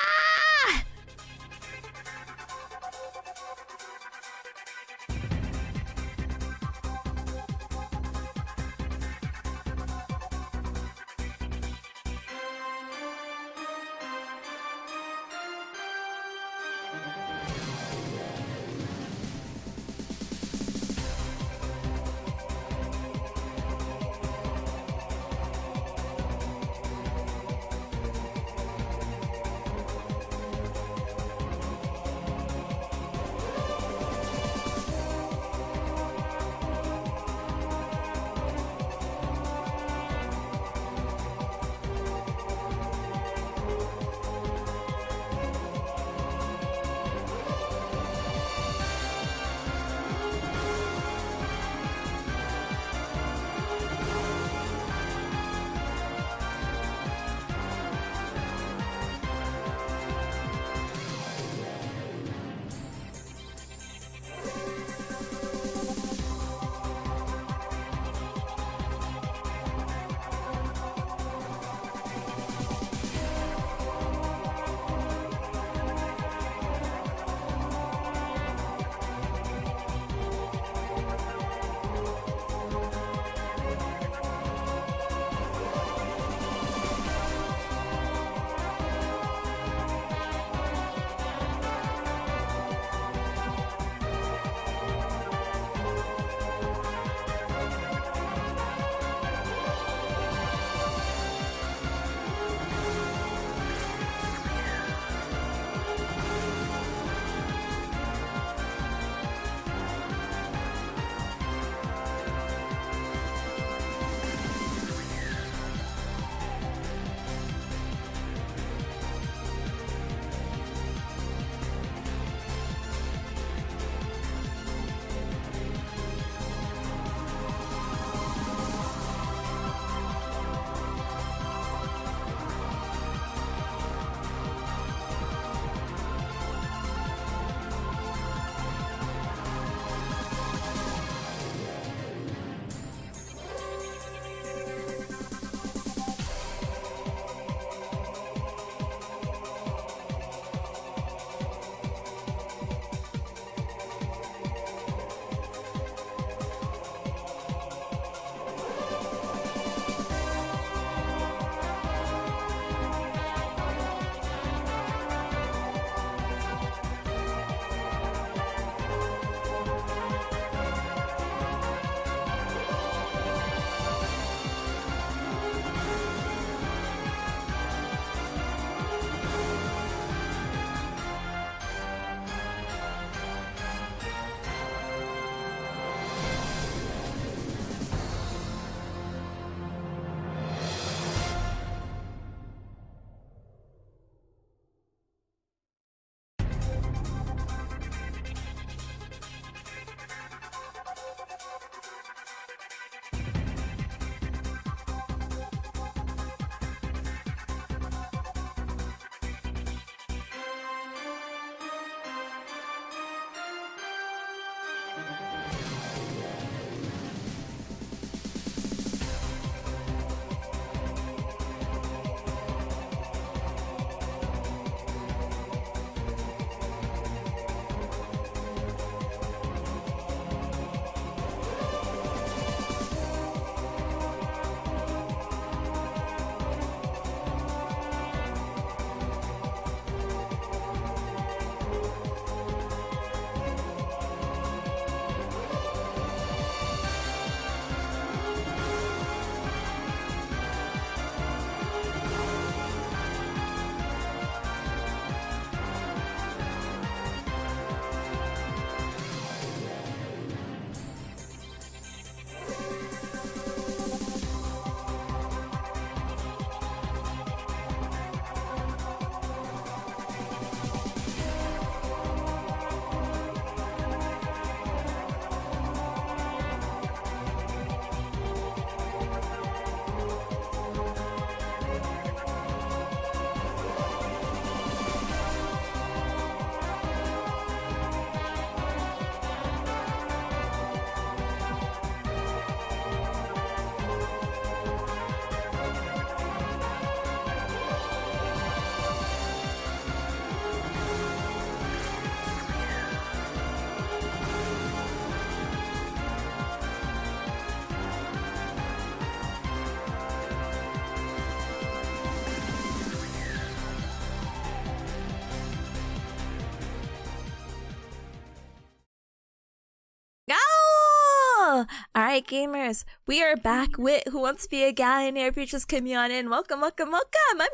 All right, gamers, we are back with Who Wants to Be a Gaollionaire? If you're just coming on in, welcome. I'm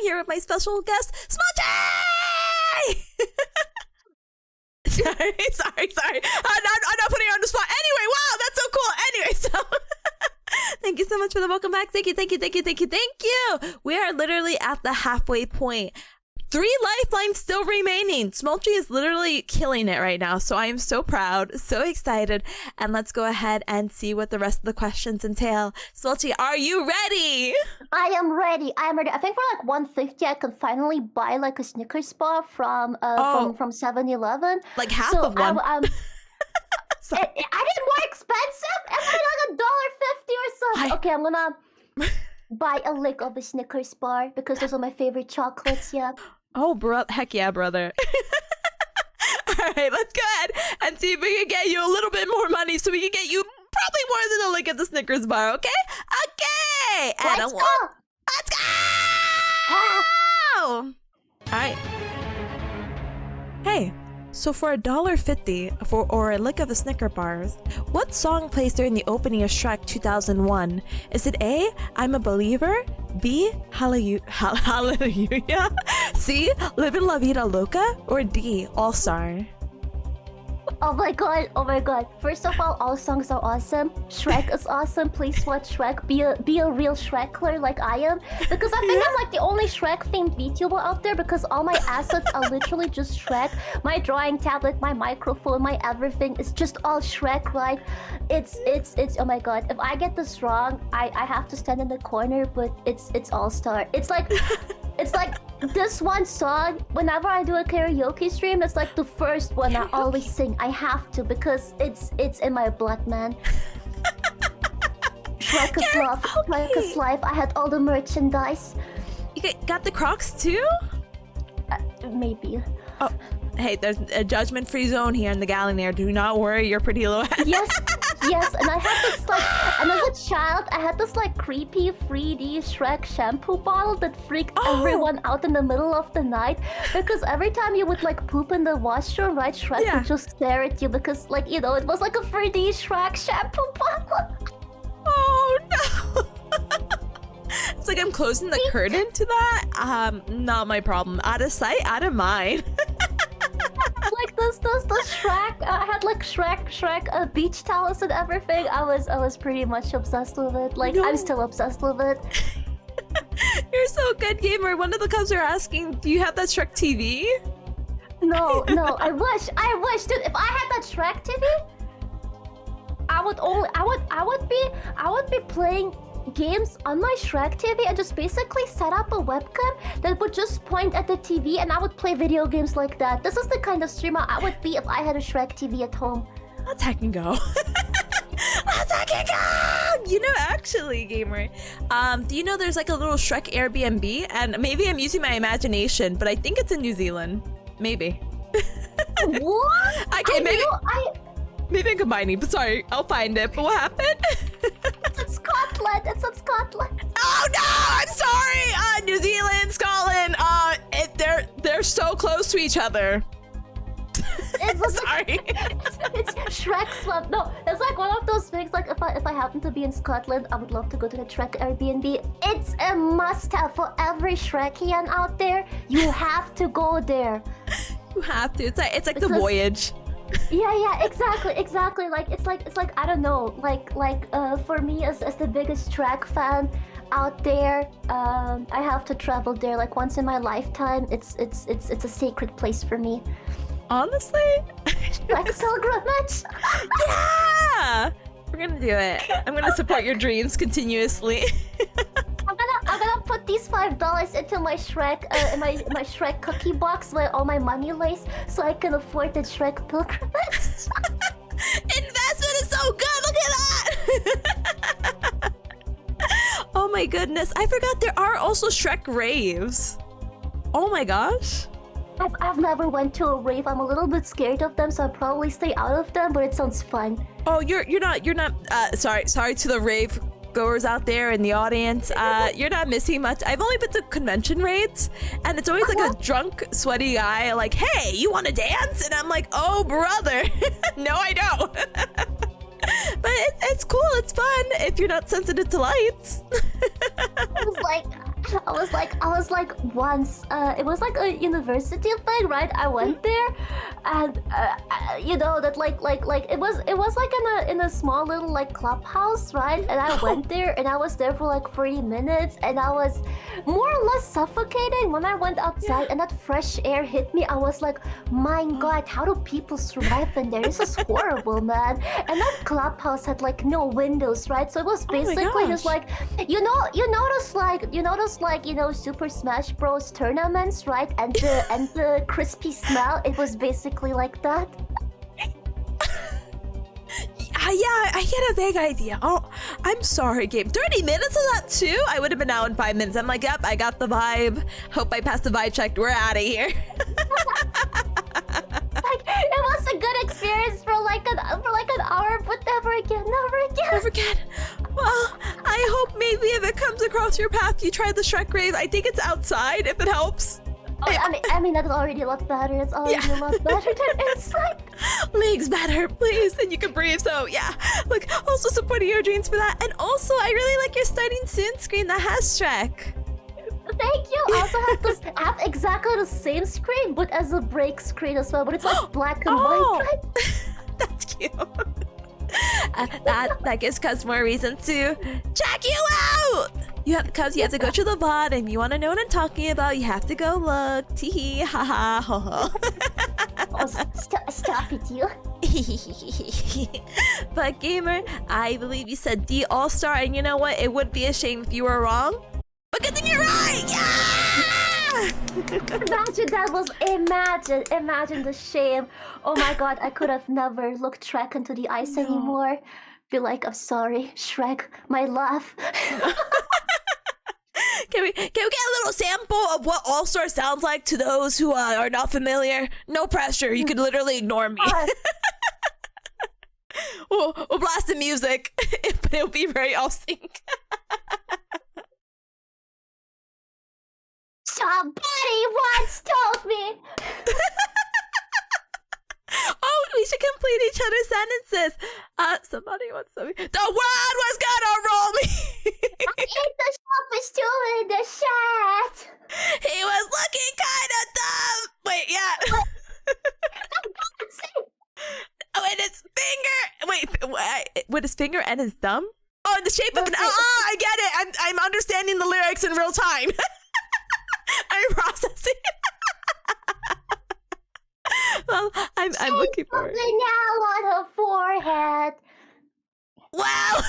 here with my special guest, Smulchy! sorry. I'm not putting you on the spot. Anyway, wow, that's so cool. Anyway, so thank you so much for the welcome back. Thank you. We are literally at the halfway point. 3 lifelines still remaining. Smulchy is literally killing it right now. So I am so proud, so excited. And let's go ahead and see what the rest of the questions entail. Smulchy, are you ready? I am ready. I think for like 150 I can finally buy like a Snickers bar from 7-Eleven. Like half of one. I did more expensive. It was like $1.50 or something. Okay, I'm gonna buy a lick of a Snickers bar because those are my favorite chocolates. Yeah. Oh, bro! Heck yeah, brother. All right, let's go ahead and see if we can get you a little bit more money so we can get you probably more than a lick at the Snickers bar, okay? Okay! Let's go! Let's go! All right. Hey, so for $1.50 or a lick of the Snicker bars, what song plays during the opening of Shrek 2001? Is it A, I'm a Believer, B, Hallelujah, C, Livin' La Vida Loca, or D, All Star? Oh my god. First of all songs are awesome. Shrek is awesome. Please watch Shrek. Be a real Shrekler like I am. Because I think I'm like the only Shrek themed VTuber out there because all my assets are literally just Shrek. My drawing tablet, my microphone, my everything is just all Shrek, right? It's oh my god. If I get this wrong, I have to stand in the corner, but it's All Star. It's like this one song, whenever I do a karaoke stream, it's like the first one I always sing. I have to because it's in my blood, man. Shrek is love, Shrek is life. I had all the merchandise. You got the Crocs too? Maybe. Oh, hey, there's a judgment-free zone here in the Gaollionaire. Do not worry, your pretty little head. Yes, and I had this and as a child, I had this like creepy 3D Shrek shampoo bottle that freaked everyone out in the middle of the night because every time you would like poop in the washroom, right, Shrek would just stare at you because like, you know, it was like a 3D Shrek shampoo bottle. Oh no. It's like I'm closing the curtain to that. Not my problem. Out of sight, out of mind. Like this Shrek. I had like Shrek beach towels and everything. I was pretty much obsessed with it. Like I'm still obsessed with it. You're so good, gamer. One of the cubs are asking, do you have that Shrek TV? No. I wish, dude. If I had that Shrek TV, I would be playing games on my Shrek TV and just basically set up a webcam that would just point at the TV and I would play video games like that. This is the kind of streamer I would be if I had a Shrek TV at home. Let's hack and go. Let's hack and go! You know, actually, gamer, do you know there's like a little Shrek Airbnb? And maybe I'm using my imagination, but I think it's in New Zealand. Maybe. What? Okay, maybe I'm combining, but sorry, I'll find it. But what happened? It's in Scotland. Oh no! I'm sorry. New Zealand, Scotland. They're so close to each other. Sorry. It's Shrek swap. No, it's like one of those things. Like if I happen to be in Scotland, I would love to go to the Shrek Airbnb. It's a must-have for every Shrekian out there. You have to go there. You have to. It's like the voyage. Yeah, exactly. Like it's like I don't know. Like for me as the biggest Shrek fan out there, I have to travel there like once in my lifetime. It's a sacred place for me. Honestly, like a pilgrimage. Yeah, we're gonna do it. I'm gonna support your dreams continuously. I'm gonna put these $5 into my Shrek, my Shrek cookie box where all my money lays, so I can afford the Shrek pilgrimage. Investment is so good. Look at that. Oh my goodness, I forgot there are also Shrek raves. Oh my gosh. I've never went to a rave. I'm a little bit scared of them, so I'll probably stay out of them. But it sounds fun. Oh, you're not. Sorry to the rave goers out there in the audience. You're not missing much. I've only been to convention raids, and it's always like a drunk, sweaty guy like, "Hey, you want to dance?" And I'm like, "Oh, brother, no, I don't." But it's cool. It's fun if you're not sensitive to lights. I was like once. It was like a university thing, right? I went there, and you know that like it was like in a small little like clubhouse, right? And I went there, and I was there for like 30 minutes, and I was more or less suffocating. When I went outside and that fresh air hit me, I was like, my God, how do people survive in there? This is horrible, man. And that clubhouse had like no windows, right? So it was basically just like, you notice like Super Smash Bros tournaments, right? And the crispy smell, it was basically like that. Yeah, I get a vague idea. Oh, I'm sorry, Gabe. 30 minutes of that too? I would have been out in 5 minutes. I'm like, yep, I got the vibe. Hope I passed the vibe check. We're out of here. Like, it was a good experience for like an hour, but never again. Never again. Well, I hope maybe if it comes across your path, you try the Shrek Rave. I think it's outside, if it helps. Oh, I mean, that's already a lot better. It's already a lot better than inside. Legs better, please, and you can breathe. So yeah, like also supporting your dreams for that. And also, I really like your starting soon screen that has Shrek. Thank you. I also have exactly the same screen, but as a break screen as well. But it's like black and white, right? That's cute. That gives Cuz more reason to check you out. You have to go to the VOD, and if you want to know what I'm talking about, you have to go look. Teehee, haha, ho ho. Oh, stop it, you. But gamer, I believe you said D All-Star, and you know what? It would be a shame if you were wrong. But good thing you're right! Yeah! Imagine the shame. Oh my God, I could have never looked Shrek into the eyes anymore. Be like, I'm sorry, Shrek, my love. Can we get a little sample of what All-Star sounds like to those who are not familiar? No pressure. You could literally ignore me. we'll blast the music, but it'll be very off-sync. Somebody once told me. Oh, we should complete each other's sentences. Somebody once told me the world was gonna roll me. I ate the softest tool in the chat. He was looking kind of dumb. Wait, yeah. Oh, and his finger. Wait, with his finger and his thumb? Oh, in the shape of an. Oh, I get it. I'm understanding the lyrics in real time. I'm processing. Well, I'm looking for it. Now on her forehead. Wow.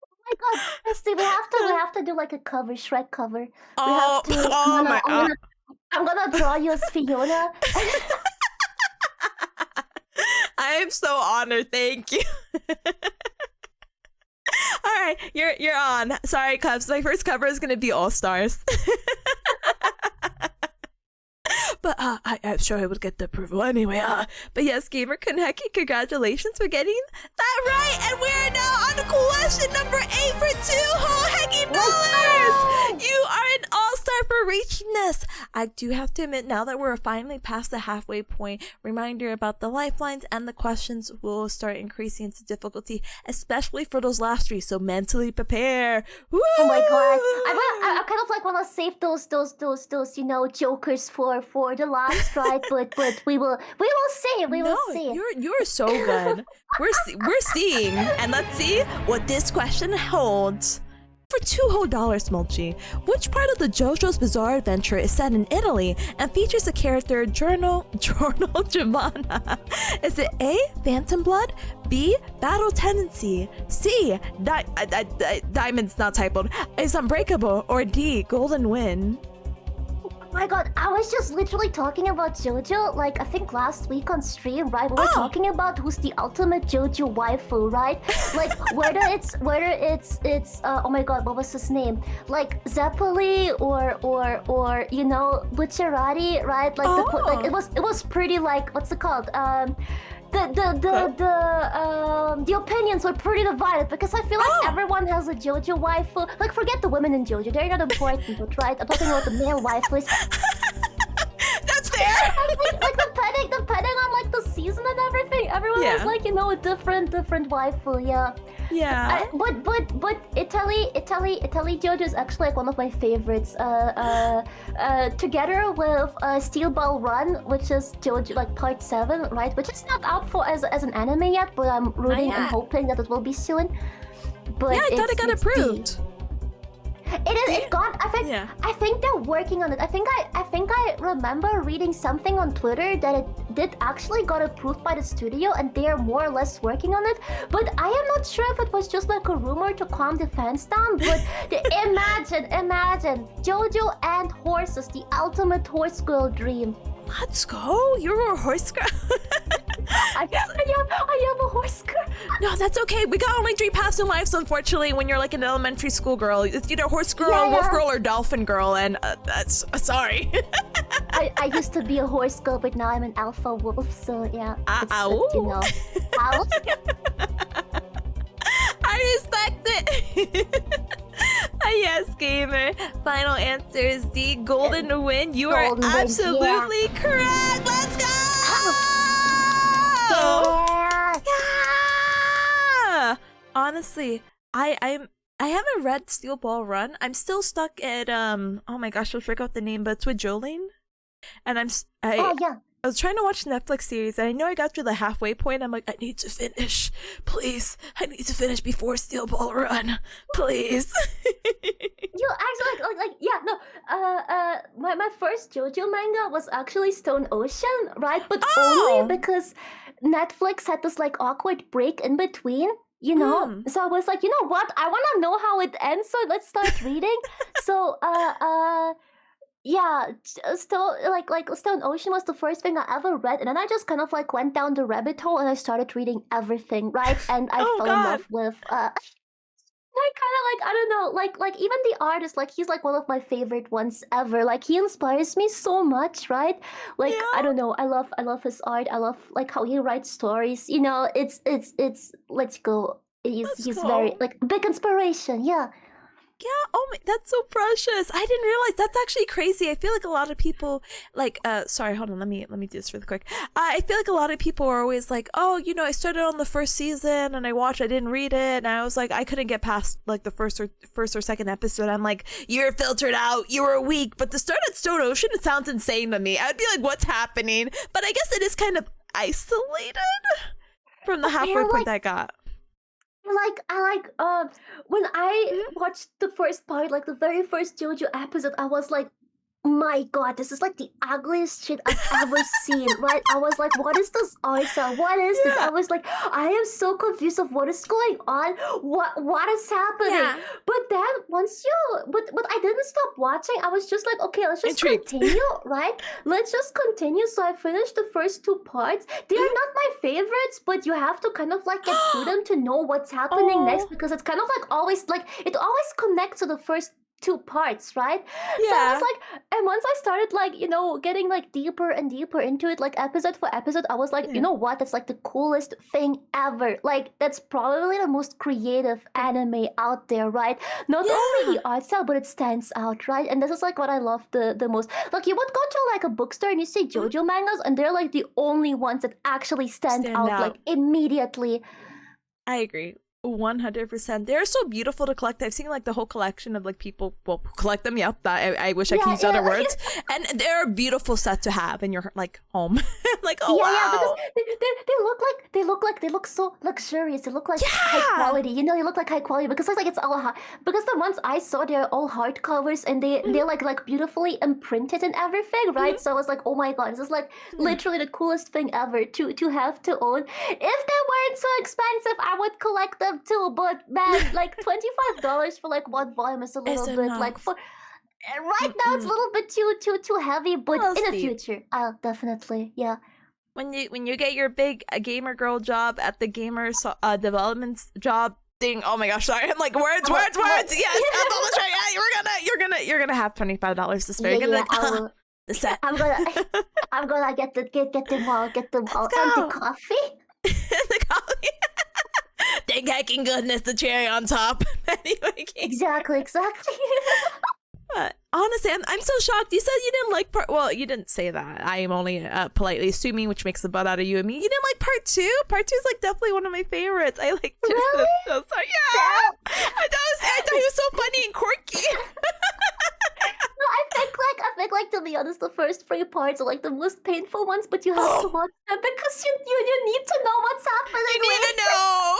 Oh my God, Misty, we have to do like a cover, Shrek cover. Oh, we have to, I'm gonna draw you as Fiona. I am so honored. Thank you. All right, you're on. Sorry, Cubs. My first cover is gonna be All Stars. But I'm sure I would get the approval anyway. But yes, Gamer Kaneki, congratulations for getting that right. And we're now on to question number 8 for 2 whole heckin' dollars. You are an all-star for reaching this. I do have to admit, now that we're finally past the halfway point, reminder about the lifelines and the questions will start increasing its difficulty, especially for those last 3. So mentally prepare. Woo! Oh my God, I kind of like want to save those jokers for the last, right? But we will see. We will see. You're so good. We're seeing, and let's see what this question holds. For 2 whole dollars, Smulchy, which part of the JoJo's Bizarre Adventure is set in Italy and features the character Giorno Giovanna? Is it A, Phantom Blood, B, Battle Tendency, C, Diamond's not typoed, is Unbreakable, or D, Golden Wind? Oh my God, I was just literally talking about JoJo, like I think last week on stream, right? We were talking about who's the ultimate JoJo waifu, right? Like whether it's oh my God, what was his name? Like Zeppeli or Bucciarati, right? Like it was pretty like, what's it called? The opinions were pretty divided because I feel like everyone has a JoJo waifu. Like, forget the women in JoJo; they're not important, but right? I'm talking about the male waifus. That's fair. I think, like, the depending on like the season and everything, everyone has like, you know, a different waifu. Yeah. But Italy JoJo is actually like one of my favorites. Together with Steel Ball Run, which is JoJo like part 7, right? Which is not out for as an anime yet, but I'm rooting and hoping that it will be soon. But yeah, I thought it got approved. It got. I think they're working on it. I think I remember reading something on Twitter that it did actually got approved by the studio, and they are more or less working on it. But I am not sure if it was just like a rumor to calm the fans down. But imagine JoJo and horses, the ultimate horse girl dream. Let's go. You're a horse girl. I am a horse girl. No, that's okay. We got only 3 paths in life, so unfortunately, when you're like an elementary school girl, it's either horse girl, wolf girl, or dolphin girl, and that's sorry. I used to be a horse girl, but now I'm an alpha wolf, so yeah. Ow. You know. Ow. I respect it. Yes, gamer. Final answer is D. Golden win. You are absolutely correct. Let's go. Yeah. Honestly, I haven't read Steel Ball Run. I'm still stuck at oh my gosh, I forgot the name, but it's with Jolene. And I was trying to watch a Netflix series, and I know I got to the halfway point. I'm like, I need to finish, please. I need to finish before Steel Ball Run, please. You actually my first JoJo manga was actually Stone Ocean, right? But only because Netflix had this like awkward break in between, you know. So I was like, you know what? I want to know how it ends, so let's start reading. So yeah, still like Stone Ocean was the first thing I ever read, and then I just kind of like went down the rabbit hole and I started reading everything, right? And I fell in love with I kind of like, I don't know, like even the artist, like he's like one of my favorite ones ever. Like he inspires me so much, right? Like I don't know, I love his art. I love like how he writes stories. You know, it's let's go. He's very like big inspiration. Yeah. Yeah, oh my, that's so precious. I didn't realize that's actually crazy. I feel like a lot of people like sorry, hold on, let me do this really quick. I feel like a lot of people are always like, oh, you know, I started on the first season and I didn't read it, and I was like, I couldn't get past like the first or second episode. I'm like, you're filtered out, you were weak. But to start at Stone Ocean, it sounds insane to me. I would be like, what's happening? But I guess it is kind of isolated from the halfway point I got. When I watched the first part, like the very first JoJo episode, I was like, my god, this is like the ugliest shit I've ever seen, right? I was like, what is this art style? What is this? I was like, I am so confused of what is going on. What is happening? Yeah. But then but I didn't stop watching. I was just like, okay, let's just continue, right? Let's just continue. So I finished the first 2 parts. They are not my favorites, but you have to kind of like get through them to know what's happening next, because it's kind of like always like it always connects to the first 2 parts, right? Yeah. So I was like, and once I started like, you know, getting like deeper and deeper into it, like episode for episode, I was like, you know what? That's like the coolest thing ever. Like that's probably the most creative anime out there, right? Not only the art style, but it stands out, right? And this is like what I love the most. Like you would go to like a bookstore and you see JoJo mangas, and they're like the only ones that actually stand out like immediately. I agree. 100%. They're so beautiful to collect. I've seen like the whole collection of like people collect them. Yep, I wish I could use other words. And they're a beautiful set to have in your like home. Like wow. Because they look so luxurious. They look like high quality. You know, they look like high quality because it's all because the ones I saw, they're all hardcovers, and they're like beautifully imprinted and everything, right? So I was like, oh my god, this is like literally the coolest thing ever to have to own. If they weren't so expensive, I would collect them too, but man, like $25 for like 1 volume is a little bit like for right now it's a little bit too heavy, but in the future I'll definitely when you get your big gamer girl job at the gamer development job thing. Oh my gosh, sorry, I'm like words. Yes, I'm almost right. Yeah, you're gonna have $25 to spare. I'm gonna get them all and the coffee. The coffee. Thank hecking goodness, the cherry on top. Anyway, exactly. honestly, I'm so shocked. You said you didn't like part. Well, you didn't say that. I am only politely assuming, which makes the butt out of you and me. You didn't like part two. Part two is like definitely one of my favorites. I like just Really? so yeah. I thought he was so funny and quirky. No, I think like to be honest, the first three parts are like the most painful ones, but you have to watch them because you need to know what's happening. You need to know.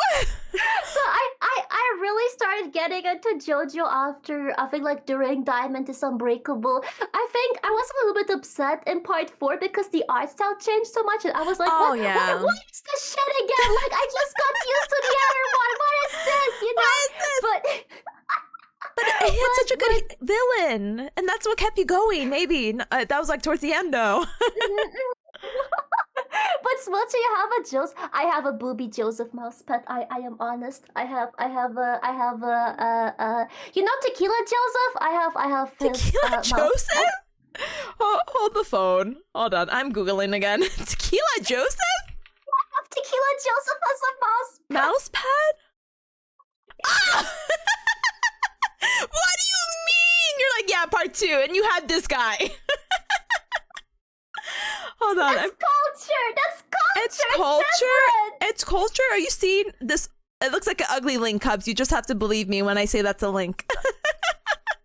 So I really started getting into JoJo after I think like during Diamond is Unbreakable. I think I was a little bit upset in part 4 because the art style changed so much, and I was like, what is this shit again? Like I just got used to the other one. What is this? You know? But he had such a good villain, and that's what kept you going. Maybe that was like towards the end, though. But Smulchy, you have a Joseph. I have a booby Joseph mouse pet. I am honest. I have you know Tequila Joseph. I have his, Tequila Joseph. Hold the phone. Hold on, I'm googling again. Tequila Joseph. I have Tequila Joseph as a mouse pet. Mouse pad. Ah! What do you mean? You're like, yeah, part 2, and you had this guy. Hold on. That's culture. That's culture. It's culture. It's culture. Are you seeing this? It looks like an ugly link, Cubs. You just have to believe me when I say that's a link.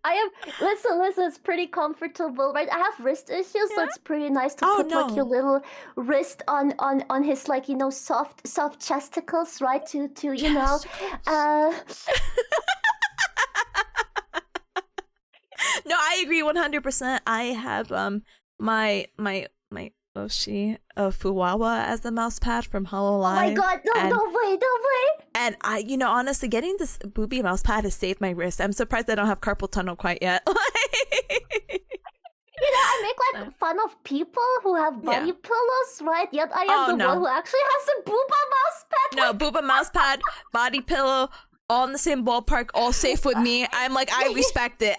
I am. Listen. It's pretty comfortable, right? I have wrist issues, so it's pretty nice to put like your little wrist on his like soft chesticles, right? To you know. No, I agree 100%. I have my Oshi of Fuwawa as the mouse pad from HoloLive. Oh my god, no way. And I, honestly, getting this booby mouse pad has saved my wrist. I'm surprised I don't have carpal tunnel quite yet. I make like fun of people who have body pillows, right? Yet I am the one who actually has a booba mouse pad. No, booba mouse pad, body pillow, all in the same ballpark, all safe with me. I'm like, I respect it.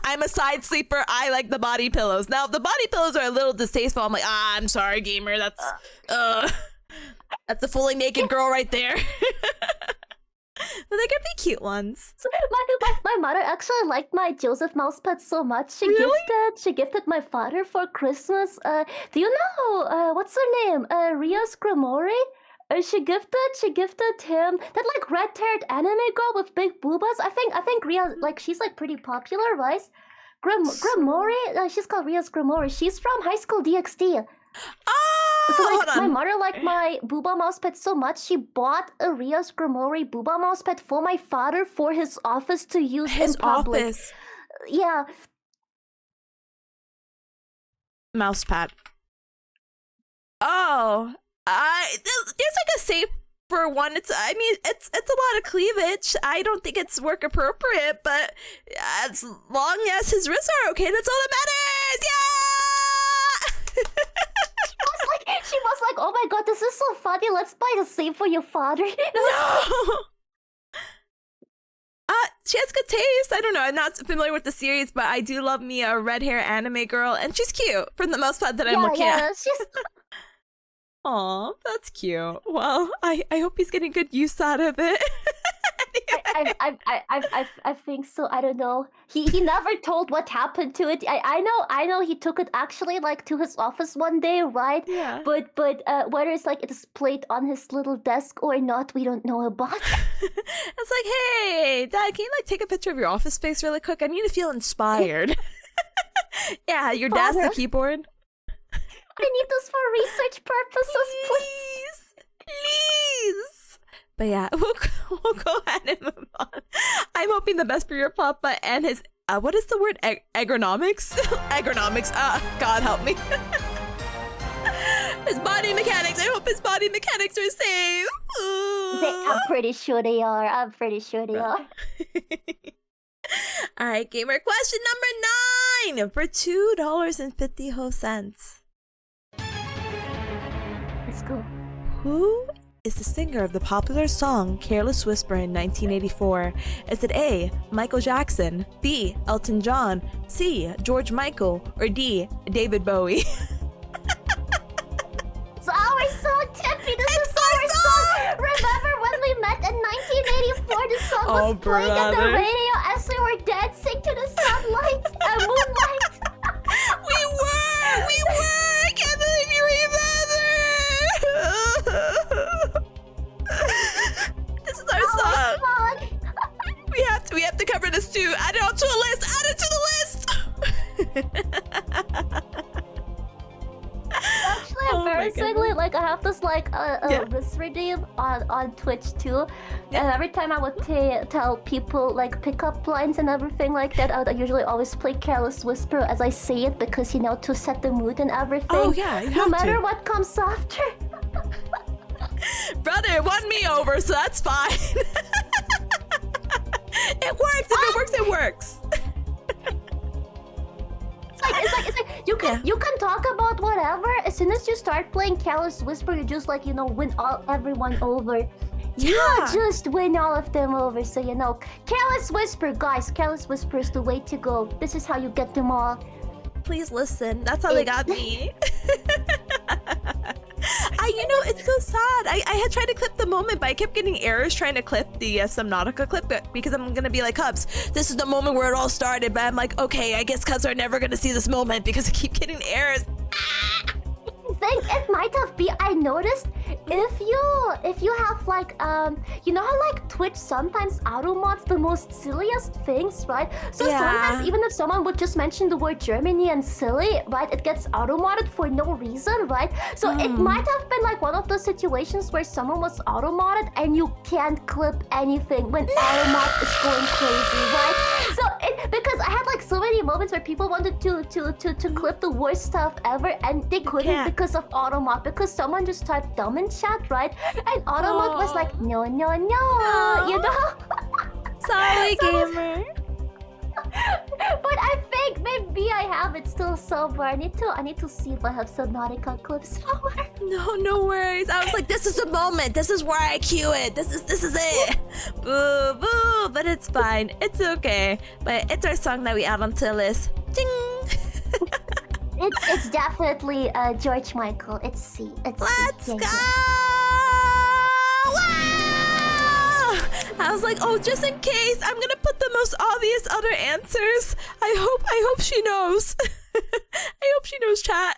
I'm a side sleeper. I like the body pillows. Now, if the body pillows are a little distasteful, I'm like, I'm sorry, gamer. That's a fully naked girl right there. But they could be cute ones. So my mother actually liked my Joseph mousepad so much. She gifted my father for Christmas. Do you know what's her name? Ria's Grimoire? She gifted him that like red-haired anime girl with big boobas. I think Ria, like, she's like pretty popular, right? Grimoire, she's called Ria's Grimoire. She's from High School DxD. Oh, so like my mother liked my booba mousepad so much, she bought a Ria's Grimoire booba mousepad for my father for his office to use in public. Office. Yeah. Mousepad. Oh. There's like a safer one. It's a lot of cleavage. I don't think it's work appropriate, but as long as his wrists are okay, that's all that matters. Yeah. She was like, oh my god, this is so funny. Let's buy the same for your father. No. She has good taste. I don't know. I'm not familiar with the series, but I do love me a red hair anime girl, and she's cute from the mousepad that I'm looking at. She's. Aw, that's cute. Well, I hope he's getting good use out of it. I think so. I don't know. He never told what happened to it. I know he took it actually like to his office one day, right? Yeah. But whether it's like it is played on his little desk or not, we don't know about. It's like, hey, Dad, can you like take a picture of your office space really quick? I need to feel inspired. Yeah, your desk, the keyboard. I need this for research purposes, please. But yeah, we'll go ahead and move on. I'm hoping the best for your papa and his what is the word? Agronomics? Agronomics. God help me. His body mechanics. I hope his body mechanics are safe. I'm pretty sure they are. All right, gamer question number 9 for $2.50. Let's go. Who is the singer of the popular song Careless Whisper in 1984? Is it A, Michael Jackson, B, Elton John, C, George Michael, or D, David Bowie? It's our song, Tippy! This is our song! Remember when we met in 1984? The song was playing on the radio as we were dancing to the sunlight and moonlight? Actually, Oh my embarrassingly, like I have this like wrist redeem on Twitch too, and every time I would tell people like pickup lines and everything like that, I would usually always play Careless Whisper as I say it because to set the mood and everything. Oh yeah, you no have matter to. what comes after. Brother won me over, so that's fine. It works. If it works, it works. It's like you can talk about whatever. As soon as you start playing Careless Whisper, you just like win everyone over. You just win all of them over. So Careless Whisper, guys. Careless Whisper is the way to go. This is how you get them all. Please listen. That's how they got me. It's so sad. I had tried to clip the moment, but I kept getting errors trying to clip the Subnautica clip because I'm gonna be like, Cubs, this is the moment where it all started. But I'm like, okay, I guess Cubs are never gonna see this moment because I keep getting errors. I think it might have been. I noticed if you have like you know how like Twitch sometimes auto mods the most silliest things, right? So sometimes even if someone would just mention the word Germany and silly, right, it gets auto modded for no reason, right? So it might have been like one of those situations where someone was auto modded and you can't clip anything when auto mod is going crazy, right? So because I had like so many moments where people wanted to clip the worst stuff ever and they couldn't because of automod, because someone just typed dumb in chat, right? And automod was like, no, Sorry, gamer. But I think maybe I have it still somewhere. I need to see if I have Subnautica clips somewhere. No worries. I was like, this is the moment. This is where I cue it. This is it. Boo boo. But it's fine. It's okay. But it's our song that we add onto the list. Ding. It's definitely George Michael. It's C. Let's go. I was like, oh, just in case, I'm gonna put the most obvious other answers. I hope she knows. I hope she knows chat.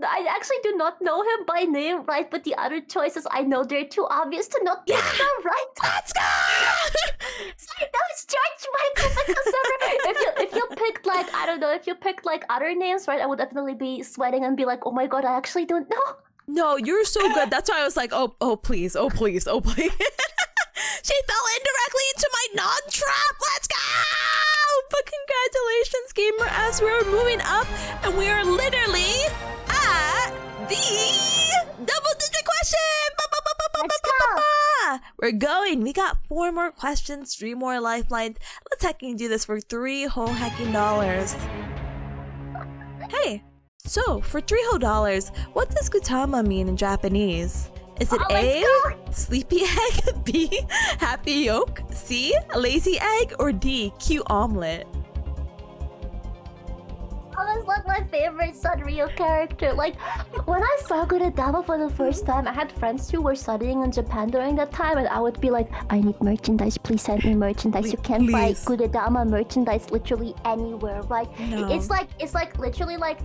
I actually do not know him by name, right? But the other choices I know they're too obvious to not pick them, right? Let's go! Sorry, that was George Michael because if you picked like, I don't know, if you picked like other names, right, I would definitely be sweating and be like, oh my god, I actually don't know. No, you're so good. That's why I was like, oh please. She fell indirectly into my non-trap. Let's go! But congratulations, gamer, as we're moving up, and we are literally at the double-digit question. Let's go! We're going. We got 4 more questions, 3 more lifelines. Let's hecking do this for 3 whole hecking dollars. Hey. So, for 3 whole dollars, what does Gutama mean in Japanese? Is it A, sleepy egg, B, happy yolk, C, lazy egg, or D, cute omelet? That was like my favorite Sanrio character. Like, when I saw Gurudama for the first time, I had friends who were studying in Japan during that time, and I would be like, I need merchandise, please send me merchandise. You can't buy Gurudama merchandise literally anywhere, right? No. It's like literally like,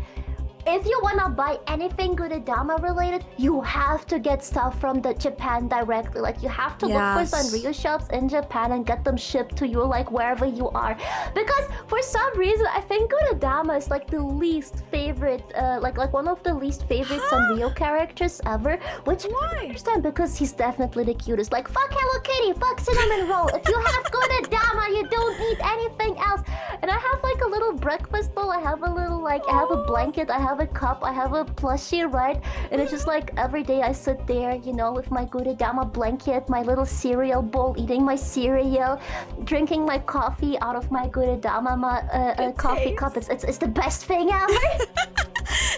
if you wanna buy anything Gurudama related, you have to get stuff from the Japan directly. Like, you have to look for Sanrio shops in Japan and get them shipped to you, like wherever you are. Because for some reason, I think Gurudama is like the least favorite, like one of the least favorite Sanrio characters ever. Which I understand, because he's definitely the cutest. Like, fuck Hello Kitty, fuck Cinnamon Roll. If you have Gurudama, you don't need anything else. And I have like a little breakfast bowl. I have a little I have a blanket. I have a cup, I have a plushie, right? And it's just like every day I sit there, with my Gurudama blanket, my little cereal bowl, eating my cereal, drinking my coffee out of my Gurudama coffee cup. It's the best thing ever.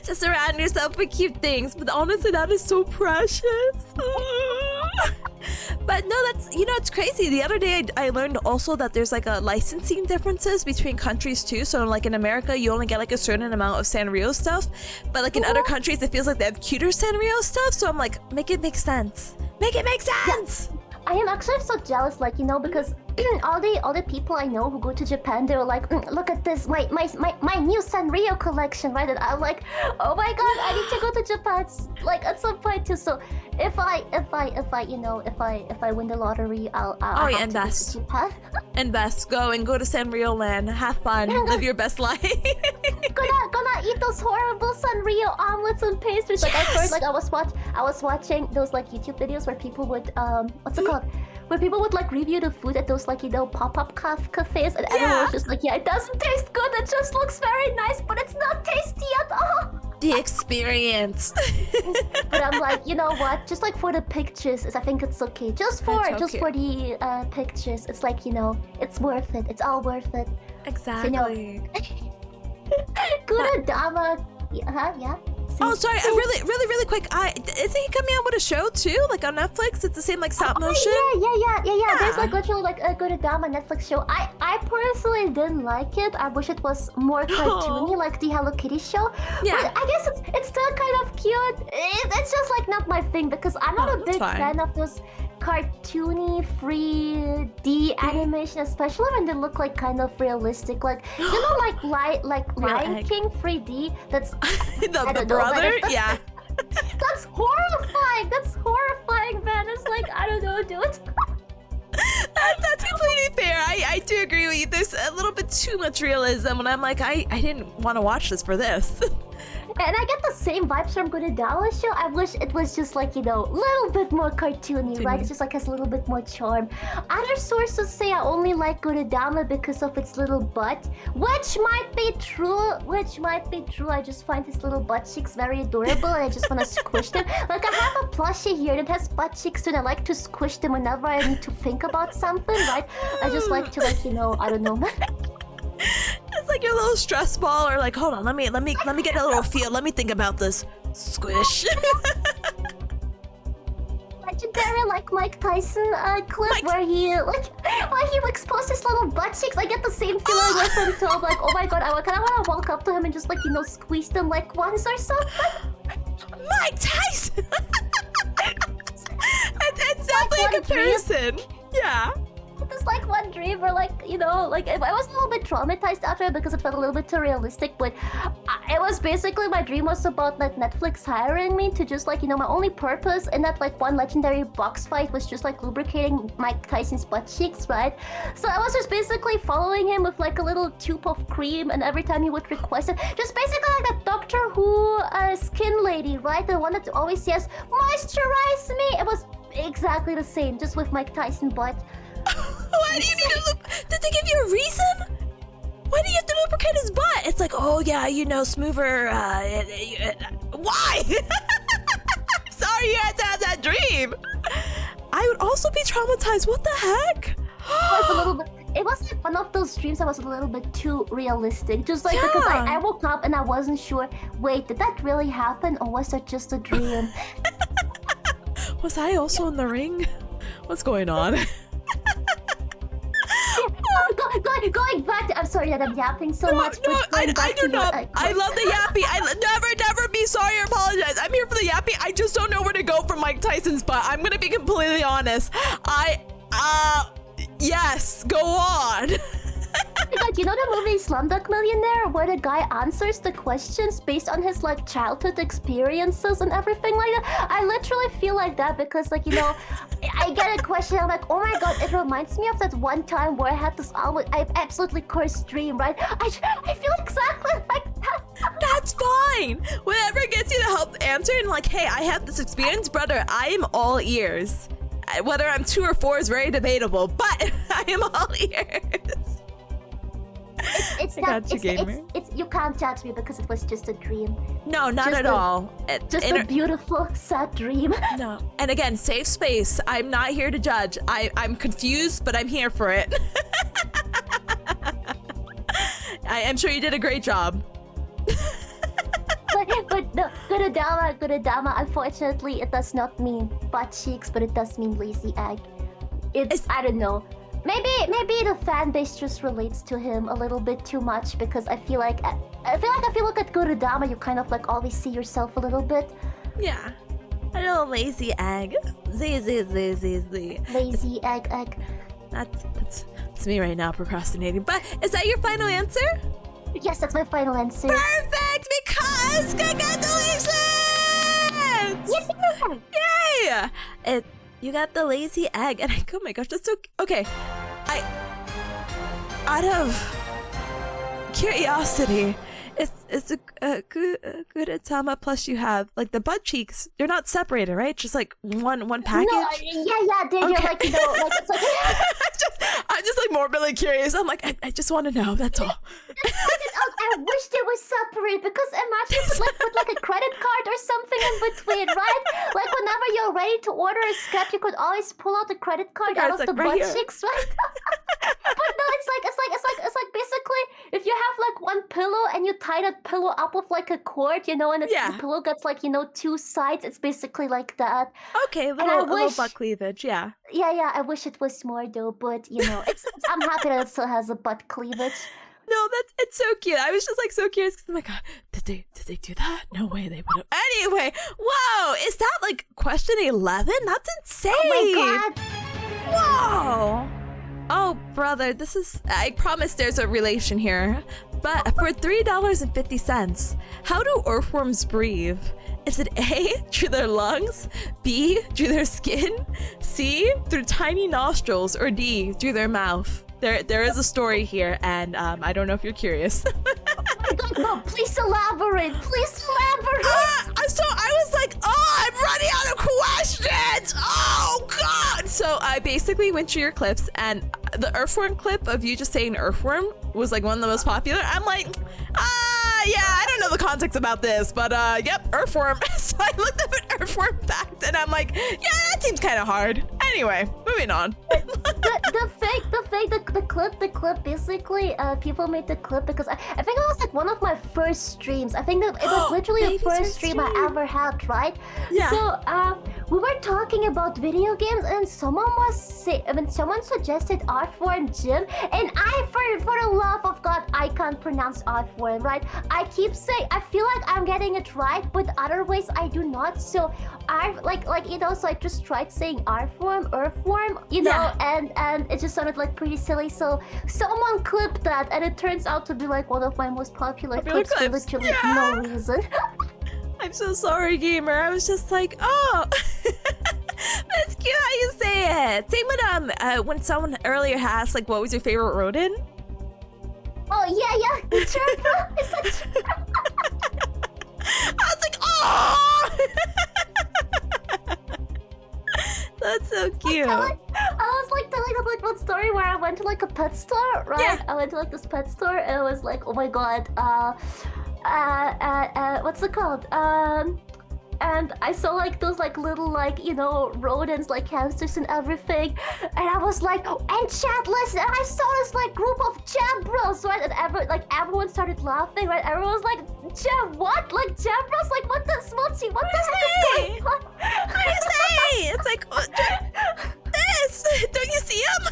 Just surround yourself with cute things, but honestly, that is so precious. But no, that's, it's crazy. The other day I learned also that there's like a licensing differences between countries too. So like in America, you only get like a certain amount of Sanrio stuff, but like in other countries, it feels like they have cuter Sanrio stuff. So I'm like, make it make sense. Make it make sense. I am actually so jealous, because all the people I know who go to Japan, they were like, look at this, my new Sanrio collection, right? And I'm like, oh my god, I need to go to Japan like at some point too. So if I win the lottery, I'll have to go to Japan. Invest, go to Sanrio Land, have fun, live your best life. gonna eat those horrible Sanrio omelets and pastries. Like I heard, like I was watching those like YouTube videos where people would what's it called? Where people would like review the food at those like pop-up cafes, and everyone was just like, yeah, it doesn't taste good. It just looks very nice, but it's not tasty at all. The experience. But I'm like, you know what? Just like for the pictures, I think it's okay. Just for the pictures, it's like, you know, it's worth it. It's all worth it. Exactly. So, you know, Gudadama. Yeah. Oh, sorry. Really quick. Isn't he coming out with a show too, like on Netflix? It's the same like stop motion. Yeah. There's like literally like a Gudadama Netflix show. I personally didn't like it. I wish it was more cartoony, like the Hello Kitty show. Yeah. But I guess it's still kind of cute. It's just like not my thing because I'm not a big fan of those cartoony 3D animation, especially when they look like kind of realistic, like you know, like Lion King 3D. That's the brother, yeah. That's horrifying. That's horrifying, man. It's like I don't know, dude. That's completely fair. I do agree with you. There's a little bit too much realism, and I'm like, I didn't want to watch this for this. And I get the same vibes from Gudadama show. I wish it was just like, you know, a little bit more cartoony, right? It's just like has a little bit more charm. Other sources say I only like Gudadama because of its little butt, which might be true. I just find his little butt cheeks very adorable, and I just want to squish them. Like I have a plushie here that has butt cheeks too, and I like to squish them whenever I need to think about something, right? I just like to, like, you know, I don't know. It's like your little stress ball, or like, hold on, let me get a little feel. Let me think about this. Squish. Legendary like Mike Tyson clip where he exposed his little butt cheeks. I get the same feeling with him too. I'm like, oh my god, I kind of want to walk up to him and just like, you know, squeeze them like once or something. Mike Tyson. It's definitely a comparison. Yeah. There's like one dream where, like, you know, like I was a little bit traumatized after it because it felt a little bit too realistic, but it was basically, my dream was about like Netflix hiring me to just like, you know, my only purpose in that like one legendary box fight was just like lubricating Mike Tyson's butt cheeks, right? So I was just basically following him with like a little tube of cream, and every time he would request it, just basically like that Doctor Who skin lady, right? The one that always says, moisturize me. It was exactly the same, just with Mike Tyson butt. Why do you need to did they give you a reason? Why do you have to lubricate his butt? It's like, oh yeah, you know, smoother. Why? Sorry you had to have that dream. I would also be traumatized. What the heck? It was like one of those dreams that was a little bit too realistic. Just like because I woke up and I wasn't sure. Wait, did that really happen, or was that just a dream? Was I also in the ring? What's going on? Going back to, I'm sorry that I'm yapping so much. No, I do not. I love the yappy. Never be sorry or apologize. I'm here for the yappy. I just don't know where to go from Mike Tyson's butt. I'm gonna be completely honest. Yes, go on. God, you know the movie Slumdog Millionaire, where the guy answers the questions based on his like childhood experiences and everything like that? I literally feel like that because, like, you know, I get a question, I'm like, oh my god, it reminds me of that one time where I had this I absolutely cursed dream, right? I feel exactly like that. That's fine. Whatever gets you to help answer and like, hey, I have this experience, brother. I am all ears. Whether I'm 2 or 4 is very debatable, but I am all ears. You can't judge me because it was just a dream. No, not at all. Just a beautiful, sad dream. No. And again, safe space. I'm not here to judge. I'm confused, but I'm here for it. I am sure you did a great job. but no, Gudadama, unfortunately, it does not mean butt cheeks, but it does mean lazy egg. It's I don't know. Maybe the fan base just relates to him a little bit too much because I feel like at Gudadama you kind of like always see yourself a little bit. Yeah. A little lazy egg. Z. Lazy egg. That's me right now procrastinating. But is that your final answer? Yes, that's my final answer. Perfect, because congratulations! Yay! You got the lazy egg, and oh my gosh, that's so okay. Out of curiosity, it's a good Tama plus you have like the butt cheeks. They're not separated, right? Just like one package. No, yeah, they're Okay. like like it's like. I'm just like morbidly curious. I'm like, I just want to know. That's all. I wish they were separate because imagine put like a credit card or something in between, right? Like whenever you're ready to order a sketch, you could always pull out the credit card out of like the right butt here. cheeks, right? But no, it's like basically if you have like one pillow and you tie that pillow up with like a cord, and the pillow gets like two sides. It's basically like that. Okay, a I little wish- butt cleavage, yeah. Yeah. I wish it was more though, but it's I'm happy that it still has a butt cleavage. No, it's so cute. I was just like so curious because I'm like, did they do that? No way they would have. Anyway, whoa, is that like question 11? That's insane. Oh my god. Whoa. Oh, brother, I promise there's a relation here. But for $3.50, how do earthworms breathe? Is it A, through their lungs, B, through their skin, C, through tiny nostrils, or D, through their mouth? There is a story here, and I don't know if you're curious. No, please elaborate. Please elaborate. So I was like, I'm running out of questions. Oh God! So I basically went through your clips, and the earthworm clip of you just saying earthworm was like one of the most popular. I'm like, yeah, I don't know the context about this, but yep, earthworm. So I looked up an earthworm fact, and I'm like, yeah, that seems kind of hard. Anyway, moving on. The clip, basically, people made the clip because I think it was like one of my first streams. I think that it was literally the first stream I ever had, right? Yeah. So, we were talking about video games, and someone suggested Earthworm Jim, and for the love of God, I can't pronounce Earthworm, right? I keep saying, I feel like I'm getting it right, but other ways I do not. So I so I just tried saying earthworm, and it just sounded like pretty silly. So someone clipped that, and it turns out to be like one of my most popular clips for literally no reason. I'm so sorry, gamer. I was just like, oh, that's cute how you say it. Same with when someone earlier asked like, what was your favorite rodent? Oh yeah, Chirpa. It's like I was like, oh. That's so cute. I was like telling them like one story where I went to like a pet store, right? Yeah. I went to like this pet store, and it was like, oh my god, what's it called? And I saw like those like little like rodents, like hamsters and everything, and I was like, oh, and chat, listen, and I saw this like group of Jam Bros, right? And everyone started laughing, right? Everyone was like, Jam what? Like Jam Bros? Like what the Smulchy? What the heck is going on? What do you say? It's like this. Don't you see them?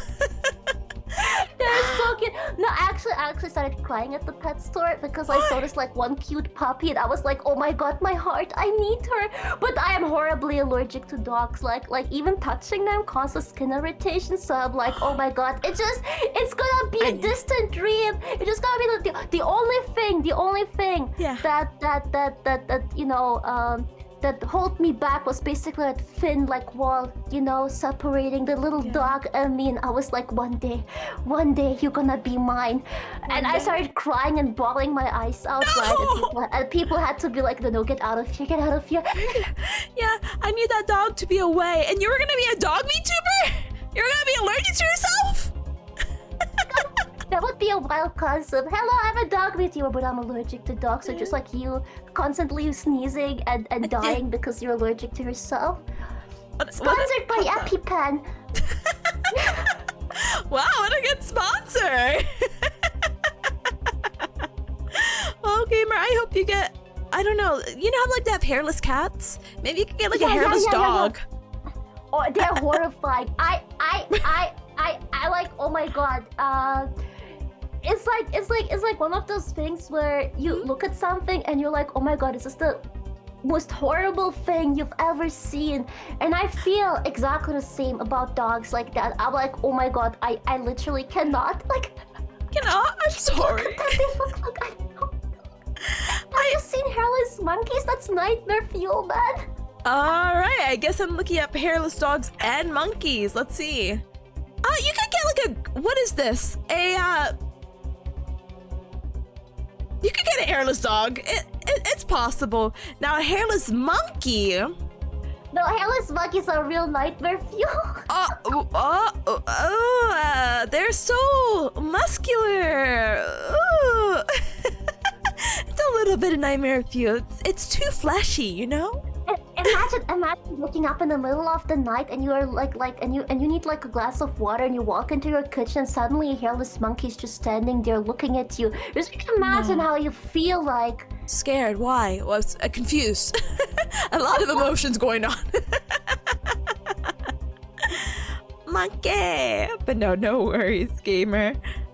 They're so cute. No, I actually started crying at the pet store because I saw this like one cute puppy, and I was like, oh my god, my heart, I need her. But I am horribly allergic to dogs. Like even touching them causes skin irritation. So I'm like, oh my god, it's gonna be a distant dream. It's just gonna be the only thing that held me back was basically that thin like wall, separating the little dog and me. And I was like, one day you're gonna be mine. And I started crying and bawling my eyes out, right? And people had to be like, no, get out of here. Yeah, I need that dog to be away. And you were gonna be a dog VTuber? You're gonna be allergic to yourself? That would be a wild concept. Hello, I'm a dog VTuber, but I'm allergic to dogs. So just like you, constantly sneezing and dying because you're allergic to yourself. Sponsored by EpiPen. Wow, what a good sponsor! Well, gamer, I hope you get. I don't know. You know how like they have hairless cats? Maybe you could get like a hairless dog. Yeah. Oh, they're horrifying. I like. Oh my god. It's like one of those things where you look at something and you're like, oh my god, is this the most horrible thing you've ever seen. And I feel exactly the same about dogs like that. I'm like, oh my god, I literally cannot. Like, I'm sorry. look at that, they look like, I don't know. I've just seen hairless monkeys. That's nightmare fuel, man. All right, I guess I'm looking up hairless dogs and monkeys. Let's see. You could get like a, what is this? You could get a hairless dog. It's possible. Now a hairless monkey. No, hairless monkeys are real nightmare fuel. They're so muscular. Ooh. It's a little bit of nightmare fuel. It's too fleshy, you know? Imagine looking up in the middle of the night and you are and you need like a glass of water and you walk into your kitchen and suddenly a hairless monkey's just standing there looking at you. Just imagine how you feel like. Scared. Why? Well, confused. A lot of emotions going on. Monkey. But no worries, gamer.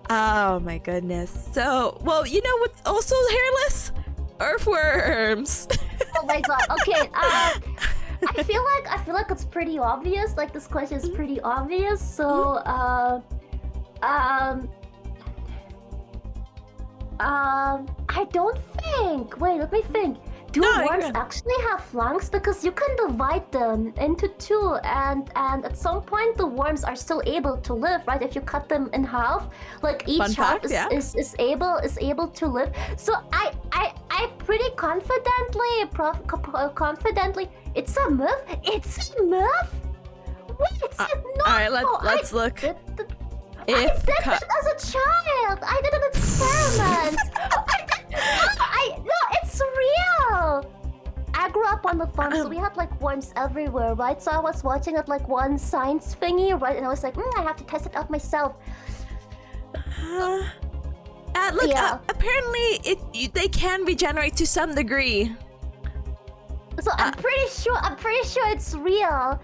Oh my goodness. So, well, you know what's also hairless? Earthworms. Oh my god. Okay. I feel like it's pretty obvious. Like this question is pretty obvious. So, I don't think. Wait, let me think. Do worms actually have lungs? Because you can divide them into two, and at some point the worms are still able to live, right? If you cut them in half, like each half is able to live. So I pretty confidently, it's a myth. It's a myth. Wait, no. All right, let's look. I did that as a child. I did an experiment. No, it's real. I grew up on the farm, so we had like worms everywhere, right? So I was watching it like one science thingy, right? And I was like, I have to test it out myself. Apparently they can regenerate to some degree. So I'm pretty sure it's real.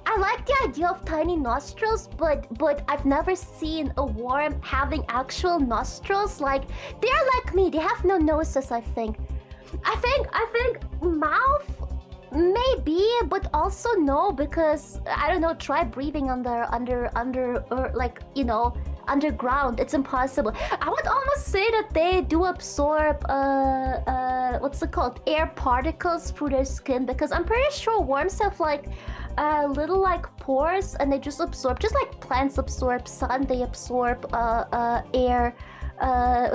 I like the idea of tiny nostrils, but I've never seen a worm having actual nostrils. Like, they're like me, they have no noses, I think. I think mouth maybe, but also no, because I don't know, try breathing underground. It's impossible. I would almost say that they do absorb what's it called? Air particles through their skin, because I'm pretty sure worms have like little like pores and they just absorb, just like plants absorb sun, they absorb air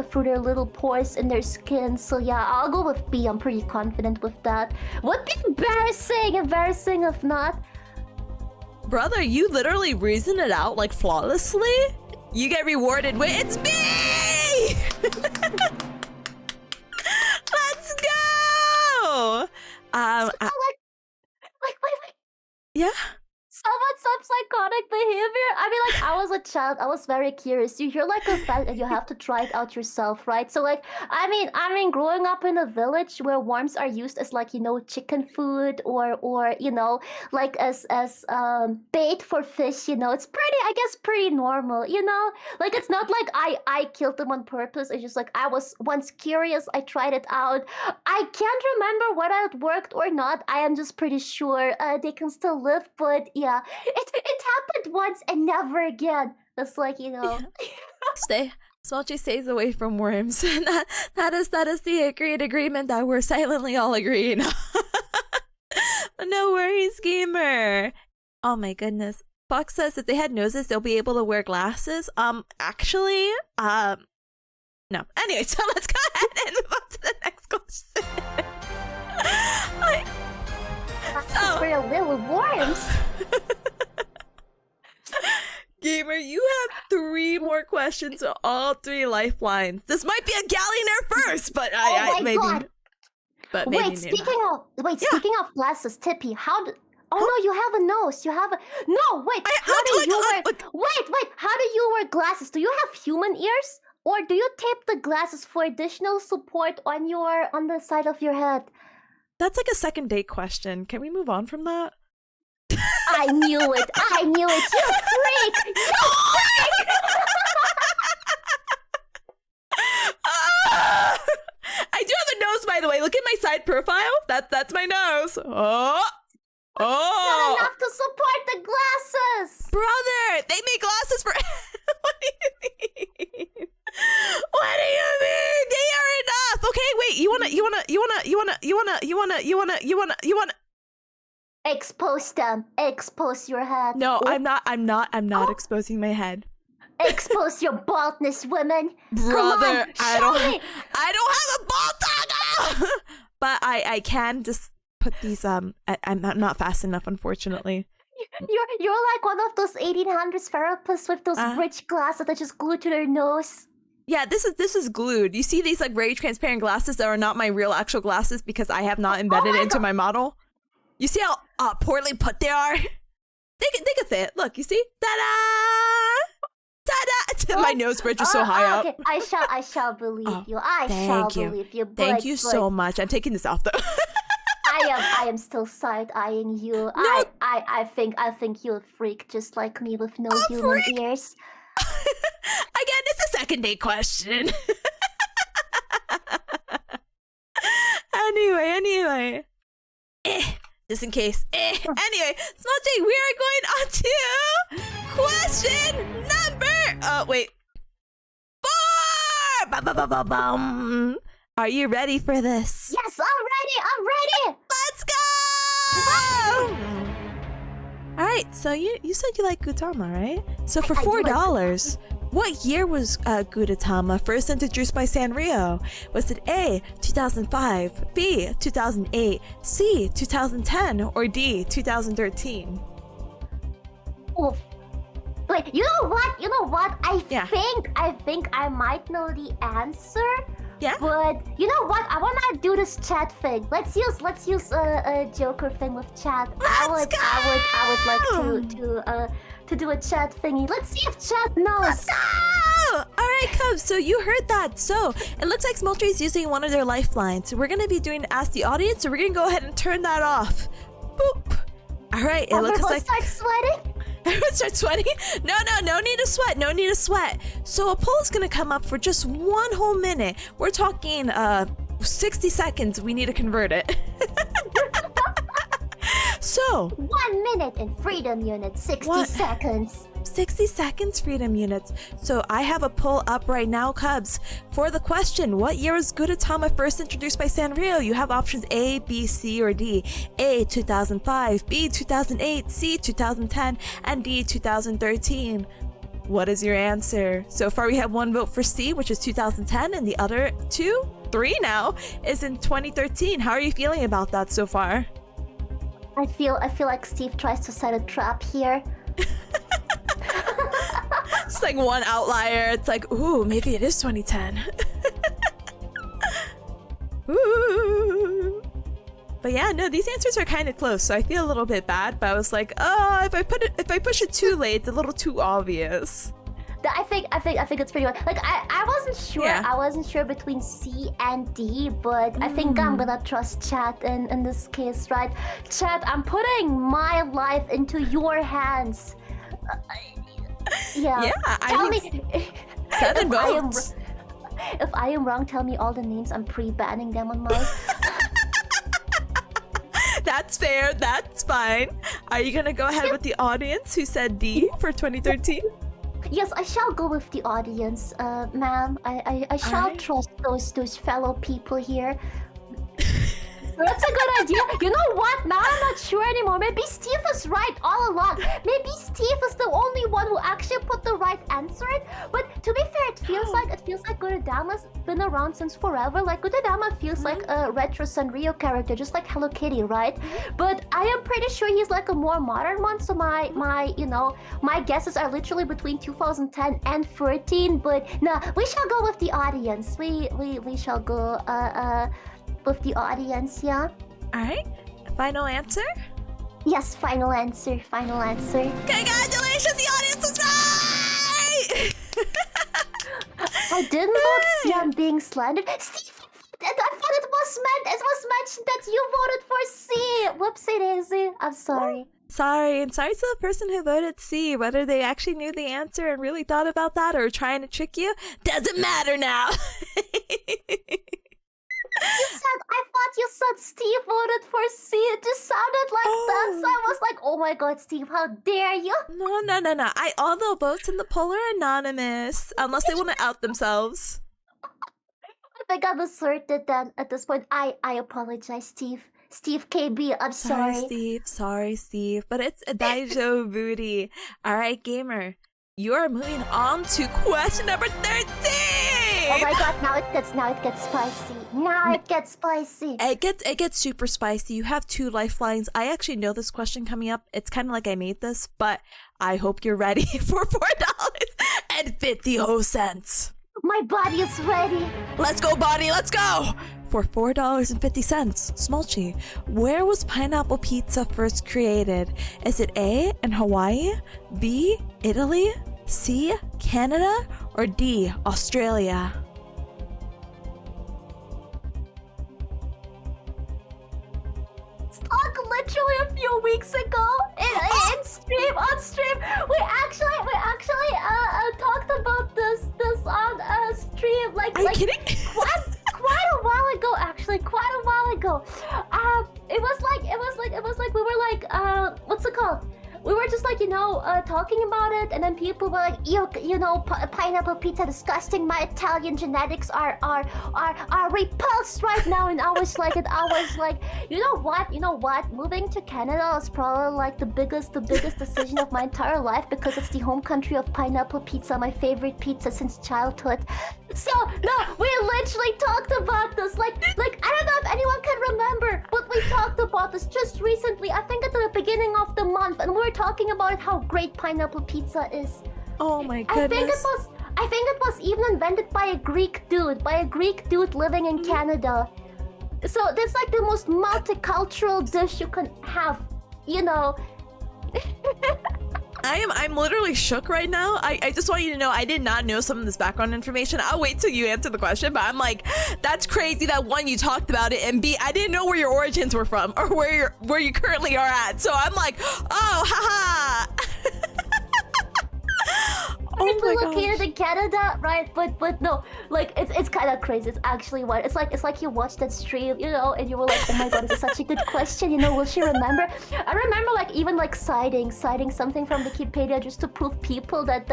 through their little pores in their skin. So yeah, I'll go with B. I'm pretty confident with that. Would be embarrassing if not. Brother, you literally reasoned it out like flawlessly. You get rewarded with it's me. Let's go. Wait. Yeah. Some psychotic behavior. I mean, like, I was a child. I was very curious. You hear like a fact and you have to try it out yourself, right? So like, I mean, growing up in a village where worms are used as like, you know, chicken food or you know, like as bait for fish, you know, it's pretty normal, you know. Like, it's not like I killed them on purpose. It's just like I was once curious. I tried it out. I can't remember whether it worked or not. I am just pretty sure they can still live, but yeah. It happened once and never again. That's like, you know. Smulchy stays away from worms. that is the great agreement that we're silently all agreeing on. No worries, gamer. Oh my goodness. Fox says if they had noses, they'll be able to wear glasses. Actually, no. Anyway, so let's go ahead and move on to the next question. Glasses for your little worms. Gamer, you have 3 more questions, so all 3 lifelines. This might be a Gaollionaire first, but God. But wait, maybe speaking of glasses, Tippy, how do... Oh no, you have a nose. You have a... No, wait. How do you wear glasses? Do you have human ears? Or do you tape the glasses for additional support on the side of your head? That's like a second date question. Can we move on from that? I knew it. You freak! I do have a nose, by the way. Look at my side profile. That's That's my nose. Oh. It's not enough to support the glasses. Brother, they make glasses for. What do you mean? What do you mean? They are enough. Okay, wait. You wanna. Expose them. Expose your head. No, I'm not exposing my head. Expose your baldness, women. Brother, Come on, I don't have a ball toggle. But I can just put these I'm not fast enough, unfortunately. You're like one of those 1800s therapists with those rich glasses that just glue to their nose. Yeah, this is glued. You see these like very transparent glasses that are not my real actual glasses because I have not embedded it into my model. You see how poorly put they are? They can fit. Look, you see? Ta-da! Ta-da! My nose bridge is so high up. Okay. I shall believe you. I shall believe you. Thank you so much. I'm taking this off though. I am still side eyeing you. No. I think you're a freak just like me with no human ears. Again, it's a second date question. Anyway. Just in case. Anyway, Smulchy, we are going on to question number... wait. 4! Ba-ba-ba-ba-bum. Are you ready for this? Yes, I'm ready. Let's go! All right, so you said you like Gudetama, right? So for $4, what year was Gudetama first introduced by Sanrio? Was it A, 2005, B, 2008, C, 2010, or D, 2013? Oof. Wait, you know what? I think I might know the answer. Yeah. But you know what? I wanna do this chat thing. Let's use a Joker thing with chat. I would like to do a chat thingy. Let's see if chat knows. Let's go! All right, Cubs. So you heard that. So it looks like Smulchy is using one of their lifelines. So we're gonna be doing Ask the Audience. So we're gonna go ahead and turn that off. Boop. All right. It looks like. Start sweating. Everyone start sweating? No need to sweat. No need to sweat. So a poll is going to come up for just 1 whole minute. We're talking 60 seconds. We need to convert it. So 1 minute in freedom units, 60 seconds. 60 seconds freedom units. So I have a poll up right now, Cubs. For the question, what year was Gudetama first introduced by Sanrio? You have options A, B, C, or D. A, 2005, B, 2008, C, 2010, and D, 2013. What is your answer? So far we have 1 vote for C, which is 2010, and the other 3 now is in 2013. How are you feeling about that so far? I feel like Steve tries to set a trap here. It's like one outlier. It's like, ooh, maybe it is 2010. Ooh. But yeah, no, these answers are kind of close, so I feel a little bit bad. But I was like, oh, if I push it too late, it's a little too obvious. I think it's pretty good. Like I wasn't sure. Yeah. I wasn't sure between C and D, but I think I'm gonna trust chat in this case, right? Chat, I'm putting my life into your hands. Yeah. Tell me. 7 votes. If I am wrong, tell me all the names. I'm pre-banning them on mine. That's fair. That's fine. Are you gonna go ahead with the audience who said D for 2013? Yes, I shall go with the audience, ma'am. I shall trust those fellow people here. That's a good idea. You know what? Now I'm not sure anymore. Maybe Steve was right all along. Maybe Steve is the only one who actually put the right answer in. But to be fair, it feels like Gudetama's been around since forever. Like Gudetama feels like a retro Sanrio character, just like Hello Kitty, right? But I am pretty sure he's like a more modern one. So my guesses are literally between 2010 and 13. But no, we shall go with the audience. We shall go with the audience, yeah. All right. Final answer? Yes, final answer. Congratulations, the audience was right! I didn't vote C. I'm being slandered. Steve, I thought it was mentioned that you voted for C. Whoopsie daisy. I'm sorry. Sorry to the person who voted C. Whether they actually knew the answer and really thought about that or trying to trick you, doesn't matter now. I thought you said Steve voted for C. It just sounded like that. So I was like, oh my god, Steve, how dare you? No. All the votes in the poll are anonymous, unless they want to out themselves. I think I'm asserted then at this point. I apologize, Steve. Steve KB, I'm sorry. Sorry, Steve. But it's a Daijo booty. Alright, gamer. You are moving on to question number 13! Oh my god, now it gets spicy. Now it gets spicy. It gets super spicy. You have 2 lifelines. I actually know this question coming up. It's kind of like I made this, but I hope you're ready for $4.50. My body is ready. Let's go, body, let's go! For $4.50, Smulchy, where was pineapple pizza first created? Is it A, in Hawaii, B, Italy, C, Canada, or D, Australia? Talk literally a few weeks ago on stream. We actually talked about this on stream. Are you kidding? Quite a while ago, actually. Quite a while ago. It was like we were like what's it called? We were just like, talking about it, and then people were like, pineapple pizza, disgusting. My Italian genetics are repulsed right now. And I was like, you know what? Moving to Canada is probably like the biggest decision of my entire life, because it's the home country of pineapple pizza, my favorite pizza since childhood. So no, we literally talked about this. Like I don't know if anyone can remember, but we talked about this just recently. I think at the beginning of the month, and we were talking about how great pineapple pizza is. Oh my goodness. I think it was even invented by a Greek dude living in Canada. So it's like the most multicultural dish you can have, I'm literally shook right now. I just want you to know I did not know some of this background information. I'll wait till you answer the question, but I'm like, that's crazy that one, you talked about it, and B, I didn't know where your origins were from or where you currently are at. So I'm like, oh, haha. Currently located in Canada, right? But no, like it's kind of crazy. It's actually what it's like. You watched that stream, and you were like, oh my god, this is such a good question. Will she remember? I remember like even like citing something from Wikipedia just to prove people that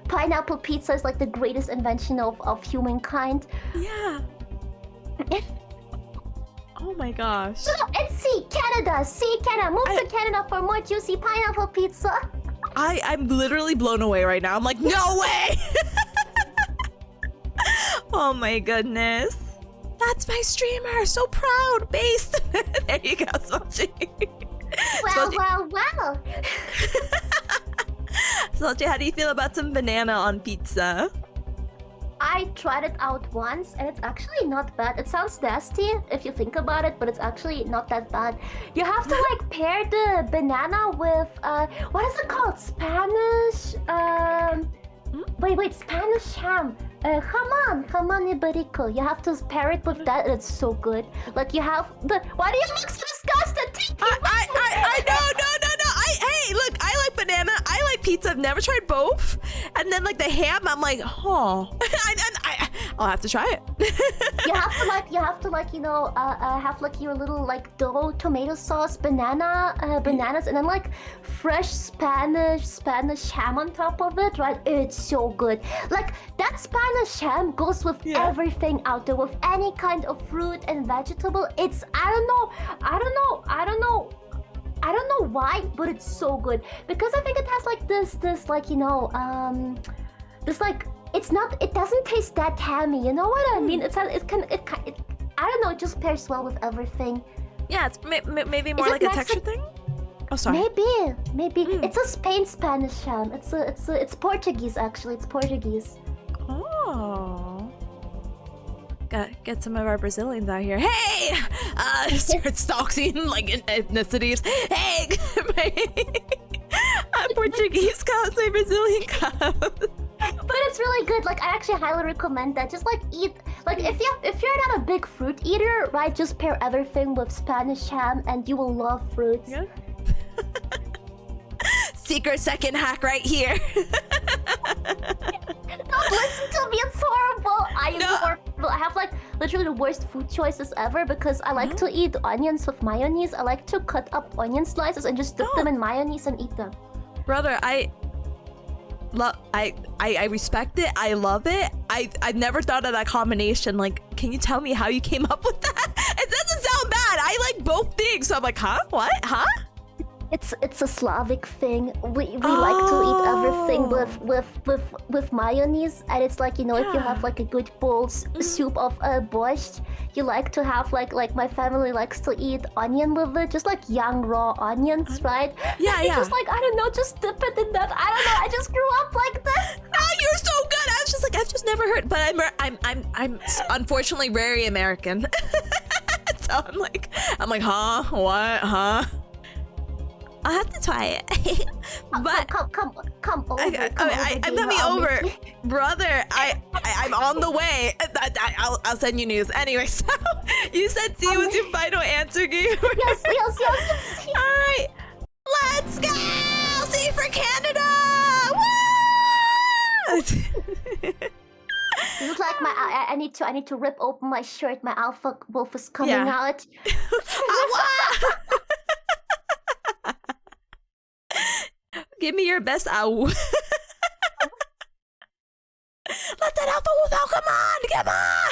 pineapple pizza is like the greatest invention of humankind. Yeah. Oh my gosh. So it's C, Canada. Move to Canada for more juicy pineapple pizza. I'm literally blown away right now. I'm like, no way! Oh my goodness. That's my streamer. So proud. Based. There you go, Smulchy. Well. Smulchy, how do you feel about some banana on pizza? I tried it out once, and it's actually not bad. It sounds nasty if you think about it, but it's actually not that bad. You have to like pair the banana with what is it called? Spanish Spanish ham. Jamón ibérico. You have to pair it with that, and it's so good. Like you have the. Why do you look so disgusted? I no. Hey, look, I like banana. I like pizza. I've never tried both. And then like the ham, I'm like, oh. I'll have to try it. you have to have like your little like dough, tomato sauce, bananas, and then like fresh Spanish ham on top of it, right? It's so good. Like that Spanish ham goes with everything out there, with any kind of fruit and vegetable. It's I don't know why, but it's so good, because I think it has like this like it doesn't taste that hammy. You know what I mean? It I don't know. It just pairs well with everything. Yeah, it's maybe more like a texture thing. Oh, sorry. Maybe it's a Spanish ham. It's Portuguese actually. It's Portuguese. Oh. Get some of our Brazilians out here. Hey! Start stalking like ethnicities. Hey! Portuguese cows, say Brazilian cows. But it's really good. Like I actually highly recommend that. Just like eat, like if you're not a big fruit eater, right? Just pair everything with Spanish ham, and you will love fruits. Yeah. Secret second hack right here. Don't listen to me. It's horrible. I have like literally the worst food choices ever because I like to eat onions with mayonnaise. I like to cut up onion slices and just dip them in mayonnaise and eat them. Brother, I respect it. I love it. I've never thought of that combination. Like, can you tell me how you came up with that? It doesn't sound bad. I like both things. So I'm like, huh? What? Huh? It's a Slavic thing. We like to eat everything with mayonnaise, and it's like, you know, if you have like a good bowl soup of borscht, you like to have like my family likes to eat onion with it, just like young raw onions, right? Yeah. Just like, I don't know, just dip it in that. I don't know. I just grew up like this. Oh, you're so good. I was just like, I've just never heard, but I'm unfortunately very American. So I'm like, huh? What? Huh? I'll have to try it. But come over. I'm coming over, brother. I'm on the way. I'll send you news. Anyway, so you said C was your final answer, game. Yes. All right, let's go. C for Canada. Woo! This is like I need to rip open my shirt. My alpha wolf is coming out. Give me your best ow. Let that alpha wolf out. Come on.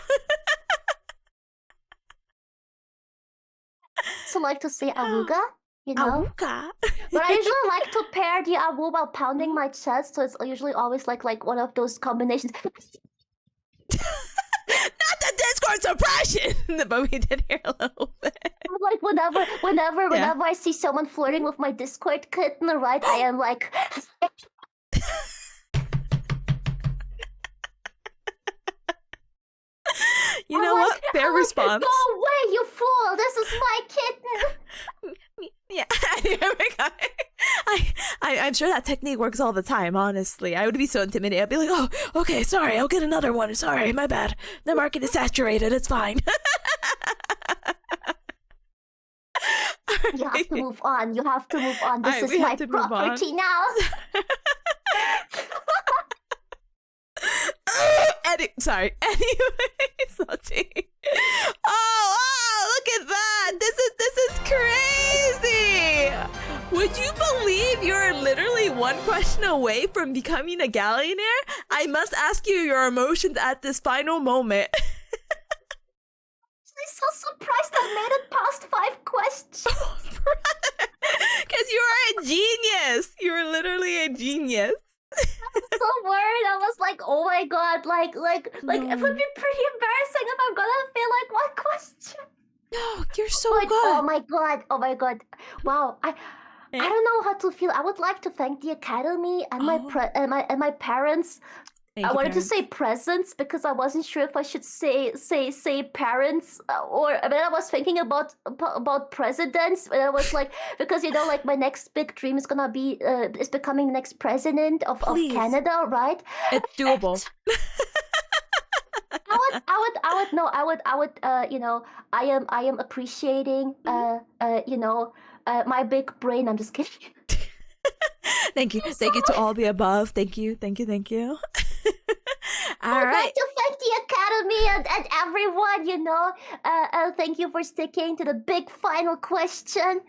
So like to say awooga, you know? Awooga. But I usually like to pair the awoo while pounding my chest, so it's usually always like one of those combinations. Not the Discord suppression, but we did hear a little bit. Like whenever I see someone flirting with my Discord kitten, right? I am like. You know what? Fair response. Go away, you fool! This is my kitten. Yeah, I'm sure that technique works all the time. Honestly, I would be so intimidated. I'd be like, "Oh, okay, sorry, I'll get another one. Sorry, my bad. The market is saturated. It's fine." You have to move on. This is my property now. Sorry. Anyway, Smulchy. Oh, look at that. This is crazy. Would you believe you're literally one question away from becoming a Gaollionaire? I must ask you your emotions at this final moment. I'm so surprised I made it past 5 questions. Because you are a genius. You are literally a genius. I'm so worried. I was like, oh my god, like it would be pretty embarrassing if I'm gonna fail like one question. No, you're so good. Oh my god. Wow. I don't know how to feel. I would like to thank the academy and my parents. I wanted to say presents because I wasn't sure if I should say parents or I mean I was thinking about presidents, and I was like, because you know, like my next big dream is gonna be is becoming the next president of Canada, right? It's doable. I would you know, I am appreciating you know, my big brain. I'm just kidding. Thank you to all the above. Thank you. All right. I'd like to thank the academy and everyone, you know. Thank you for sticking to the big final question.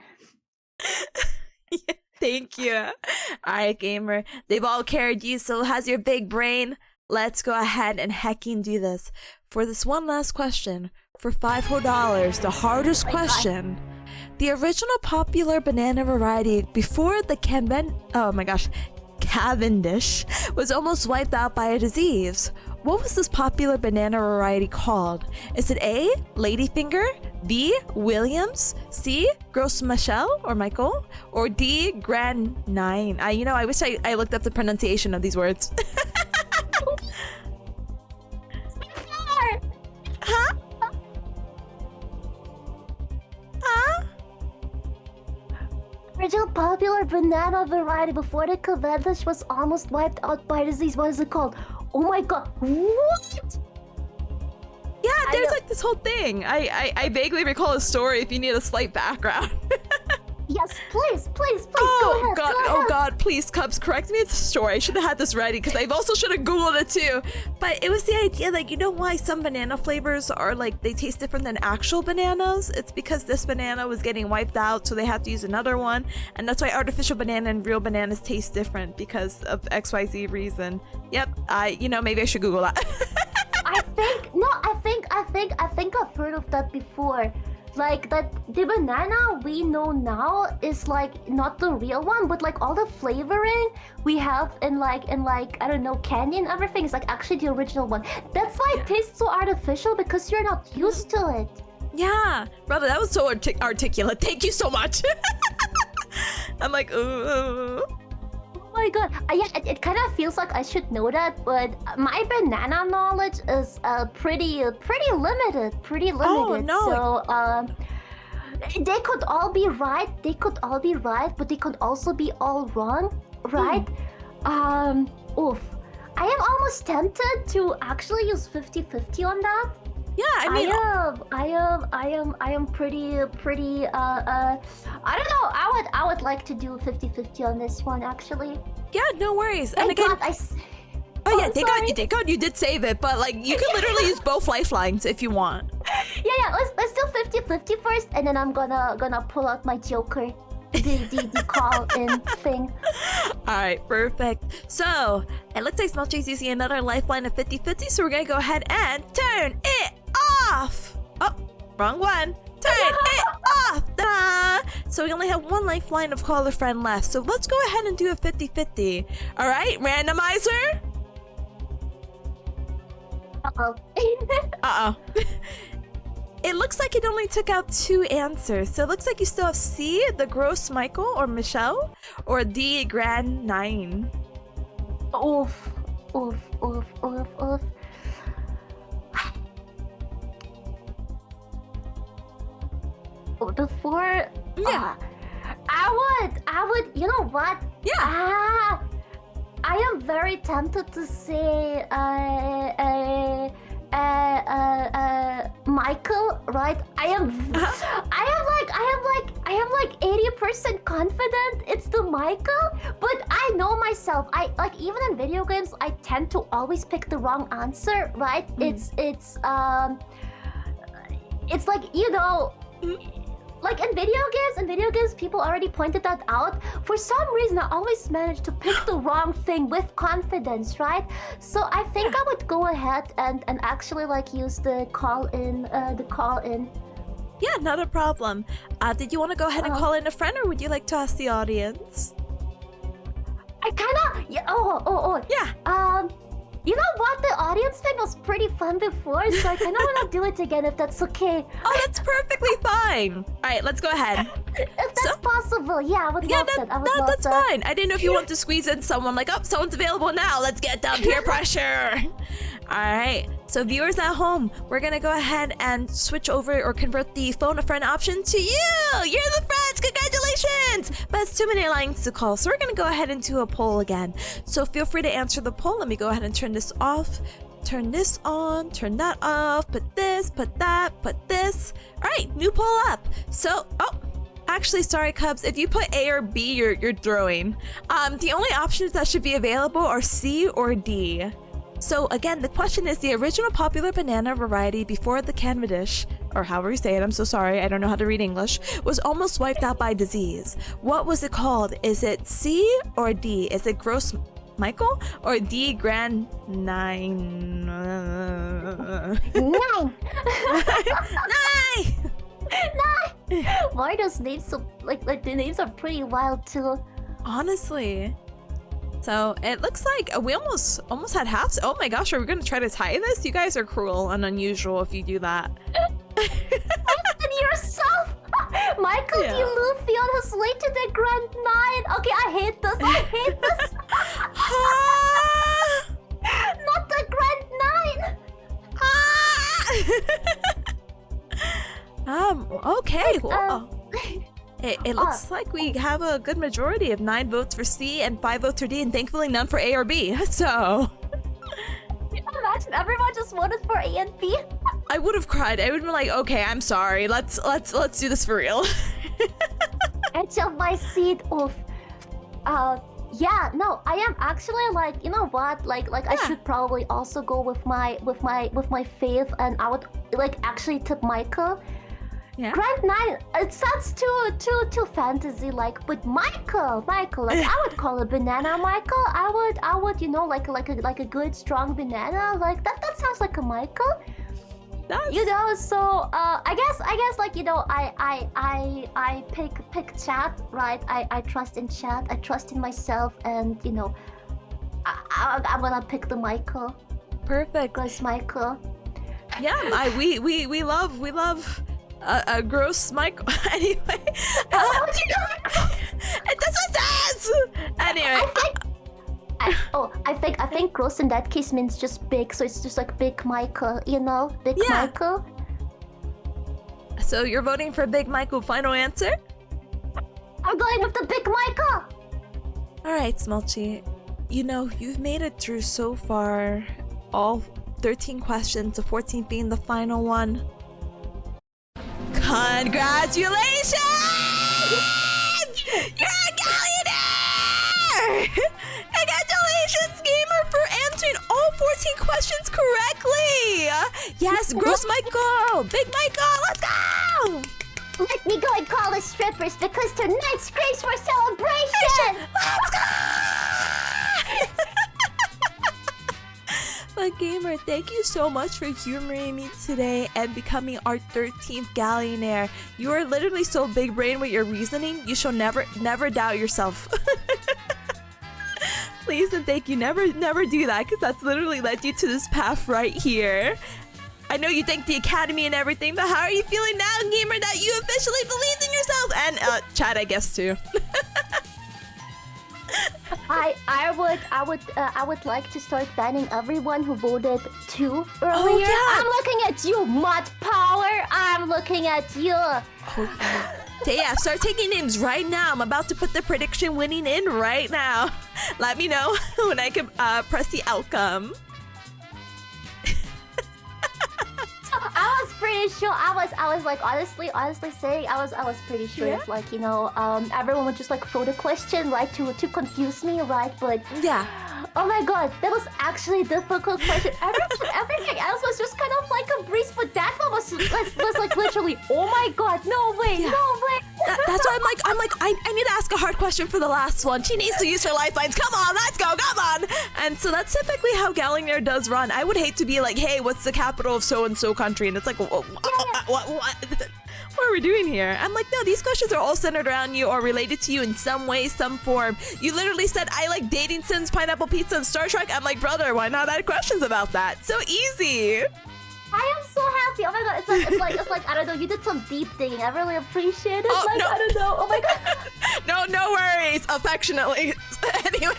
Yeah, thank you. All right, gamer. They've all carried you, so has your big brain. Let's go ahead and hecking do this. For this one last question, for $5 the hardest question. The original popular banana variety before the Cavendish was almost wiped out by a disease. What was this popular banana variety called? Is it A, Ladyfinger, B, Williams, C, Gros Michel or Michael, or D, Grand Nine? I wish I looked up the pronunciation of these words. Huh? Original popular banana variety before the Cavendish was almost wiped out by disease. What is it called? Oh my god! What? Yeah, there's like this whole thing. I vaguely recall a story if you need a slight background. Yeah, Yes, please, go Oh ahead. god, go oh ahead. god, please, Cubs, correct me. It's a story. I should have had this ready because I also should have Googled it too. But it was the idea, like, you know why some banana flavors are like they taste different than actual bananas? It's because this banana was getting wiped out, so they had to use another one, and that's why artificial banana and real bananas taste different because of XYZ reason. Yep, maybe I should Google that. I think I've heard of that before. Like that the banana we know now is like not the real one, but like all the flavoring we have in like I don't know, candy and everything is like actually the original one. That's why it tastes so artificial because you're not used to it. Yeah, brother, that was so articulate. Thank you so much. I'm like, ooh. Oh my god. Yeah, it kind of feels like I should know that, but my banana knowledge is pretty limited. Oh, no. So they could all be right. But they could also be all wrong, right? Oof. I am almost tempted to actually use 50-50 on that. Yeah, I mean, I am pretty I don't know. I would like to do 50-50 on this one actually. yeah, no worries. And Thank again, God thank God you did save it, but like you can literally use both lifelines if you want. Yeah, let's do 50-50 first, and then I'm gonna pull out my joker. The call in thing. Alright, perfect. So, it looks like Smulchy's using another lifeline of 50-50, so we're gonna go ahead and turn it off! Oh, wrong one. Turn it off! Ta-da! So we only have one lifeline of caller friend left, so let's go ahead and do a 50-50. Alright, randomizer? Uh-oh. Uh-oh. It looks like it only took out 2 answers. So it looks like you still have C, the gross Michael or Michelle, or D, grand 9. Oof. Before, Yeah. I would, you know what? Yeah. I am very tempted to say, Michael, right? I am like 80% confident it's the Michael, but I know myself. I like even in video games, I tend to always pick the wrong answer, right? It's like, you know. Like in video games, people already pointed that out. For some reason, I always manage to pick the wrong thing with confidence, right? So I think I would go ahead and actually like use the call in. Yeah, not a problem. Did you want to go ahead and call in a friend, or would you like to ask the audience? I kinda, Yeah. You know what? The audience thing was pretty fun before, so I kind of want to do it again if that's okay. Oh, that's perfectly fine. All right, let's go ahead. If that's possible, yeah, I would love that. I would love that's that. fine. I didn't know if you want to squeeze in someone like, oh, someone's available now. Let's get down peer pressure. All right. So viewers at home, we're going to go ahead and switch over or convert the phone a friend option to you. You're the friends. Congratulations. But it's too many lines to call. So we're going to go ahead and do a poll again. So feel free to answer the poll. Let me go ahead and turn this off. Turn this on, turn that off, put this, put that, put this. All right, new poll up. So, actually, sorry, Cubs. If you put A or B, you're throwing. The only options that should be available are C or D. So again, the question is the original popular banana variety before the Cavendish, or however you say it, I'm so sorry, I don't know how to read English, was almost wiped out by disease. What was it called? Is it C or D? Is it gross Michael or D grand 9? 9. 9! Why are those names so like the names are pretty wild too? Honestly. So it looks like we almost had half. Oh my gosh, are we gonna try to tie this? You guys are cruel and unusual if you do that. And yourself, Michael D. Luffy on his way to the Grand 9. Okay, I hate this. Not the Grand 9. Okay. Well, it looks like we have a good majority of 9 votes for C and 5 votes for D, and thankfully none for A or B. So imagine everyone just voted for A and B. I would have cried. I would have been like, okay, I'm sorry. Let's do this for real. And edge of my seat. Oof. Yeah, no, I am actually like, you know what? Like I should probably also go with my faith, and I would like actually tip Michael. Yeah. Grand 9, it sounds too fantasy like, but Michael, like I would call a banana Michael. I would, you know, like a good strong banana. Like that sounds like a Michael. That's... You know, so I guess like, you know, I pick chat, right? I trust in chat, I trust in myself, and you know, I'm gonna pick the Michael. Perfect. Gross Michael. Yeah, we love a gross Michael. Anyway, What do you know? that's what it says. Anyway. I think gross in that case means just big, so it's just like Big Michael, you know? Big Michael. So you're voting for Big Michael, final answer? I'm going with the Big Michael! Alright, Smulchy. You know, you've made it through so far. All 13 questions, the 14th being the final one. Congratulations! You're a Gaollionaire! Congratulations, gamer, for answering all 14 questions correctly! Yes, Gross Michael! Big Michael, let's go! Let me go and call the strippers because tonight's screams for celebration! Let's go! But gamer, thank you so much for humoring me today and becoming our 13th Gaollionaire. You are literally so big brain with your reasoning, you shall never doubt yourself. Please and thank you, never do that, because that's literally led you to this path right here. I know you thank the Academy and everything, but how are you feeling now, gamer, that you officially believed in yourself? And chat, I guess, too. I would like to start banning everyone who voted 2 earlier. Oh, yeah. I'm looking at you, Mod Power. I'm looking at you. Okay, yeah, start taking names right now. I'm about to put the prediction winning in right now. Let me know when I can press the outcome. I was pretty sure. I was like honestly saying I was pretty sure if like, you know, everyone would just like throw the question right to confuse me, right? But yeah. Oh my god, that was actually a difficult question. Everything else was just kind of like a breeze, but that one was like literally, oh my god, no way, no way. That's why I'm like, I need to ask a hard question for the last one. She needs to use her lifelines. Come on, let's go, come on. And so that's typically how Gaollionaire does run. I would hate to be like, hey, what's the capital of so-and-so country? And it's like, what are we doing here? I'm like, no, these questions are all centered around you or related to you in some way, some form. You literally said, I like dating sims, pineapple pizza, and Star Trek. I'm like, brother, why not add questions about that? So easy. I am so happy. Oh my god, it's like I don't know, you did some deep digging. I really appreciate it. Oh, like, no. I don't know. Oh my god. No worries. Affectionately. Anyway.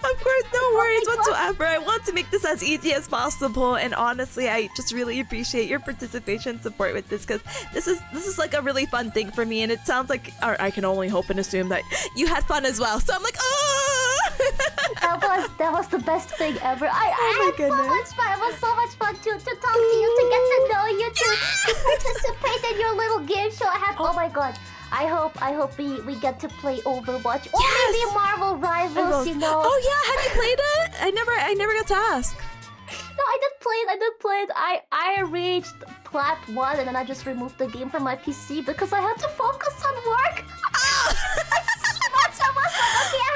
Of course, no worries whatsoever. I want to make this as easy as possible, and honestly, I just really appreciate your participation and support with this, because this is like a really fun thing for me, and it sounds like, or I can only hope and assume that you had fun as well. So I'm like, oh! that was the best thing ever. I had goodness. so much fun. It was so much fun to talk to you, to get to know you, to participate in your little game show. Oh my god. I hope we get to play Overwatch or maybe Marvel Rivals, you know. Oh yeah, have you played it? I never got to ask. No, I did play it. I reached Plat 1 and then I just removed the game from my PC because I had to focus on work. Oh. I was like, okay, I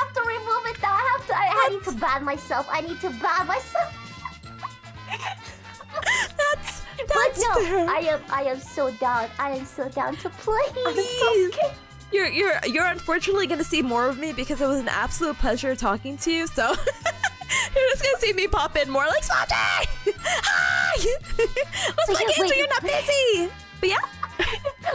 have to remove it now. I need to ban myself. But no, fair. I am so down. I am so down to play. I'm so scared. You're unfortunately gonna see more of me because it was an absolute pleasure talking to you. So you're just gonna see me pop in more like Smulchy. Hi. Let's play games so you're not busy. But yeah.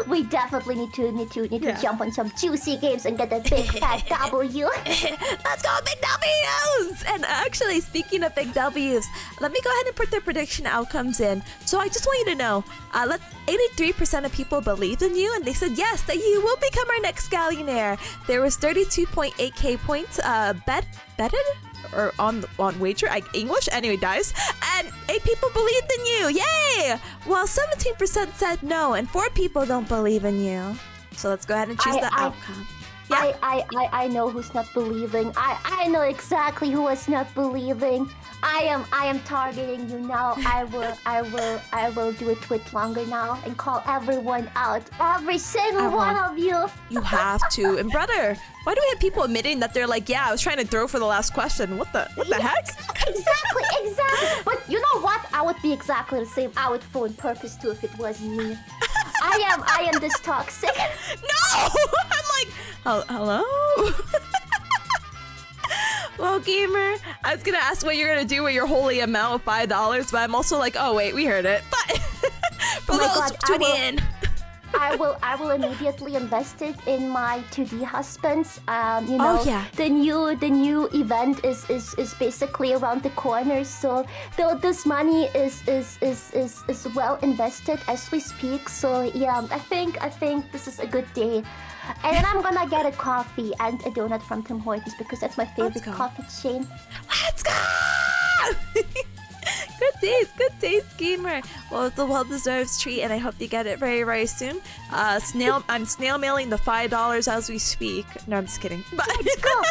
We definitely need to jump on some juicy games and get a big fat W. Let's go, big W's! And actually, speaking of big W's, let me go ahead and put the prediction outcomes in. So I just want you to know, 83% of people believed in you, and they said yes, that you will become our next Gaollionaire. There was 32.8k points betted or on wager, English, anyway, guys. and 8 people believed in you. Yay! Well, 17% said no, and 4 people don't believe in you. So let's go ahead and choose the outcome. Yeah. I know who's not believing. I know exactly who is not believing. I am targeting you now. I will do a tweet longer now and call everyone out. Every single one of you. You have to. And brother, why do we have people admitting that they're like, yeah, I was trying to throw for the last question. What the heck? Exactly. But you know what? I would be exactly the same. I would phone purpose too if it wasn't me. I am this toxic. No! I'm like, hello? Well, gamer, I was gonna ask what you're gonna do with your holy amount of $5, but I'm also like, oh wait, we heard it. But for those tuning in, I will immediately invest it in my 2D husbands. You know, the new event is basically around the corner. So this money is well invested as we speak. So yeah, I think this is a good day. And then I'm gonna get a coffee and a donut from Tim Hortons because that's my favorite coffee chain. Let's go! Good days, gamer. Well, it's a well-deserved treat, and I hope you get it very, very soon. I'm snail mailing the $5 as we speak. No, I'm just kidding. But let's go.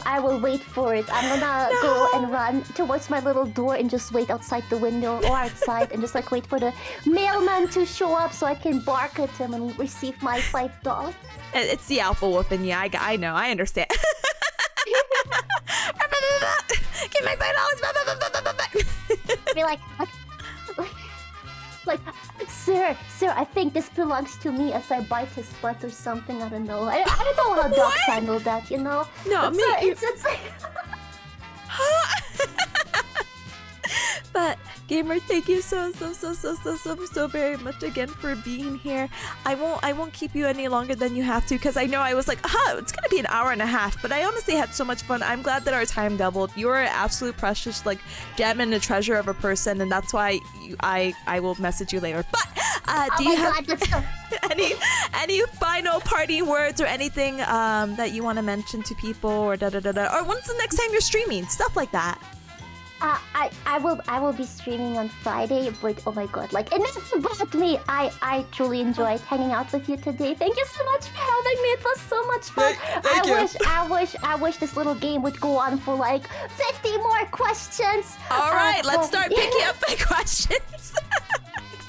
I will wait for it. I'm gonna go and run towards my little door and just wait outside the window or outside and just like wait for the mailman to show up so I can bark at him and receive my $5. It's the alpha wolf in you. I know. I understand. Give my $5. Be like, sir, I think this belongs to me as I bite his butt or something. I don't know. I don't know how dogs handle that, you know? No, it's like... But gamer, thank you so very much again for being here. I won't keep you any longer than you have to because I know I was like, it's gonna be an hour and a half, but I honestly had so much fun. I'm glad that our time doubled. You're an absolute precious like gem and a treasure of a person, and that's why I will message you later. But do you have any final party words or anything that you want to mention to people or or when's the next time you're streaming, stuff like that? I will be streaming on Friday, but oh my god, like enough about me. I truly enjoyed hanging out with you today. Thank you so much for having me. It was so much fun. I wish this little game would go on for like 50 more questions. All right, let's start picking up the questions.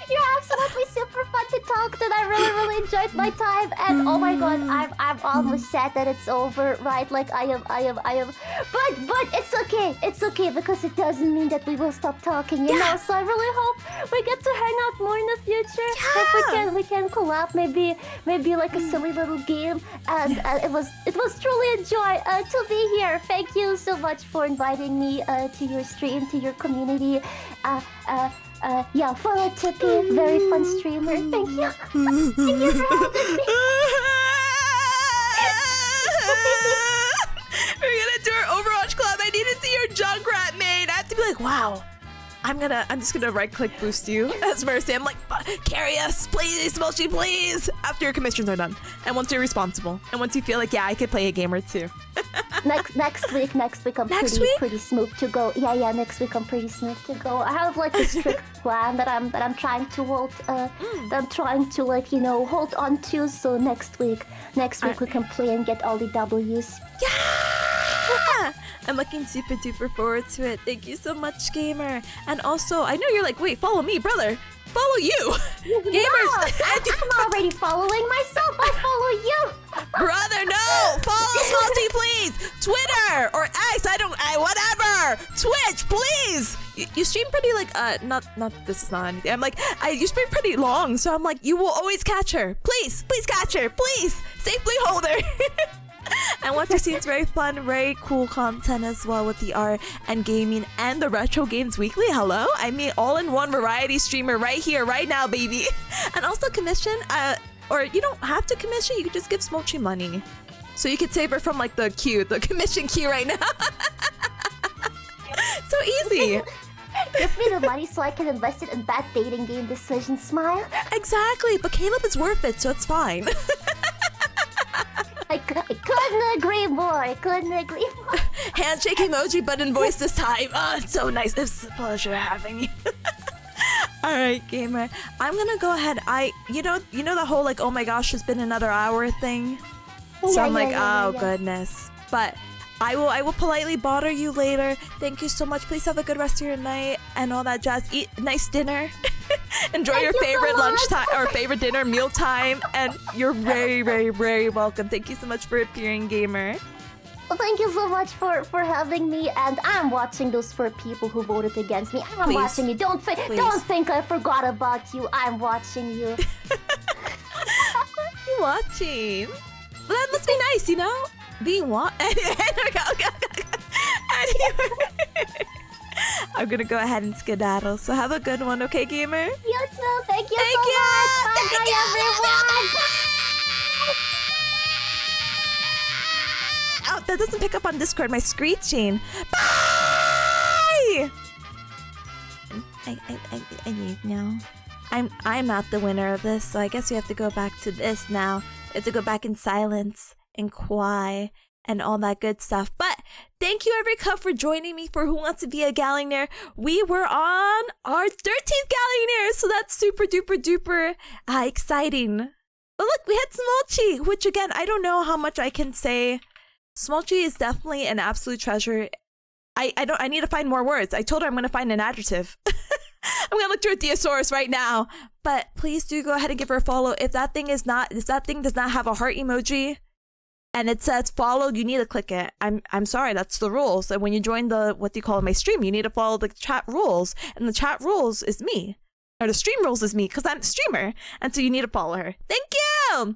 You're absolutely super fun to talk to. I really enjoyed my time, and oh my god, I'm almost sad that it's over, right? Like I am. But it's okay because it doesn't mean that we will stop talking, you know. So I really hope we get to hang out more in the future. Yeah. If we can collab, maybe like a silly little game. And it was truly a joy to be here. Thank you so much for inviting me to your stream, to your community. Follow Tippy, very fun streamer. Thank you. Thank you for having me. We're gonna do our Overwatch Club. I need to see your Junkrat main. I have to be like, wow. I'm just gonna right-click boost you as Mercy. I'm like, carry us, please, Smulchy, please. After your commissions are done, and once you're responsible, and once you feel like, yeah, I could play a game or two. next week I'm pretty smooth to go. Yeah, next week I'm pretty smooth to go. I have like a strict plan that I'm trying to hold. That I'm trying to like hold on to. So next week we can play and get all the W's. Yeah! I'm looking super duper forward to it. Thank you so much, gamer. And also, I know you're like, wait, follow me, brother. Follow you. Gamers. No, I'm already following myself. I follow you. Brother, no. Follow Smulchy, please. Twitter or X, whatever. Twitch, please. You stream pretty like, this is not anything. I'm like, you stream pretty long. So I'm like, you will always catch her. Please catch her. Please. Safely hold her. And Watch Your Scene's very fun, very cool content as well with the art and gaming and the Retro Games Weekly. Hello? I mean, all-in-one variety streamer right here, right now, baby. And also commission, or you don't have to commission, you can just give Smulchy money. So you could save her from like the commission queue right now. So easy. Give me the money so I can invest it in bad dating game decisions, Smile. Exactly, but Caleb is worth it, so it's fine. I could Couldn't agree more. Couldn't agree more. Handshake emoji, but in voice this time. Oh, it's so nice. It's a pleasure having you. All right, gamer. I'm gonna go ahead. You know the whole like, oh my gosh, it's been another hour thing. So I'm like, oh goodness. But I will politely bother you later. Thank you so much. Please have a good rest of your night and all that jazz. Eat nice dinner. Enjoy your favorite lunchtime or favorite dinner meal time. And you're very, very, very welcome. Thank you so much for appearing, gamer. Well, thank you so much for having me, and I'm watching those 4 people who voted against me. I'm watching you. Don't think I forgot about you. I'm watching you. You're watching. Well, that must be nice, you know? Being what? I'm gonna go ahead and skedaddle. So have a good one, okay, gamer? You too. Thank you so much. Bye, everyone. Oh, that doesn't pick up on Discord. My screeching. Bye. I leave now. I'm not the winner of this, so I guess we have to go back to this now. We have to go back in silence and quiet and all that good stuff. But thank you, Everycup, for joining me for Who Wants to Be a Gaollionaire. We were on our 13th Gaollionaire, so that's super duper duper exciting. But look, we had Smulchy, which again, I don't know how much I can say. Smulchy is definitely an absolute treasure. I need to find more words. I told her I'm going to find an adjective. I'm going to look through a thesaurus right now. But please do go ahead and give her a follow. If that thing does not have a heart emoji and it says follow, you need to click it. I'm sorry, that's the rules. And when you join my stream, you need to follow the chat rules. And the chat rules is me. Or the stream rules is me, because I'm a streamer. And so you need to follow her. Thank you!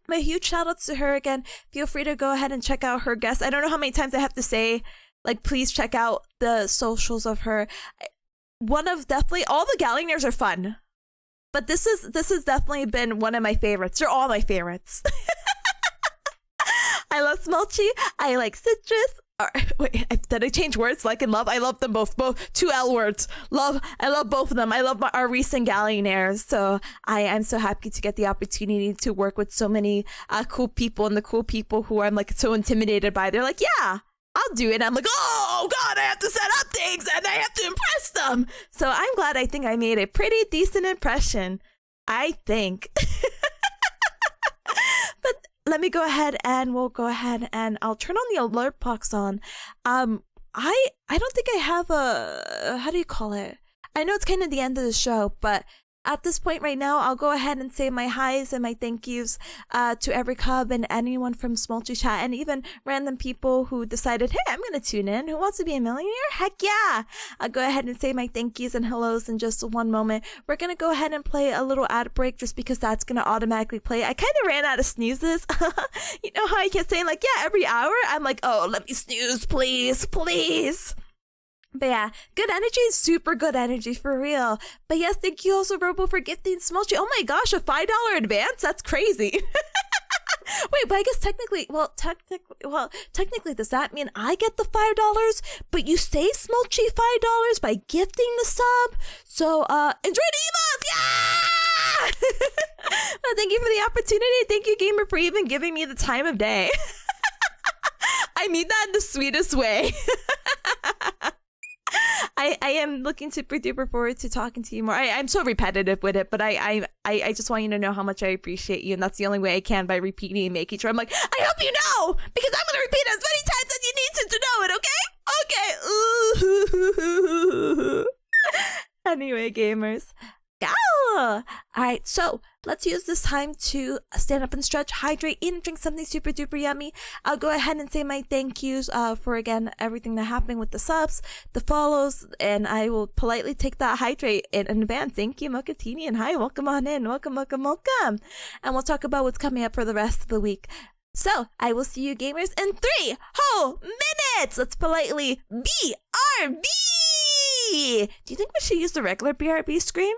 My huge shout outs to her again. Feel free to go ahead and check out her guests. I don't know how many times I have to say, like, please check out the socials of her. Definitely, all the Gaollionaires are fun. But this has definitely been one of my favorites. They're all my favorites. I love Smulchy. I like Citrus. Wait, did I change words? Like and love? I love them both. Both 2 L words. Love. I love both of them. I love our recent Gaollionaires. So I'm so happy to get the opportunity to work with so many cool people, and the cool people who I'm like so intimidated by. They're like, yeah, I'll do it. I'm like, oh God, I have to set up things and I have to impress them. So I'm glad. I think I made a pretty decent impression. I think. But let me go ahead and I'll turn on the alert box on. I don't think I have a, how do you call it? I know it's kind of the end of the show, but at this point right now, I'll go ahead and say my highs and my thank yous to Everycup and anyone from Smulchy Chat, and even random people who decided, hey, I'm going to tune in. Who wants to be a millionaire? Heck yeah! I'll go ahead and say my thank yous and hellos in just one moment. We're going to go ahead and play a little ad break just because that's going to automatically play. I kind of ran out of snoozes. You know how I kept saying, like, yeah, every hour? I'm like, oh, let me snooze, please, please. But yeah, good energy, super good energy for real. But yes, thank you also, Robo, for gifting Smulchy. Oh my gosh, a $5 advance? That's crazy. Wait, but I guess technically, does that mean I get the $5? But you save Smulchy $5 by gifting the sub? So, enjoy the emotes! Yeah! Well, thank you for the opportunity. Thank you, Gamer, for even giving me the time of day. I mean that in the sweetest way. I am looking super duper forward to talking to you more. I'm so repetitive with it, but I just want you to know how much I appreciate you, and that's the only way I can, by repeating and making sure. I'm like, I hope you know, because I'm gonna repeat it as many times as you need to know it, okay? Okay. Anyway, gamers. All right, so let's use this time to stand up and stretch, hydrate, eat and drink something super duper yummy. I'll go ahead and say my thank yous for, again, everything that happened with the subs, the follows, and I will politely take that hydrate in advance. Thank you, Mokatini, and hi, welcome on in. Welcome. And we'll talk about what's coming up for the rest of the week. So, I will see you gamers in 3 whole minutes! Let's politely BRB! Do you think we should use the regular BRB scream?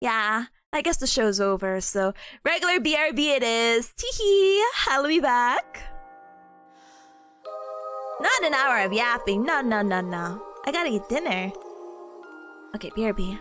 Yeah, I guess the show's over, so regular BRB it is. Teehee, I'll be back. Not an hour of yapping. No. I gotta eat dinner. Okay, BRB.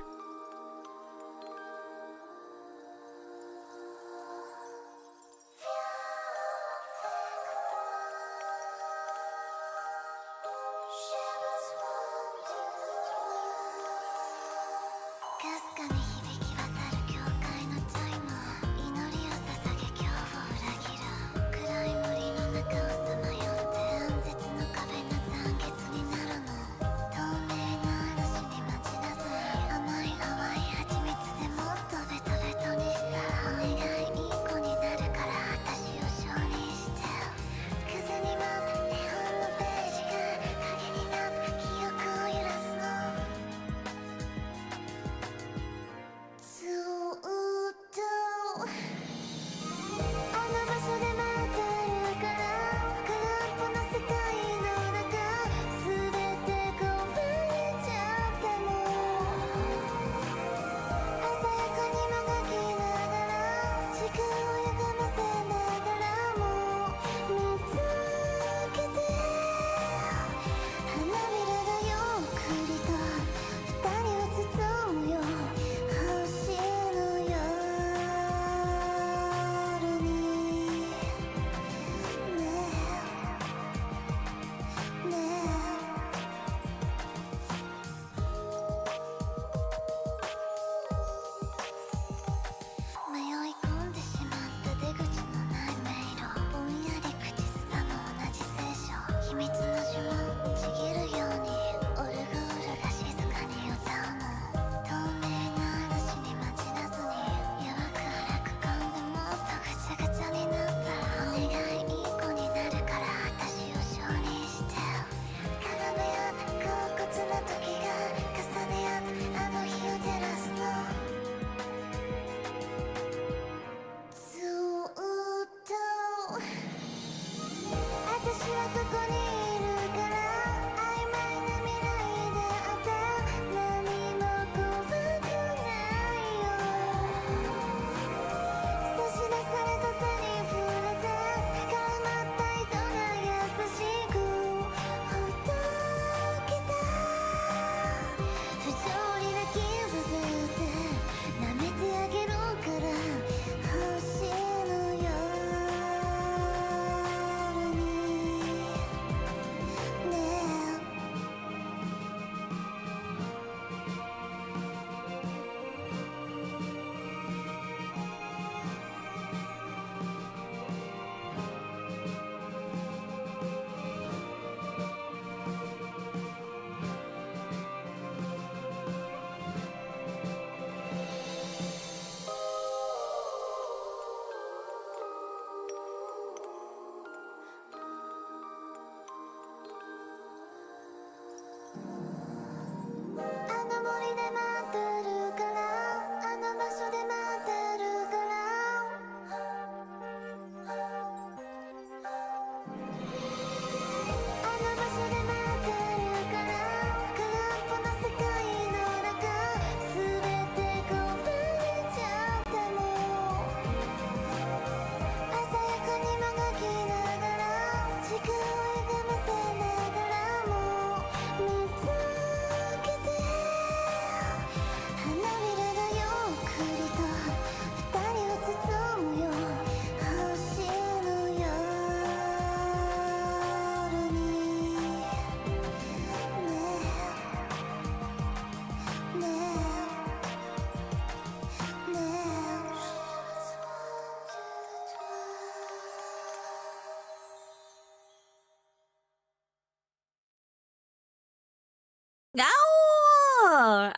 No!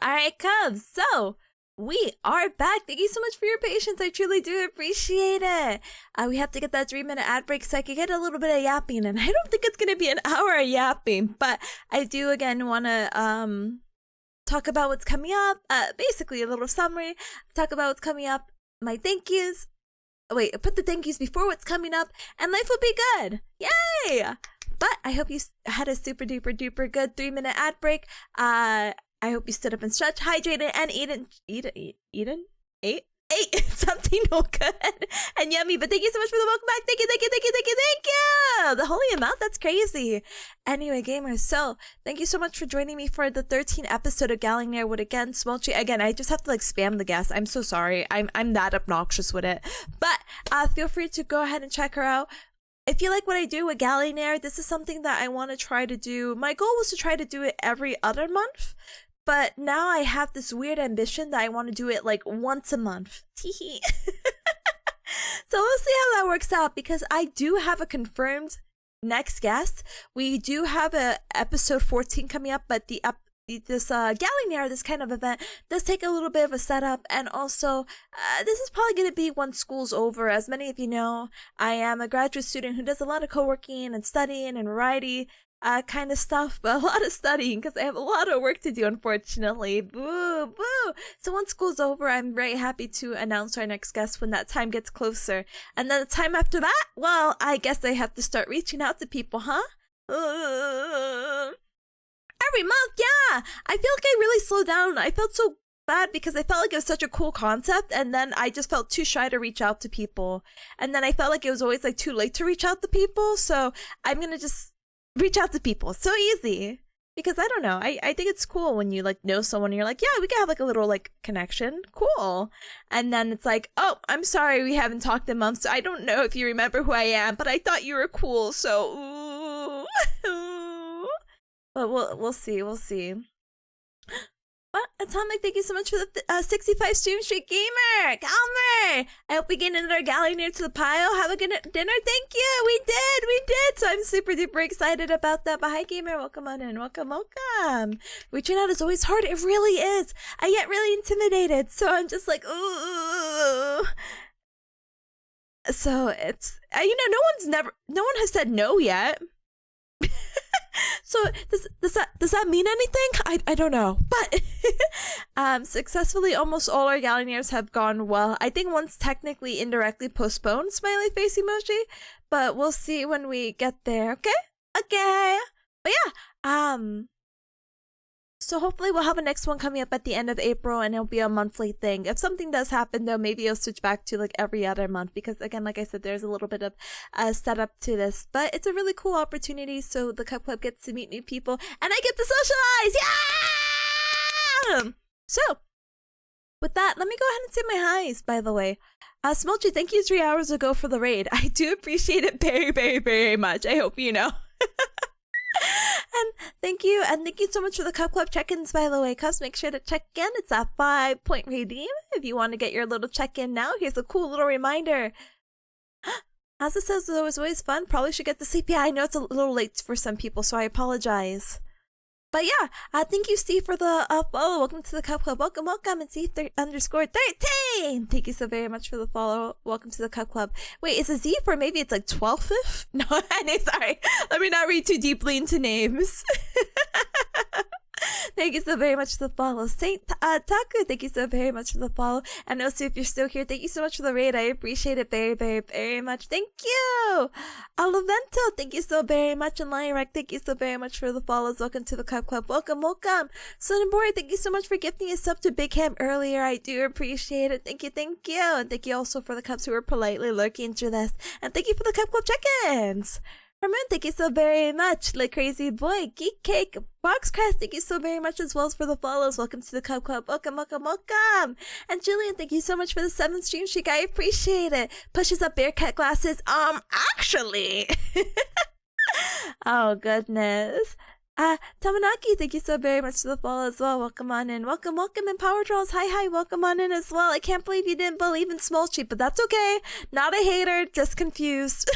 Alright, Cubs. So, we are back. Thank you so much for your patience. I truly do appreciate it. We have to get that 3-minute ad break so I can get a little bit of yapping. And I don't think it's going to be an hour of yapping. But I do, again, want to talk about what's coming up. Basically, a little summary. Talk about what's coming up. My thank yous. Wait, put the thank yous before what's coming up. And life will be good. Yay! But I hope you had a super duper duper good 3-minute ad break. I hope you stood up and stretched, hydrated, and ate something real good and yummy. But thank you so much for the welcome back. Thank you. The holy amount, that's crazy. Anyway, gamers, so thank you so much for joining me for the 13th episode of Gaollionaire with, again, Smulchy. Again, I just have to spam the guest. I'm so sorry. I'm that obnoxious with it. But feel free to go ahead and check her out. If you like what I do with Gaollionaire, this is something that I want to try to do. My goal was to try to do it every other month. but now I have this weird ambition that I want to do it like once a month. Teehee. So we'll see how that works out, because I do have a confirmed next guest. We do have a episode 14 coming up, but this Gaollionaire, this kind of event, does take a little bit of a setup, and also this is probably going to be once school's over. As many of you know, I am a graduate student who does a lot of co-working and studying and variety kind of stuff, but a lot of studying because I have a lot of work to do, unfortunately. Boo, boo. So once school's over, I'm very happy to announce our next guest when that time gets closer. And then the time after that, well, I guess I have to start reaching out to people, huh? Every month, yeah. I feel like I really slowed down. I felt so bad because I felt like it was such a cool concept, and then I just felt too shy to reach out to people. And then I felt like it was always like too late to reach out to people, so I'm gonna just reach out to people. It's so easy. Because I don't know, I think it's cool when you like know someone and you're like, yeah, we can have like a little like connection. Cool. And then it's like, oh, I'm sorry, we haven't talked in months, so I don't know if you remember who I am, but I thought you were cool, so ooh. But we'll see. What? Atomic, thank you so much for the 65 stream streak. Gamer! Calmer! I hope we get another Gaollionaire to the pile. Have a good dinner. Thank you! We did! So I'm super duper excited about that. But hi, Gamer. Welcome on in. Welcome. Reaching out is always hard. It really is. I get really intimidated. So I'm just like, ooh. So it's, no one has said no yet. So does that mean anything? I don't know, but successfully almost all our Gaollionaires have gone well. I think one's technically indirectly postponed, smiley face emoji, but we'll see when we get there. Okay. But yeah, so hopefully we'll have a next one coming up at the end of April, and it'll be a monthly thing. If something does happen, though, maybe I'll switch back to like every other month, because again, like I said, there's a little bit of setup to this, but it's a really cool opportunity. So the Cup Club gets to meet new people, and I get to socialize. Yeah. So with that, let me go ahead and say my highs. By the way, Smulchy, thank you 3 hours ago for the raid. I do appreciate it very, very, very much. I hope you know. And thank you so much for the Cup Club check-ins, by the way. Cubs, make sure to check in. It's a 5-point redeem if you want to get your little check-in now. Here's a cool little reminder. As it says, it was always fun. Probably should get the CPI. I know it's a little late for some people, so I apologize. But yeah, thank you, Steve, for the follow. Welcome to the Cup Club. Welcome. And Steve_13. Thank you so very much for the follow. Welcome to the Cup Club. Wait, is it Z for maybe it's like 12th? No, sorry. Let me not read too deeply into names. Thank you so very much for the follow. Saint Taku, thank you so very much for the follow. And also, if you're still here, thank you so much for the raid. I appreciate it very, very, very much. Thank you. Alovento, thank you so very much. And Lionrek, thank you so very much for the follows. Welcome to the Cup Club. Welcome. Sonenbori, thank you so much for gifting us up to Big Camp earlier. I do appreciate it. Thank you. And thank you also for the Cups who were politely lurking through this. And thank you for the Cup Club check-ins. Herman, thank you so very much. Like Crazy Boy, Geek Cake, Boxcraft, thank you so very much as well as for the follows. Welcome to the Cup Club. Welcome. And Julian, thank you so much for the 7th stream streak. I appreciate it. Pushes up Bearcat glasses. Actually. Oh, goodness. Tamanaki, thank you so very much for the follow as well. Welcome on in. Welcome. And Power Trolls, hi. Welcome on in as well. I can't believe you didn't believe in Smulchy, but that's okay. Not a hater, just confused.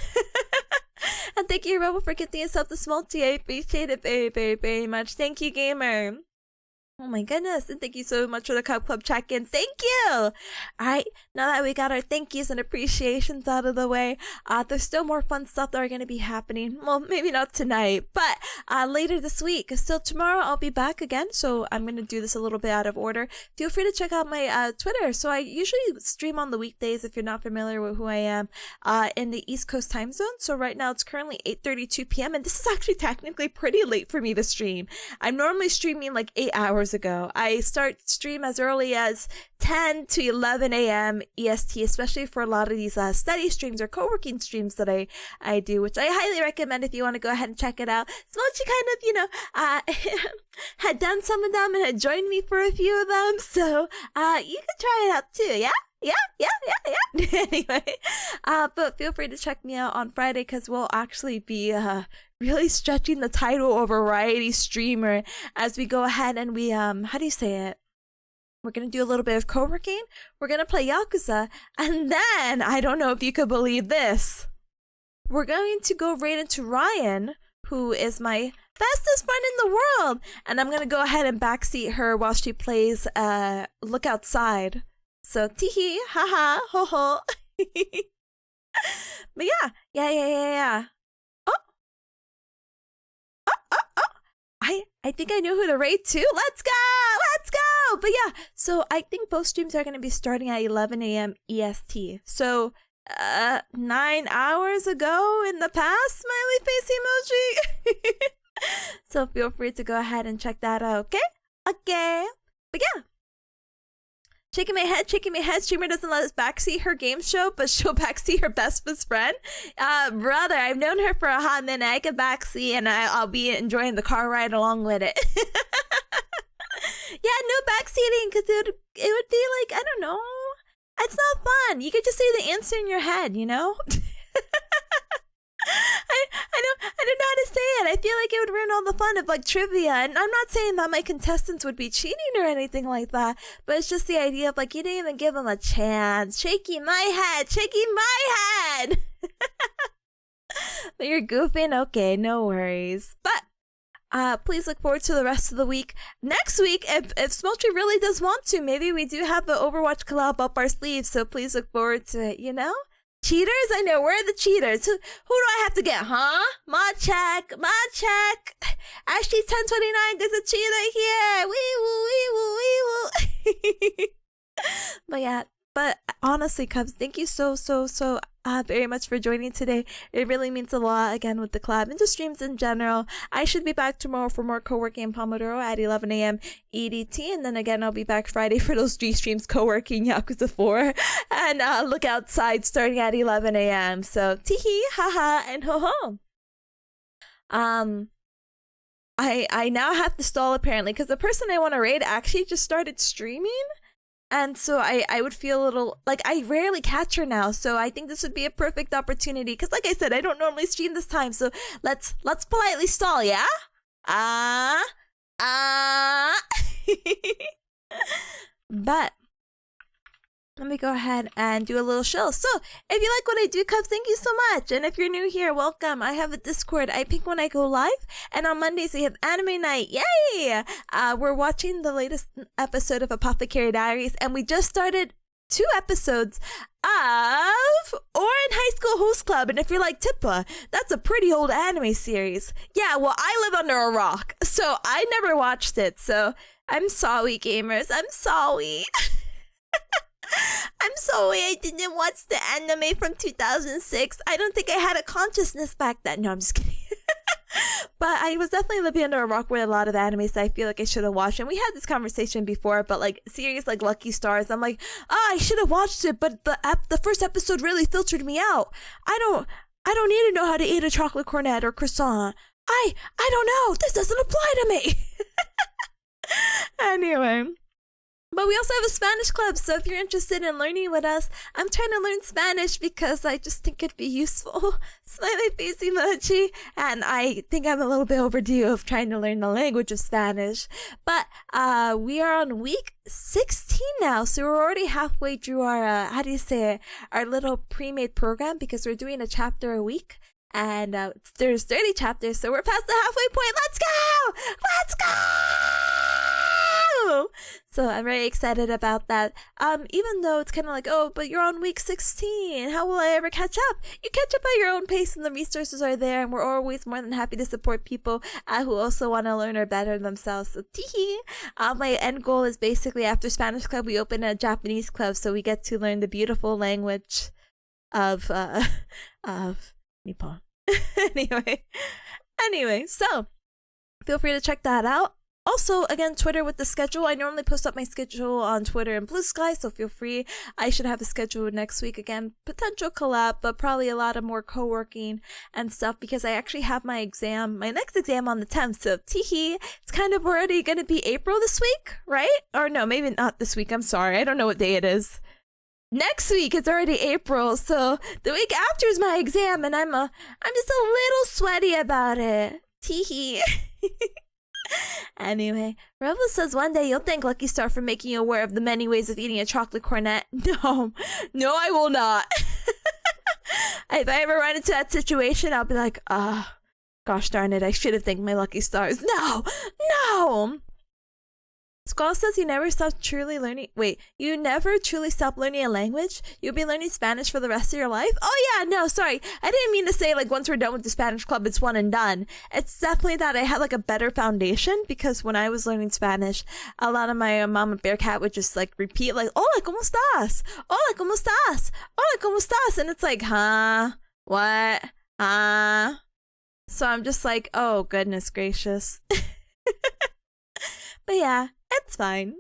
And thank you, Rebel, for getting us up to Smulchy. I appreciate it very, very, very much. Thank you, Gamer. Oh my goodness, and thank you so much for the Cup Club check-ins. Thank you! Alright, now that we got our thank yous and appreciations out of the way, there's still more fun stuff that are going to be happening. Well, maybe not tonight, but later this week. So tomorrow I'll be back again, so I'm going to do this a little bit out of order. Feel free to check out my Twitter. So I usually stream on the weekdays, if you're not familiar with who I am, in the East Coast time zone. So right now it's currently 8:32 p.m. and this is actually technically pretty late for me to stream. I'm normally streaming like 8 hours ago. I start stream as early as 10 to 11 a.m. EST, especially for a lot of these study streams or co-working streams that I do, which I highly recommend if you want to go ahead and check it out. Smulchy kind of, had done some of them and had joined me for a few of them, so you can try it out too, yeah? Anyway, but feel free to check me out on Friday because we'll actually be really stretching the title of variety streamer as we go ahead and we how do you say it? We're gonna do a little bit of co-working. We're gonna play Yakuza, and then I don't know if you could believe this. We're going to go right into Ryan, who is my fastest friend in the world, and I'm gonna go ahead and backseat her while she plays Look Outside. So teehee, haha, ho ho. But yeah. I think I know who to raid too. Let's go! But yeah, so I think both streams are going to be starting at 11 a.m. EST. So, 9 hours ago in the past, smiley face emoji. So feel free to go ahead and check that out, okay? Okay. But yeah. Shaking my head. Streamer doesn't let us backseat her game show, but she'll backseat her best friend. Brother, I've known her for a hot minute. I can backseat, and I'll be enjoying the car ride along with it. Yeah, no backseating, because it would be like, I don't know. It's not fun. You could just say the answer in your head, you know? I don't know how to say it. I feel like it would ruin all the fun of like trivia. And I'm not saying that my contestants would be cheating or anything like that, but it's just the idea of like you didn't even give them a chance. Shaking my head. But you're goofing? Okay, no worries. But please look forward to the rest of the week. Next week, if Smulchy really does want to, maybe we do have the Overwatch collab up our sleeves, so please look forward to it, you know? Cheaters? I know, where are the cheaters? Who do I have to get, huh? Mod check. Ashley's 1029, there's a cheater here. Wee woo. But honestly, Cubs, thank you so very much for joining today. It really means a lot, again, with the collab and just streams in general. I should be back tomorrow for more co-working in Pomodoro at 11 a.m. EDT, and then again, I'll be back Friday for those 3 streams co-working Yakuza 4 and Look Outside starting at 11 a.m. So, teehee, haha, and ho-ho. I now have to stall apparently because the person I want to raid actually just started streaming. And so I would feel a little, like, I rarely catch her now, so I think this would be a perfect opportunity, because like I said, I don't normally stream this time, so let's politely stall, yeah? But let me go ahead and do a little show. So, if you like what I do, Cubs, thank you so much. And if you're new here, welcome. I have a Discord. I pick when I go live. And on Mondays, we have anime night. Yay! We're watching the latest episode of Apothecary Diaries. And we just started 2 episodes of Orin High School Host Club. And if you're like, Tippa, that's a pretty old anime series. Yeah, well, I live under a rock. So, I never watched it. So, I'm sorry, gamers. I'm sorry. I'm sorry I didn't watch the anime from 2006. I don't think I had a consciousness back then. No, I'm just kidding. But I was definitely living under a rock with a lot of animes that I feel like I should have watched. And we had this conversation before, but like series like Lucky Stars, I'm like, I should have watched it, but the first episode really filtered me out. I don't need to know how to eat a chocolate cornet or croissant. I don't know. This doesn't apply to me. Anyway. But we also have a Spanish club, so if you're interested in learning with us, I'm trying to learn Spanish because I just think it'd be useful. Smiley face emoji. And I think I'm a little bit overdue of trying to learn the language of Spanish. But we are on week 16 now, so we're already halfway through our, our little pre-made program because we're doing a chapter a week. And there's 30 chapters, so we're past the halfway point. Let's go! So I'm very excited about that. Even though it's kind of like, oh, but you're on week 16. How will I ever catch up? You catch up at your own pace, and the resources are there, and we're always more than happy to support people who also want to learn or better themselves. So, teehee. My end goal is basically after Spanish club, we open a Japanese club, so we get to learn the beautiful language of Nippon. Anyway, so feel free to check that out. Also, again, Twitter with the schedule. I normally post up my schedule on Twitter and Blue Sky, so feel free. I should have a schedule next week. Again, potential collab, but probably a lot of more co-working and stuff because I actually have my next exam on the 10th. So, teehee, it's kind of already going to be April this week, right? Or no, maybe not this week. I'm sorry. I don't know what day it is. next week it's already April, so the week after is my exam, and I'm just a little sweaty about it. Teehee. Anyway, Rebel says one day you'll thank Lucky Star for making you aware of the many ways of eating a chocolate cornet. No, I will not. If I ever run into that situation, I'll be like, gosh darn it, I should have thanked my Lucky Stars. No. Squall says you never stop truly learning. Wait, you never truly stop learning a language? You'll be learning Spanish for the rest of your life? Oh yeah, no, sorry. I didn't mean to say like once we're done with the Spanish club, it's one and done. It's definitely that I had like a better foundation because when I was learning Spanish, a lot of my mama bear cat would just like repeat like, hola, ¿cómo estás? Hola, ¿cómo estás? Hola, ¿cómo estás? And it's like, huh? What? So I'm just like, oh, goodness gracious. But yeah, it's fine.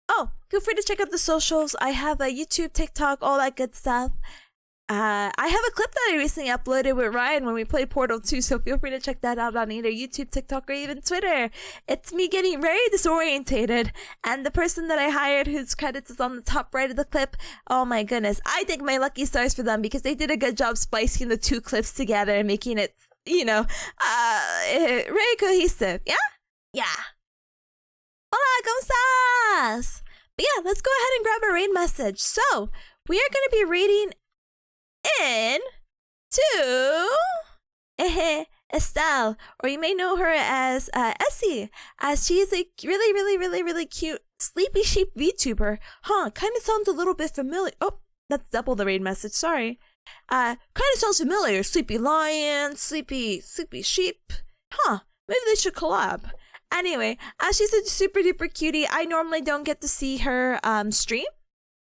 Oh, feel free to check out the socials. I have a YouTube, TikTok, all that good stuff. I have a clip that I recently uploaded with Ryan when we played Portal 2, so feel free to check that out on either YouTube, TikTok, or even Twitter. It's me getting very disorientated, and the person that I hired whose credits is on the top right of the clip, oh my goodness. I thank my lucky stars for them because they did a good job splicing the two clips together and making it, very cohesive. Yeah? Yeah. Hola, ¿cómo estás? But yeah, let's go ahead and grab a raid message. So, we are going to be reading in to Estelle, or you may know her as Essie, as she is a really cute sleepy sheep VTuber. Kind of sounds a little bit familiar. Oh, that's double the raid message, sorry. Kind of sounds familiar. Sleepy lion, sleepy sheep. Maybe they should collab. Anyway, she's a super duper cutie. I normally don't get to see her stream.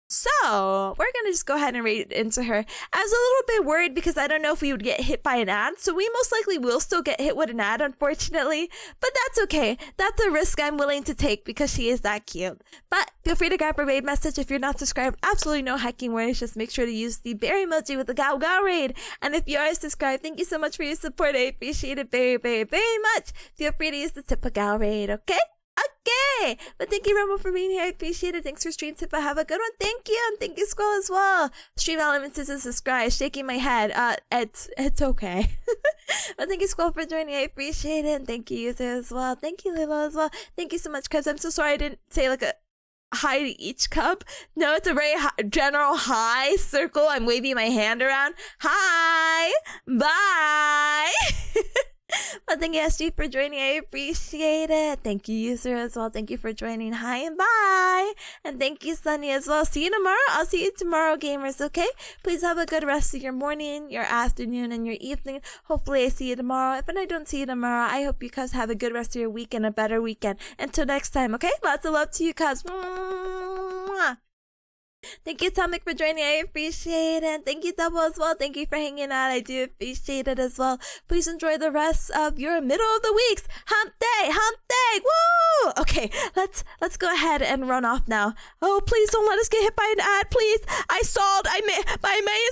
So, we're going to just go ahead and read into her. I was a little bit worried because I don't know if we would get hit by an ad. So, we most likely will still get hit with an ad, unfortunately. But that's okay. That's a risk I'm willing to take because she is that cute. But feel free to grab a raid message if you're not subscribed. Absolutely no hacking worries. Just make sure to use the bear emoji with the Gao raid. And if you are subscribed, thank you so much for your support. I appreciate it very much. Feel free to use the Tipanya raid, okay? Okay, but thank you, Rumble, for being here. I appreciate it. Thanks for stream tip. Have a good one. Thank you, and thank you, Skull, as well. Stream Elements is a subscribe. Shaking my head. It's okay. But thank you, Skull, for joining. I appreciate it. And thank you, User, as well. Thank you, Lilo, as well. Thank you so much, cuz I'm so sorry I didn't say like a hi to each cup. No, it's a very general hi circle. I'm waving my hand around. Hi, bye. Well, thank you, SG, for joining. I appreciate it. Thank you, User, as well. Thank you for joining. Hi and bye. And thank you, Sunny, as well. See you tomorrow. I'll see you tomorrow, gamers, okay? Please have a good rest of your morning, your afternoon, and your evening. Hopefully, I see you tomorrow. If I don't see you tomorrow, I hope you guys have a good rest of your week and a better weekend. Until next time, okay? Lots of love to you, guys. Mwah. Thank you, Atomic, for joining. I appreciate it. Thank you, Double, as well. Thank you for hanging out. I do appreciate it as well. Please enjoy the rest of your middle of the weeks. Hump day! Woo! Okay, let's go ahead and run off now. Oh, please don't let us get hit by an ad, please. I stalled. I may have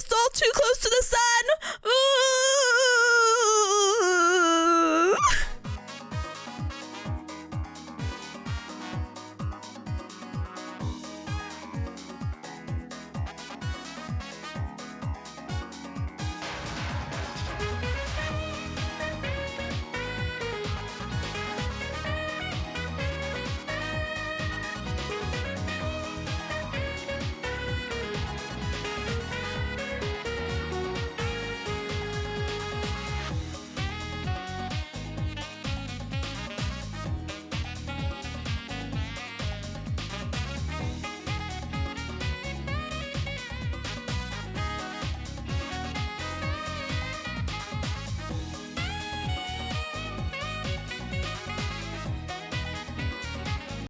stalled too close to the sun. Ooh!